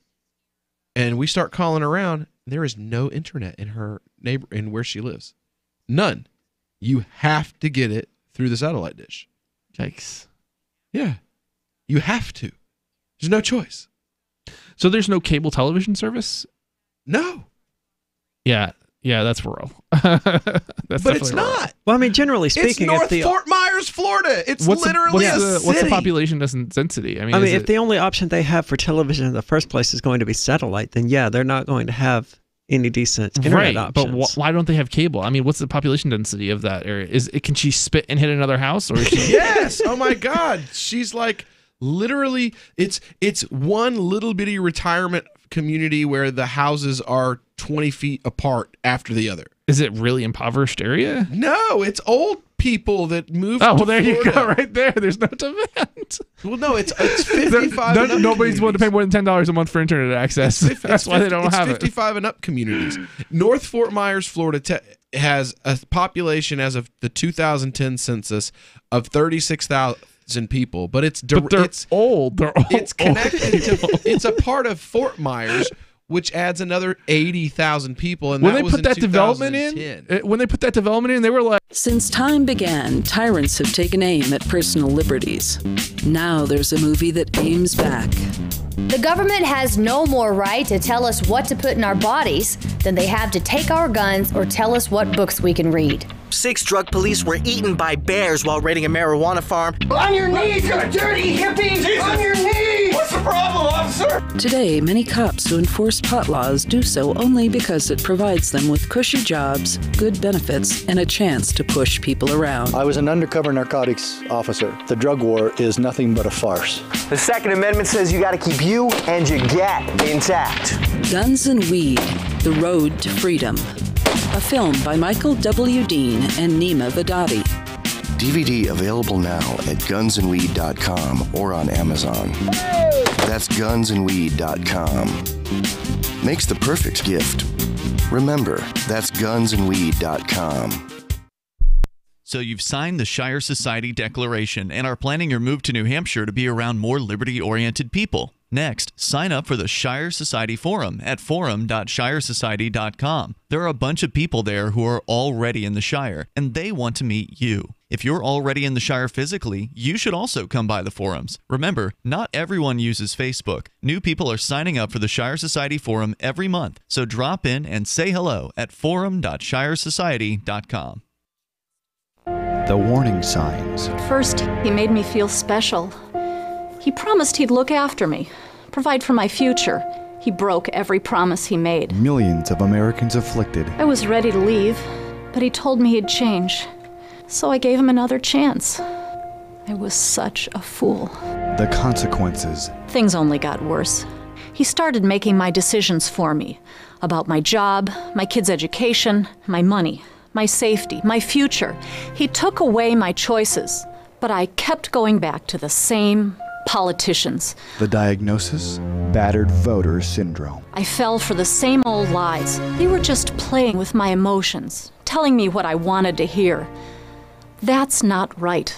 And we start calling around. There is no internet in her in where she lives. None. You have to get it through the satellite dish. Yikes. Yeah. You have to. There's no choice. So there's no cable television service? No. Yeah, that's rural. That's but it's rural. not. Well, I mean, generally speaking, it's North Fort Myers, Florida. It's literally a city. What's the population density? I mean, if the only option they have for television in the first place is going to be satellite, then yeah, they're not going to have any decent internet options. But why don't they have cable? I mean, what's the population density of that area? Can she spit and hit another house? Or is she... Yes. Oh my God. She's like literally. It's one little bitty retirement community where the houses are 20 feet apart after the other. Is it really impoverished area? No, it's old people that moved. Oh, well, to there Florida. you go, right there. There's no demand. Well, no, it's 55. and up Nobody's willing to pay more than $10 a month for internet access. That's why they don't have it's it. 55 and up communities. North Fort Myers, Florida, has a population as of the 2010 census of 36,000 people, but it's old. They're old. It's connected to. It's a part of Fort Myers, which adds another 80,000 people. And When that they was put in that development 2010. they were like, Since time began, tyrants have taken aim at personal liberties. Now there's a movie that aims back. The government has no more right to tell us what to put in our bodies than they have to take our guns or tell us what books we can read. 6 drug police were eaten by bears while raiding a marijuana farm. On your knees, you dirty hippies! Jesus. On your knees! What's the problem, officer? Today, many cops who enforce pot laws do so only because it provides them with cushy jobs, good benefits, and a chance to push people around. I was an undercover narcotics officer. The drug war is nothing but a farce. The Second Amendment says you gotta keep you and your gat intact. Guns and Weed, The Road to Freedom. A film by Michael W. Dean and Nima Vadadi. DVD available now at gunsandweed.com or on Amazon. That's gunsandweed.com. Makes the perfect gift. Remember, that's gunsandweed.com. So you've signed the Shire Society Declaration and are planning your move to New Hampshire to be around more liberty-oriented people. Next, sign up for the Shire Society Forum at forum.shiresociety.com. There are a bunch of people there who are already in the Shire, and they want to meet you. If you're already in the Shire physically, you should also come by the forums. Remember, not everyone uses Facebook. New people are signing up for the Shire Society Forum every month, so drop in and say hello at forum.shiresociety.com. The warning signs. First, he made me feel special. He promised he'd look after me, provide for my future. He broke every promise he made. Millions of Americans afflicted. I was ready to leave, but he told me he'd change. So I gave him another chance. I was such a fool. The consequences. Things only got worse. He started making my decisions for me. About my job, my kids' education, my money, my safety, my future. He took away my choices, but I kept going back to the same politicians. The diagnosis? Battered voter syndrome. I fell for the same old lies. They were just playing with my emotions, telling me what I wanted to hear. That's not right.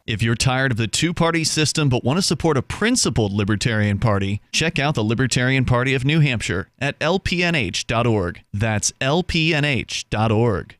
If you're tired of the two-party system but want to support a principled Libertarian Party, check out the Libertarian Party of New Hampshire at lpnh.org. That's lpnh.org.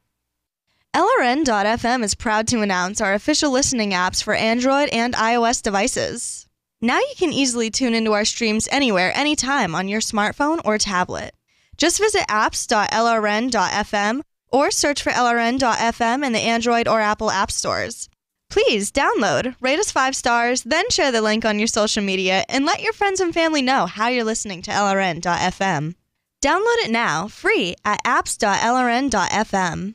LRN.FM is proud to announce our official listening apps for Android and iOS devices. Now you can easily tune into our streams anywhere, anytime on your smartphone or tablet. Just visit apps.lrn.fm or search for LRN.FM in the Android or Apple app stores. Please download, rate us 5 stars, then share the link on your social media and let your friends and family know how you're listening to LRN.FM. Download it now, free at apps.lrn.fm.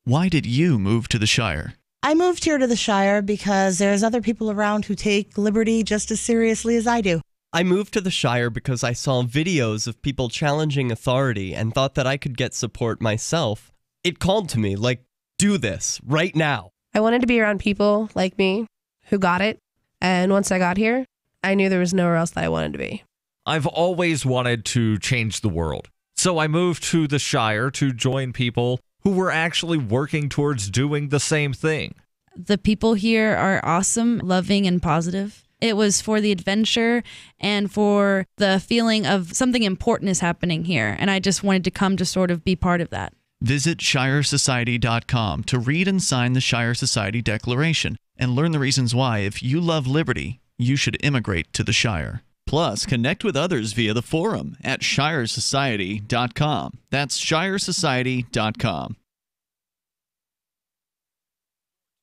Why did you move to the Shire? I moved here to the Shire because there's other people around who take liberty just as seriously as I do. I moved to the Shire because I saw videos of people challenging authority and thought that I could get support myself. It called to me, like, do this, right now. I wanted to be around people like me who got it, and once I got here, I knew there was nowhere else that I wanted to be. I've always wanted to change the world, so I moved to the Shire to join people who were actually working towards doing the same thing. The people here are awesome, loving, and positive. It was for the adventure and for the feeling of something important is happening here, and I just wanted to come to sort of be part of that. Visit shiresociety.com to read and sign the Shire Society Declaration and learn the reasons why, if you love liberty, you should immigrate to the Shire. Plus, connect with others via the forum at shiresociety.com. That's shiresociety.com.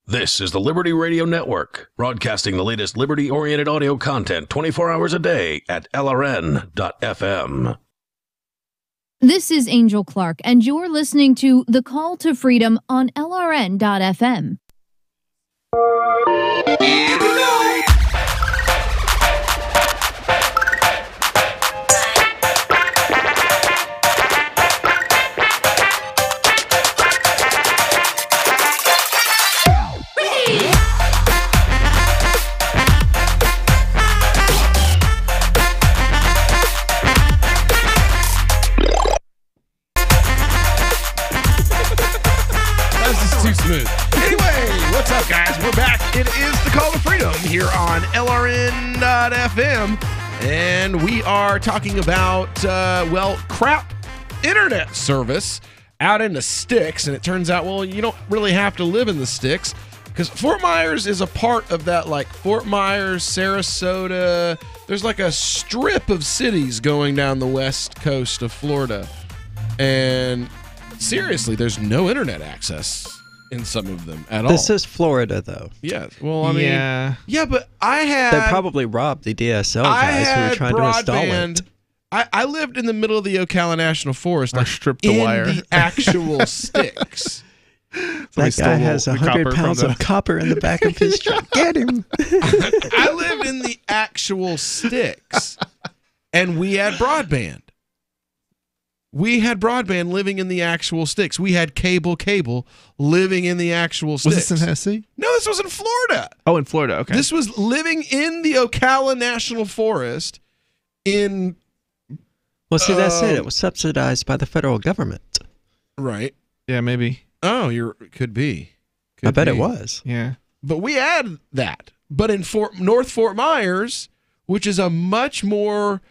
This is the Liberty Radio Network, broadcasting the latest liberty-oriented audio content 24 hours a day at LRN.FM. This is Angel Clark, and you're listening to The Call to Freedom on LRN.FM. Anyway, what's up, guys? We're back. It is the Call to Freedom here on LRN.FM, and we are talking about, crap internet service out in the sticks, and it turns out, you don't really have to live in the sticks, because Fort Myers is a part of that, like Fort Myers, Sarasota. There's like a strip of cities going down the west coast of Florida, and seriously, there's no internet access in some of them at all. This is Florida, though. Yeah. Well, I mean, yeah, but They probably robbed the DSL guys who were trying to install it. I lived in the middle of the Ocala National Forest, like stripped the wire. the actual sticks. That guy has 100 pounds of copper in the back of his truck. Get him. I lived in the actual sticks, and we had broadband. We had broadband living in the actual sticks. We had cable living in the actual sticks. Was this in Tennessee? No, this was in Florida. Oh, in Florida. Okay. This was living in the Ocala National Forest in... Well, see, that's it. It was subsidized by the federal government. Right. Yeah, maybe. Oh, could be. I bet it was. Yeah. But we had that. But in North Fort Myers, which is a much more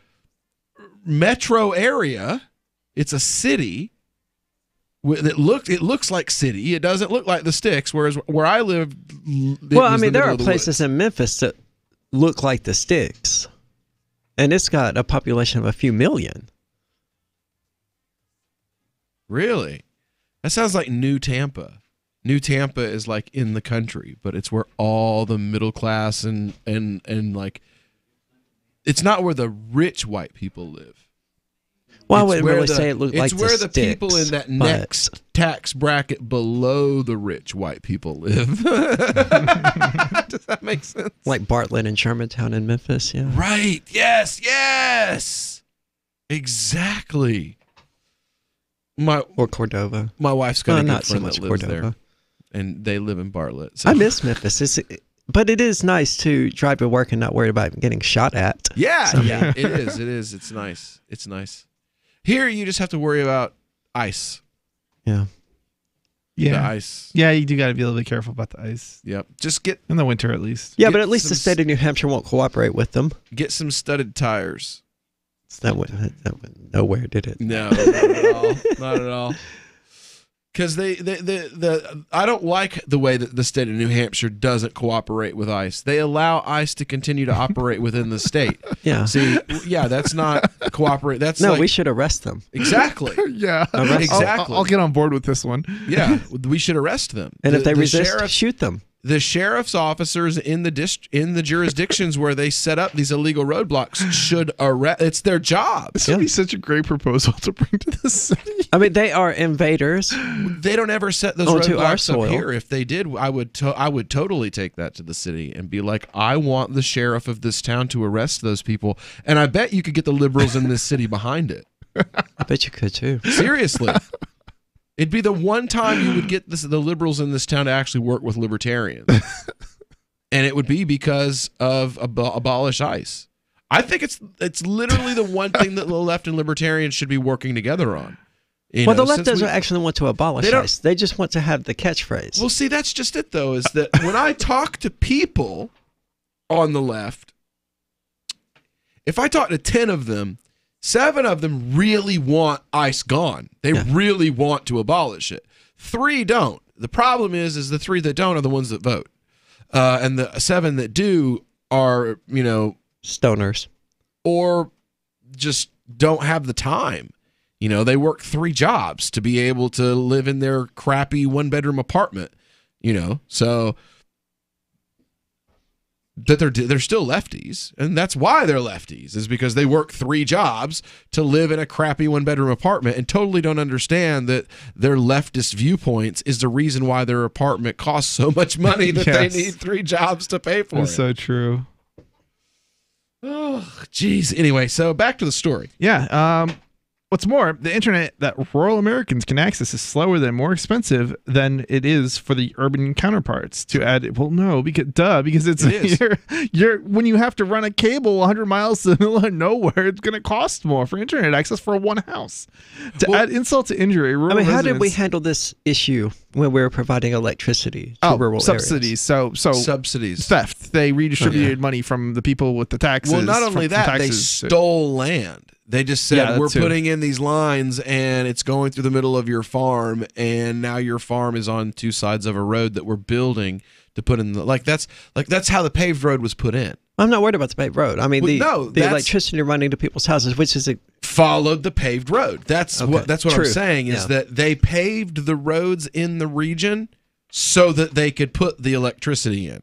metro area, it's a city. It looks like city. It doesn't look like the sticks. Whereas where I live, well, I mean, there are places in Memphis that look like the sticks, and it's got a population of a few million. Really? That sounds like New Tampa. New Tampa is like in the country, but it's where all the middle class and like, it's not where the rich white people live. Well, I wouldn't really say it looked like it's where the sticks, people in that next tax bracket below the rich white people live. Does that make sense? Like Bartlett and Germantown in Memphis, yeah. Right. Yes. Exactly. Or Cordova. My wife's got a good not so friend much that lives Cordova. there, and they live in Bartlett. So. I miss Memphis. But it is nice to drive to work and not worry about getting shot at. Yeah, yeah, it is. It's nice. It's nice. Here, you just have to worry about ice. Yeah. Yeah. The ice. Yeah, you do got to be a little bit careful about the ice. Yep. Just get in the winter at least. Yeah, but at least the state of New Hampshire won't cooperate with them. Get some studded tires. That went nowhere, did it? No, not at all. Not at all. Because I don't like the way that the state of New Hampshire doesn't cooperate with ICE. They allow ICE to continue to operate within the state. Yeah. See, yeah, that's not cooperate. That's no, like, we should arrest them. Exactly. Yeah. Exactly. I'll get on board with this one. Yeah, we should arrest them. And if they resist, shoot them. The sheriff's officers in the jurisdictions where they set up these illegal roadblocks should arrest. It's their job. This would be such a great proposal to bring to the city. I mean, they are invaders. They don't ever set those roadblocks up here. If they did, I would totally take that to the city and be like, I want the sheriff of this town to arrest those people. And I bet you could get the liberals in this city behind it. I bet you could too. Seriously. It'd be the one time you would get the liberals in this town to actually work with libertarians. And it would be because of abolish ICE. I think it's literally the one thing that the left and libertarians should be working together on. Well, the left doesn't actually want to abolish ICE. They just want to have the catchphrase. Well, see, that's just it, though, is that when I talk to people on the left, if I talk to 10 of them, 7 of them really want ICE gone. They really want to abolish it. 3 don't. The problem is the 3 that don't are the ones that vote. And the 7 that do are, stoners. Or just don't have the time. They work 3 jobs to be able to live in their crappy 1-bedroom apartment, so that they're still lefties, and that's why they're lefties, is because they work 3 jobs to live in a crappy 1-bedroom apartment and totally don't understand that their leftist viewpoints is the reason why their apartment costs so much money that they need 3 jobs to pay for. That's so true. Oh, geez. Anyway, so back to the story. Yeah. What's more, the internet that rural Americans can access is slower and more expensive than it is for the urban counterparts. To add, well, no, because it's you're when you have to run a cable 100 miles to the middle of nowhere, it's going to cost more for internet access for one house. To add insult to injury, rural how did we handle this issue when we were providing electricity to rural subsidies? areas? So subsidies, theft. They redistributed money from the people with the taxes. Well, not only that, they stole land. They just said, we're putting in these lines and it's going through the middle of your farm, and now your farm is on 2 sides of a road that we're building to put in that's how the paved road was put in. I'm not worried about the paved road. I mean, the electricity running to people's houses, which is followed the paved road. That's what I'm saying is that they paved the roads in the region so that they could put the electricity in.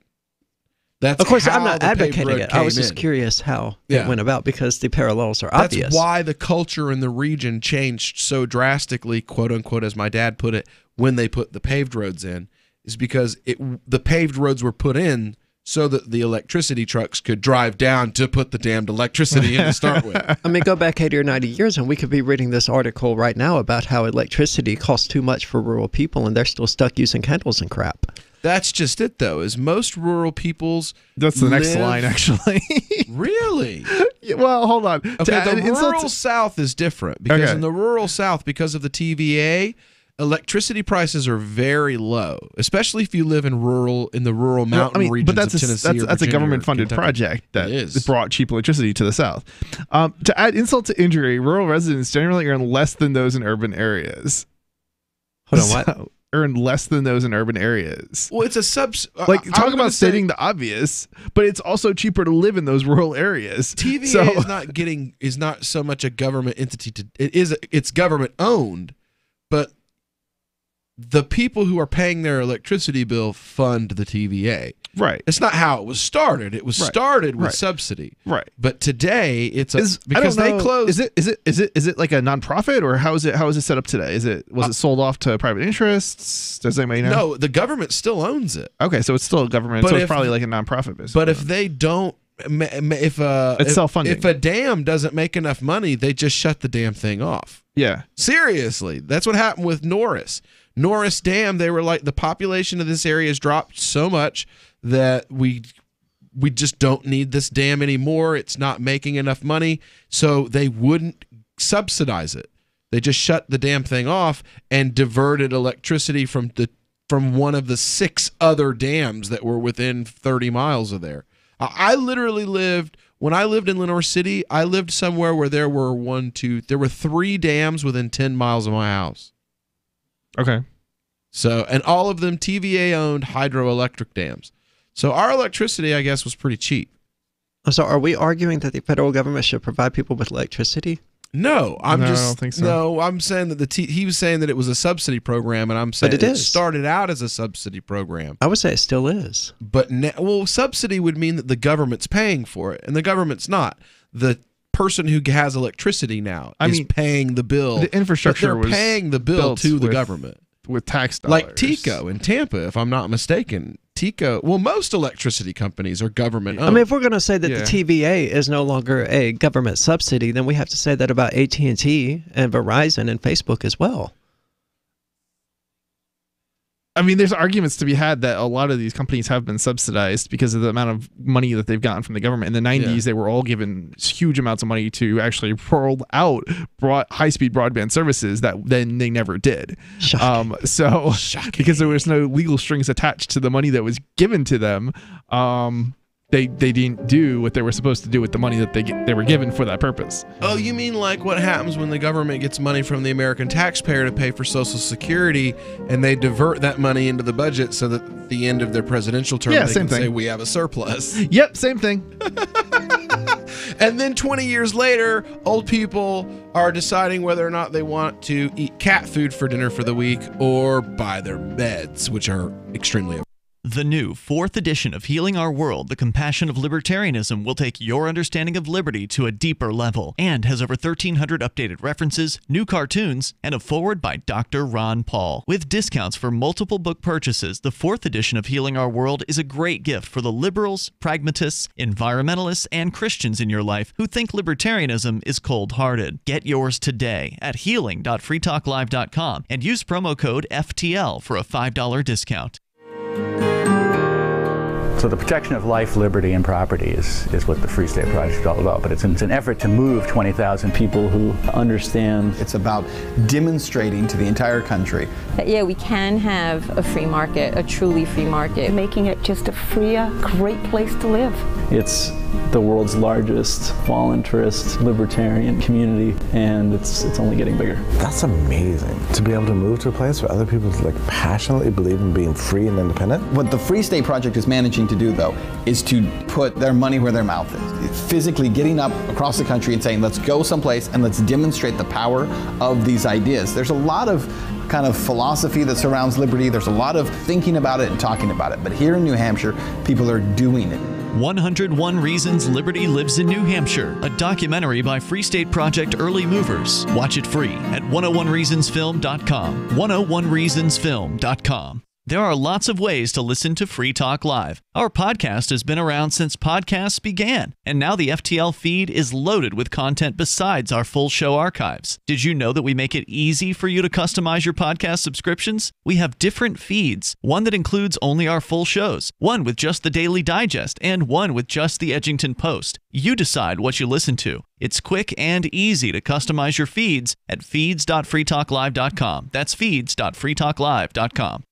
Of course, I'm not advocating it. I was just curious how it went about, because the parallels are obvious. That's why the culture in the region changed so drastically, quote unquote, as my dad put it, when they put the paved roads in, is because the paved roads were put in so that the electricity trucks could drive down to put the damned electricity in to start with. I mean, go back 80 or 90 years and we could be reading this article right now about how electricity costs too much for rural people and they're still stuck using candles and crap. That's just it, though, is most rural peoples That's the next line, actually. Really? Yeah, well, hold on. Okay, the rural South is different because in the rural South, because of the TVA, electricity prices are very low, especially if you live in the rural mountain regions but of Tennessee. That's a government-funded project that brought cheap electricity to the South. To add insult to injury, rural residents generally earn less than those in urban areas. Hold on, what? Earn less than those in urban areas. Well, it's a talk about stating the obvious, but it's also cheaper to live in those rural areas. TVA is not so much a government entity. It's government owned, but the people who are paying their electricity bill fund the TVA. Right. It's not how it was started. It was started with subsidy. Right. But today because they closed. Is it like a nonprofit, or how is it set up today? Was it sold off to private interests? Does anybody know? No, the government still owns it. Okay, so it's still a government. So it's probably like a nonprofit business. But if they don't, it's self-funding. If a dam doesn't make enough money, they just shut the damn thing off. Yeah. Seriously, that's what happened with Norris Dam. They were like, the population of this area has dropped so much that we just don't need this dam anymore. It's not making enough money, so they wouldn't subsidize it. They just shut the damn thing off and diverted electricity from one of the 6 other dams that were within 30 miles of there. I literally when I lived in Lenore City, I lived somewhere where there were 3 dams within 10 miles of my house. Okay. So, and all of them TVA-owned hydroelectric dams. So our electricity, I guess, was pretty cheap. So are we arguing that the federal government should provide people with electricity? No, I don't think so. No, I'm saying that he was saying that it was a subsidy program, and I'm saying it started out as a subsidy program. I would say it still is. But subsidy would mean that the government's paying for it, and the government's not. The person who has electricity now is paying the bill. The infrastructure was paying the bill to the government with tax dollars. Like TECO in Tampa, if I'm not mistaken. Most electricity companies are government owned. I mean, if we're going to say that the TVA is no longer a government subsidy, then we have to say that about AT&T and Verizon and Facebook as well. I mean, there's arguments to be had that a lot of these companies have been subsidized because of the amount of money that they've gotten from the government. In the 90s, they were all given huge amounts of money to actually roll out high-speed broadband services that then they never did. Shocking. Because there was no legal strings attached to the money that was given to them, they didn't do what they were supposed to do with the money that they were given for that purpose. Oh, you mean like what happens when the government gets money from the American taxpayer to pay for Social Security, and they divert that money into the budget so that at the end of their presidential term they can say we have a surplus. Yep, same thing. And then 20 years later, old people are deciding whether or not they want to eat cat food for dinner for the week or buy their beds, which are extremely. The new 4th edition of Healing Our World, The Compassion of Libertarianism, will take your understanding of liberty to a deeper level and has over 1,300 updated references, new cartoons, and a foreword by Dr. Ron Paul. With discounts for multiple book purchases, the 4th edition of Healing Our World is a great gift for the liberals, pragmatists, environmentalists, and Christians in your life who think libertarianism is cold-hearted. Get yours today at healing.freetalklive.com and use promo code FTL for a $5 discount. So the protection of life, liberty, and property is what the Free State Project is all about. But it's an effort to move 20,000 people who understand. It's about demonstrating to the entire country that, yeah, we can have a free market, a truly free market. Making it just a freer, great place to live. It's the world's largest voluntarist libertarian community, and it's only getting bigger. That's amazing, to be able to move to a place where other people passionately believe in being free and independent. What the Free State Project is managing to do, though, is to put their money where their mouth is. It's physically getting up across the country and saying, let's go someplace and let's demonstrate the power of these ideas. There's a lot of kind of philosophy that surrounds liberty. There's a lot of thinking about it and talking about it. But here in New Hampshire, people are doing it. 101 Reasons Liberty Lives in New Hampshire, a documentary by Free State Project Early Movers. Watch it free at 101reasonsfilm.com. 101reasonsfilm.com. There are lots of ways to listen to Free Talk Live. Our podcast has been around since podcasts began, and now the FTL feed is loaded with content besides our full show archives. Did you know that we make it easy for you to customize your podcast subscriptions? We have different feeds, one that includes only our full shows, one with just the Daily Digest, and one with just the Edgington Post. You decide what you listen to. It's quick and easy to customize your feeds at feeds.freetalklive.com. That's feeds.freetalklive.com.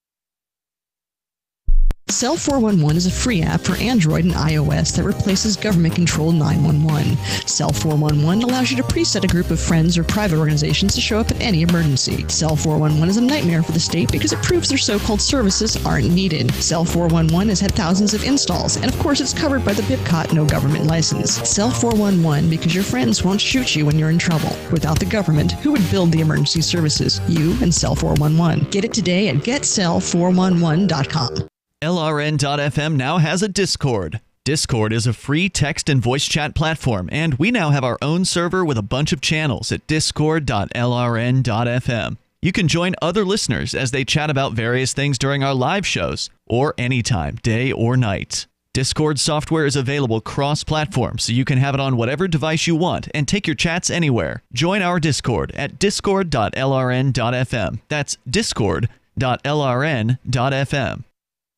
Cell 411 is a free app for Android and iOS that replaces government-controlled 911. Cell 411 allows you to preset a group of friends or private organizations to show up at any emergency. Cell 411 is a nightmare for the state because it proves their so-called services aren't needed. Cell 411 has had thousands of installs, and of course it's covered by the BIPCOT no government license. Cell 411 because your friends won't shoot you when you're in trouble. Without the government, who would build the emergency services? You and Cell 411. Get it today at getcell411.com. LRN.FM now has a Discord. Discord is a free text and voice chat platform, and we now have our own server with a bunch of channels at discord.lrn.fm. You can join other listeners as they chat about various things during our live shows, or anytime, day or night. Discord software is available cross-platform, so you can have it on whatever device you want and take your chats anywhere. Join our Discord at discord.lrn.fm. That's discord.lrn.fm.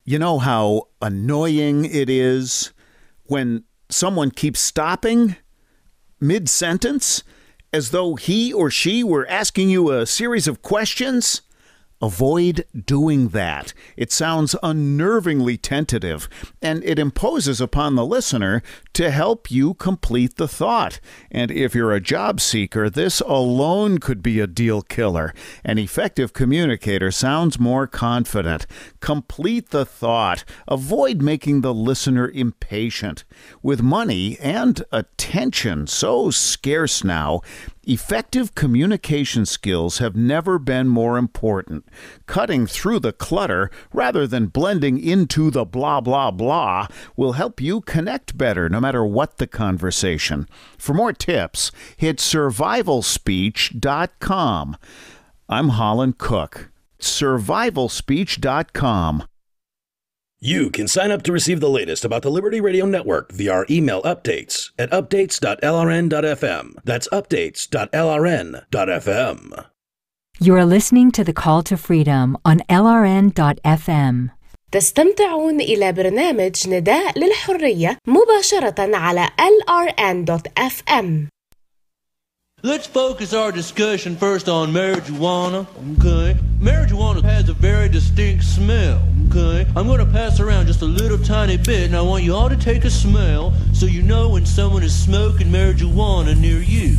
You know how annoying it is when someone keeps stopping mid-sentence as though he or she were asking you a series of questions? Avoid doing that. It sounds unnervingly tentative, and it imposes upon the listener to help you complete the thought. And if you're a job seeker, this alone could be a deal killer. An effective communicator sounds more confident. Complete the thought. Avoid making the listener impatient. With money and attention so scarce now, effective communication skills have never been more important. Cutting through the clutter rather than blending into the blah, blah, blah will help you connect better no matter what the conversation. For more tips, hit survivalspeech.com. I'm Holland Cook. Survivalspeech.com. You can sign up to receive the latest about the Liberty Radio Network via our email updates at updates.lrn.fm. That's updates.lrn.fm. You're listening to The Call to Freedom on LRN.FM. تستمتعون إلى برنامج نداء للحرية مباشرة على LRN.FM. Let's focus our discussion first on marijuana, okay? Marijuana has a very distinct smell, okay? I'm going to pass around just a little tiny bit, and I want you all to take a smell so you know when someone is smoking marijuana near you.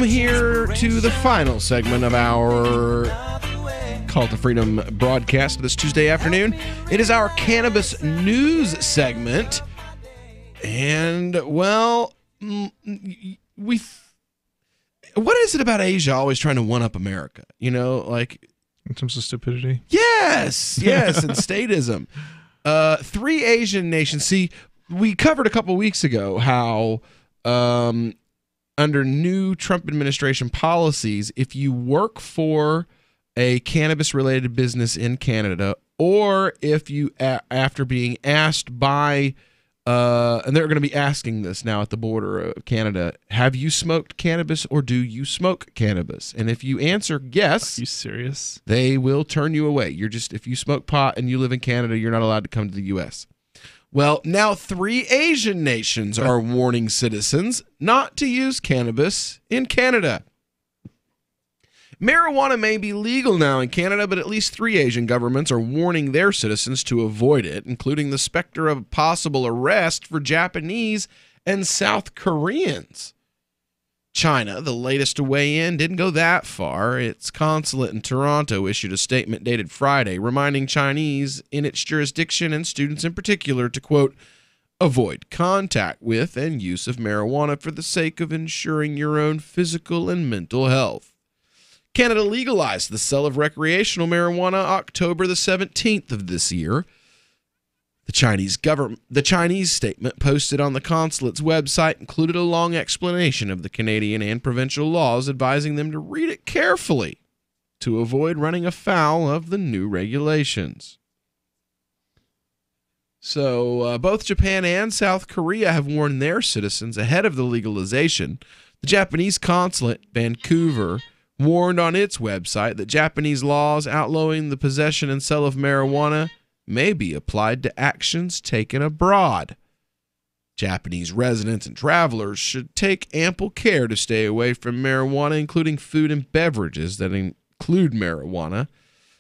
Here to the final segment of our Call to Freedom broadcast this Tuesday afternoon. It is our cannabis news segment. And, well, what is it about Asia always trying to one-up America? You know, like... In terms of stupidity? Yes, and statism. 3 Asian nations. See, we covered a couple weeks ago how... under new Trump administration policies, if you work for a cannabis-related business in Canada, or if you, after being asked by, and they're going to be asking this now at the border of Canada, have you smoked cannabis or do you smoke cannabis? And if you answer yes, are you serious? They will turn you away. If you smoke pot and you live in Canada, you're not allowed to come to the U.S. Well, now 3 Asian nations are warning citizens not to use cannabis in Canada. Marijuana may be legal now in Canada, but at least 3 Asian governments are warning their citizens to avoid it, including the specter of possible arrest for Japanese and South Koreans. China, the latest to weigh in, didn't go that far. Its consulate in Toronto issued a statement dated Friday reminding Chinese in its jurisdiction and students in particular to, quote, avoid contact with and use of marijuana for the sake of ensuring your own physical and mental health. Canada legalized the sale of recreational marijuana October the 17th of this year. The Chinese statement posted on the consulate's website included a long explanation of the Canadian and provincial laws, advising them to read it carefully to avoid running afoul of the new regulations. So both Japan and South Korea have warned their citizens ahead of the legalization. The Japanese consulate, Vancouver, warned on its website that Japanese laws outlawing the possession and sale of marijuana may be applied to actions taken abroad. Japanese residents and travelers should take ample care to stay away from marijuana, including food and beverages that include marijuana.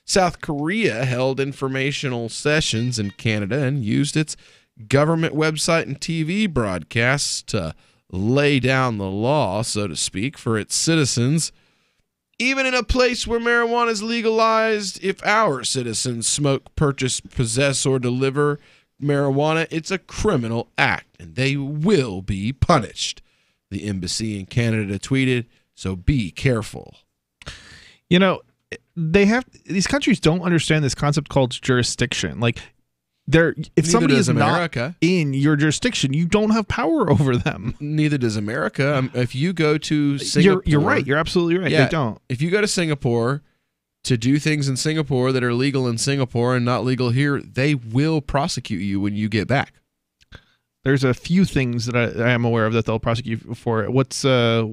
South Korea held informational sessions in Canada and used its government website and TV broadcasts to lay down the law, so to speak, for its citizens. Even in a place where marijuana is legalized, if our citizens smoke, purchase, possess, or deliver marijuana, it's a criminal act, and they will be punished. The embassy in Canada tweeted, so be careful. You know, these countries don't understand this concept called jurisdiction. Like, if somebody is America. Not in your jurisdiction, you don't have power over them. Neither does America. If you go to Singapore, you're right. You're absolutely right. Yeah, they don't. If you go to Singapore to do things in Singapore that are legal in Singapore and not legal here, they will prosecute you when you get back. There's a few things that I am aware of that they'll prosecute for. What things are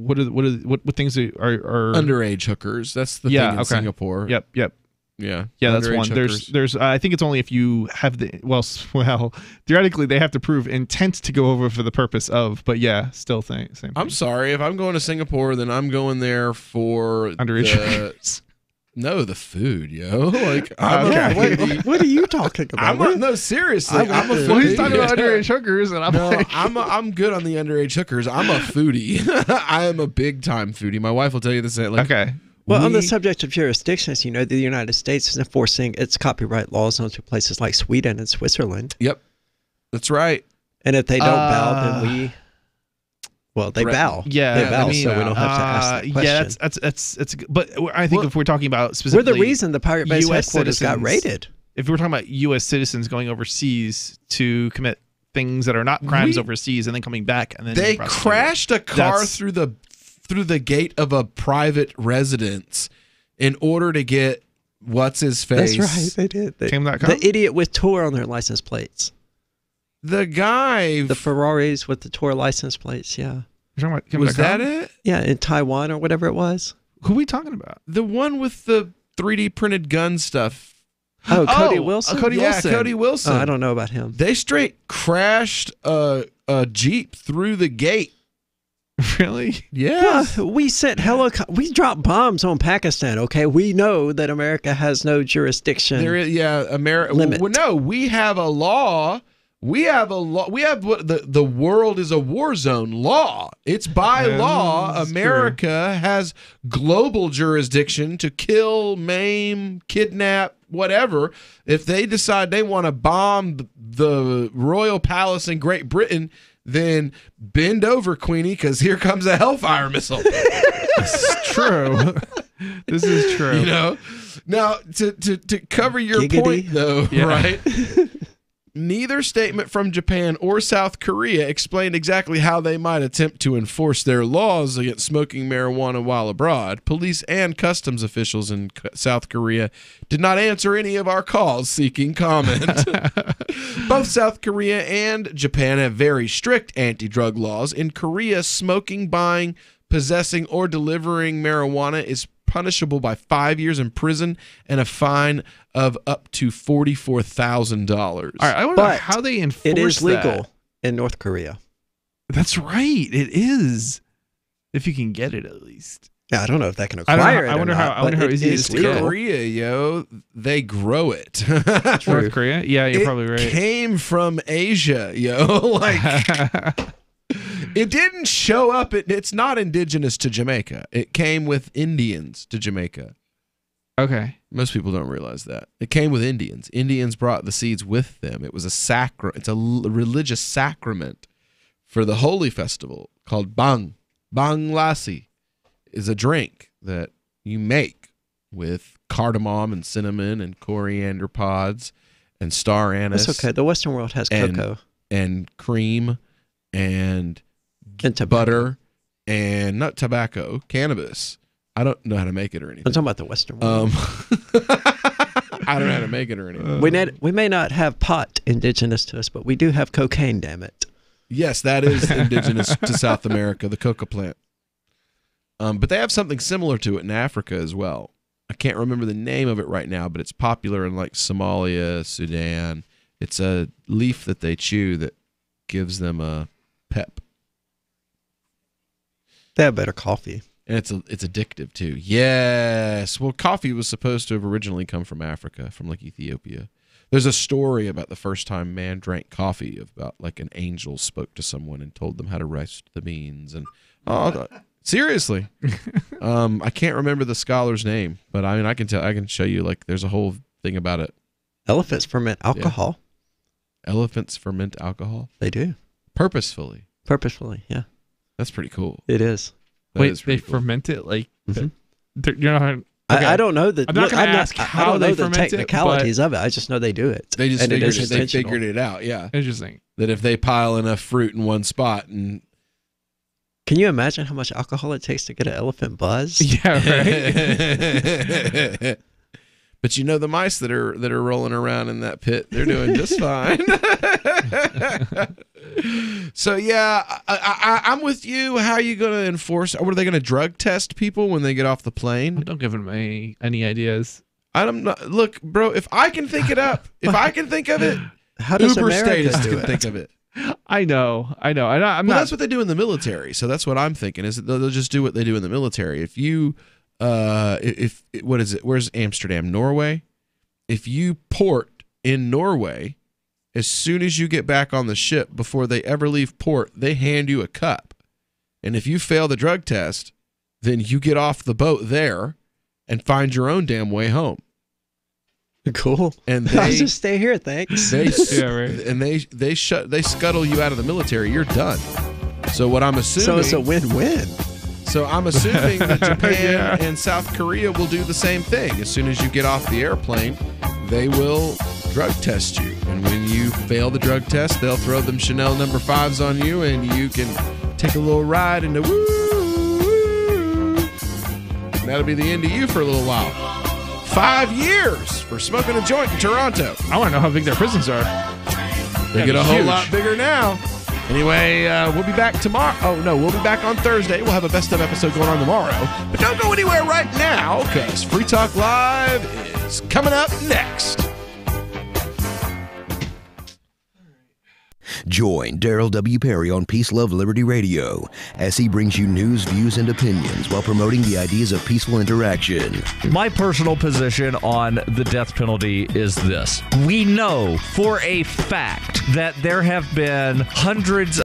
underage hookers? That's the thing in Singapore. Yep. Yeah, that's one. Hookers. There's I think it's only if you have well theoretically they have to prove intent to go over for the purpose of, but yeah, still same thing. I'm sorry, if I'm going to Singapore, then I'm going there for underage hookers. No, the food, yo. Like, what are you talking about? No, seriously. He's talking about underage hookers, and I'm good on the underage hookers. I'm a foodie. I am a big time foodie. My wife will tell you this. Okay. Well, on the subject of jurisdictions, you know, the United States is enforcing its copyright laws onto places like Sweden and Switzerland. Yep, that's right. And if they don't bow, then they bow. Yeah, they bow, so we don't have to ask that question. Yeah, that's. But I think if we're talking about specifically, we're the reason the Pirate Bay's headquarters got raided. If we're talking about U.S. citizens going overseas to commit things that are not crimes overseas and then coming back, and then they crashed a car through the gate of a private residence in order to get what's his face. That's right, they did. Came.com? The idiot with Tour on their license plates. The guy, the Ferraris with the Tour license plates. Yeah, you're talking about was that it? Yeah, in Taiwan or whatever it was. Who are we talking about? The one with the 3D printed gun stuff. Oh, Cody Wilson. Cody Wilson. Cody Wilson. I don't know about him. They straight crashed a Jeep through the gate. Really? Yeah. Well, we sent we dropped bombs on Pakistan. Okay, we know that America has no jurisdiction. There is, America. Limit. Well, no, we have a law. We have what the world is a war zone law. It's by law. America has global jurisdiction to kill, maim, kidnap, whatever. If they decide they want to bomb the royal palace in Great Britain, then bend over, Queenie, because here comes a Hellfire missile. This is true. This is true. You know? Now, to cover your point, though, right? Neither statement from Japan or South Korea explained exactly how they might attempt to enforce their laws against smoking marijuana while abroad. Police and customs officials in South Korea did not answer any of our calls seeking comment. Both South Korea and Japan have very strict anti-drug laws. In Korea, smoking, buying, possessing, or delivering marijuana is punishable by 5 years in prison and a fine of up to $44,000. All right, I wonder how they enforce it is legal that. In North Korea. That's right. It is. If you can get it, at least. Yeah, I don't know if that can acquire it. I wonder how easy it is to get. Korea, yo, they grow it. North Korea? Yeah, you're probably right. It came from Asia, yo. Like, It didn't show up. It's not indigenous to Jamaica. It came with Indians to Jamaica. Okay. Most people don't realize that. It came with Indians. Indians brought the seeds with them. It was it's a religious sacrament for the holy festival called Bang. Bang Lassi is a drink that you make with cardamom and cinnamon and coriander pods and star anise. That's okay. The Western world has cocoa. And cream and butter and not tobacco, cannabis. I don't know how to make it or anything. I'm talking about the Western world. I don't know how to make it or anything. We may not have pot indigenous to us, but we do have cocaine, damn it. Yes, that is indigenous to South America, the coca plant. But they have something similar to it in Africa as well. I can't remember the name of it right now, but it's popular in like Somalia, Sudan. It's a leaf that they chew that gives them a pep. They have better coffee. And it's addictive too. Yes. Well, coffee was supposed to have originally come from Africa, from like Ethiopia. There's a story about the first time man drank coffee, about like an angel spoke to someone and told them how to roast the beans. And seriously, I can't remember the scholar's name, but I mean, I can show you. Like, there's a whole thing about it. Elephants ferment alcohol. Yeah. Elephants ferment alcohol. They do purposefully. Purposefully, yeah. That's pretty cool. It is. Wait, they ferment it like? You're not. Okay. I don't know I'm not going to ask how they ferment the technicalities of it. I just know they do it. They just figured it out. Yeah, interesting. That if they pile enough fruit in one spot, and can you imagine how much alcohol it takes to get an elephant buzzed? Yeah, right. But you know, the mice that are rolling around in that pit, they're doing just fine. So yeah, I'm with you. How are you going to enforce? Or are they going to drug test people when they get off the plane? Don't give them any ideas. Look, bro. If I can think it up, if I can think of it, how does Uber America Status do can it? think of it. I know. That's what they do in the military. So that's what I'm thinking. Is that they'll just do what they do in the military. If you, what is it? Where's Amsterdam? Norway. If you port in Norway, as soon as you get back on the ship, before they ever leave port, they hand you a cup. And if you fail the drug test, then you get off the boat there and find your own damn way home. Cool. And I'll just stay here, thanks. And they scuttle you out of the military. You're done. So what I'm assuming. So it's a win-win. So I'm assuming that Japan and South Korea will do the same thing. As soon as you get off the airplane, they will drug test you. And when you fail the drug test, they'll throw them Chanel No. 5s on you, and you can take a little ride into woo. And that'll be the end of you for a little while. 5 years for smoking a joint in Toronto. I want to know how big their prisons are. They get a whole lot bigger now. Anyway, we'll be back tomorrow. Oh, no, we'll be back on Thursday. We'll have a best of episode going on tomorrow. But don't go anywhere right now, because Free Talk Live is coming up next. Join Daryl W. Perry on Peace, Love, Liberty Radio as he brings you news, views, and opinions while promoting the ideas of peaceful interaction. My personal position on the death penalty is this. We know for a fact that there have been hundreds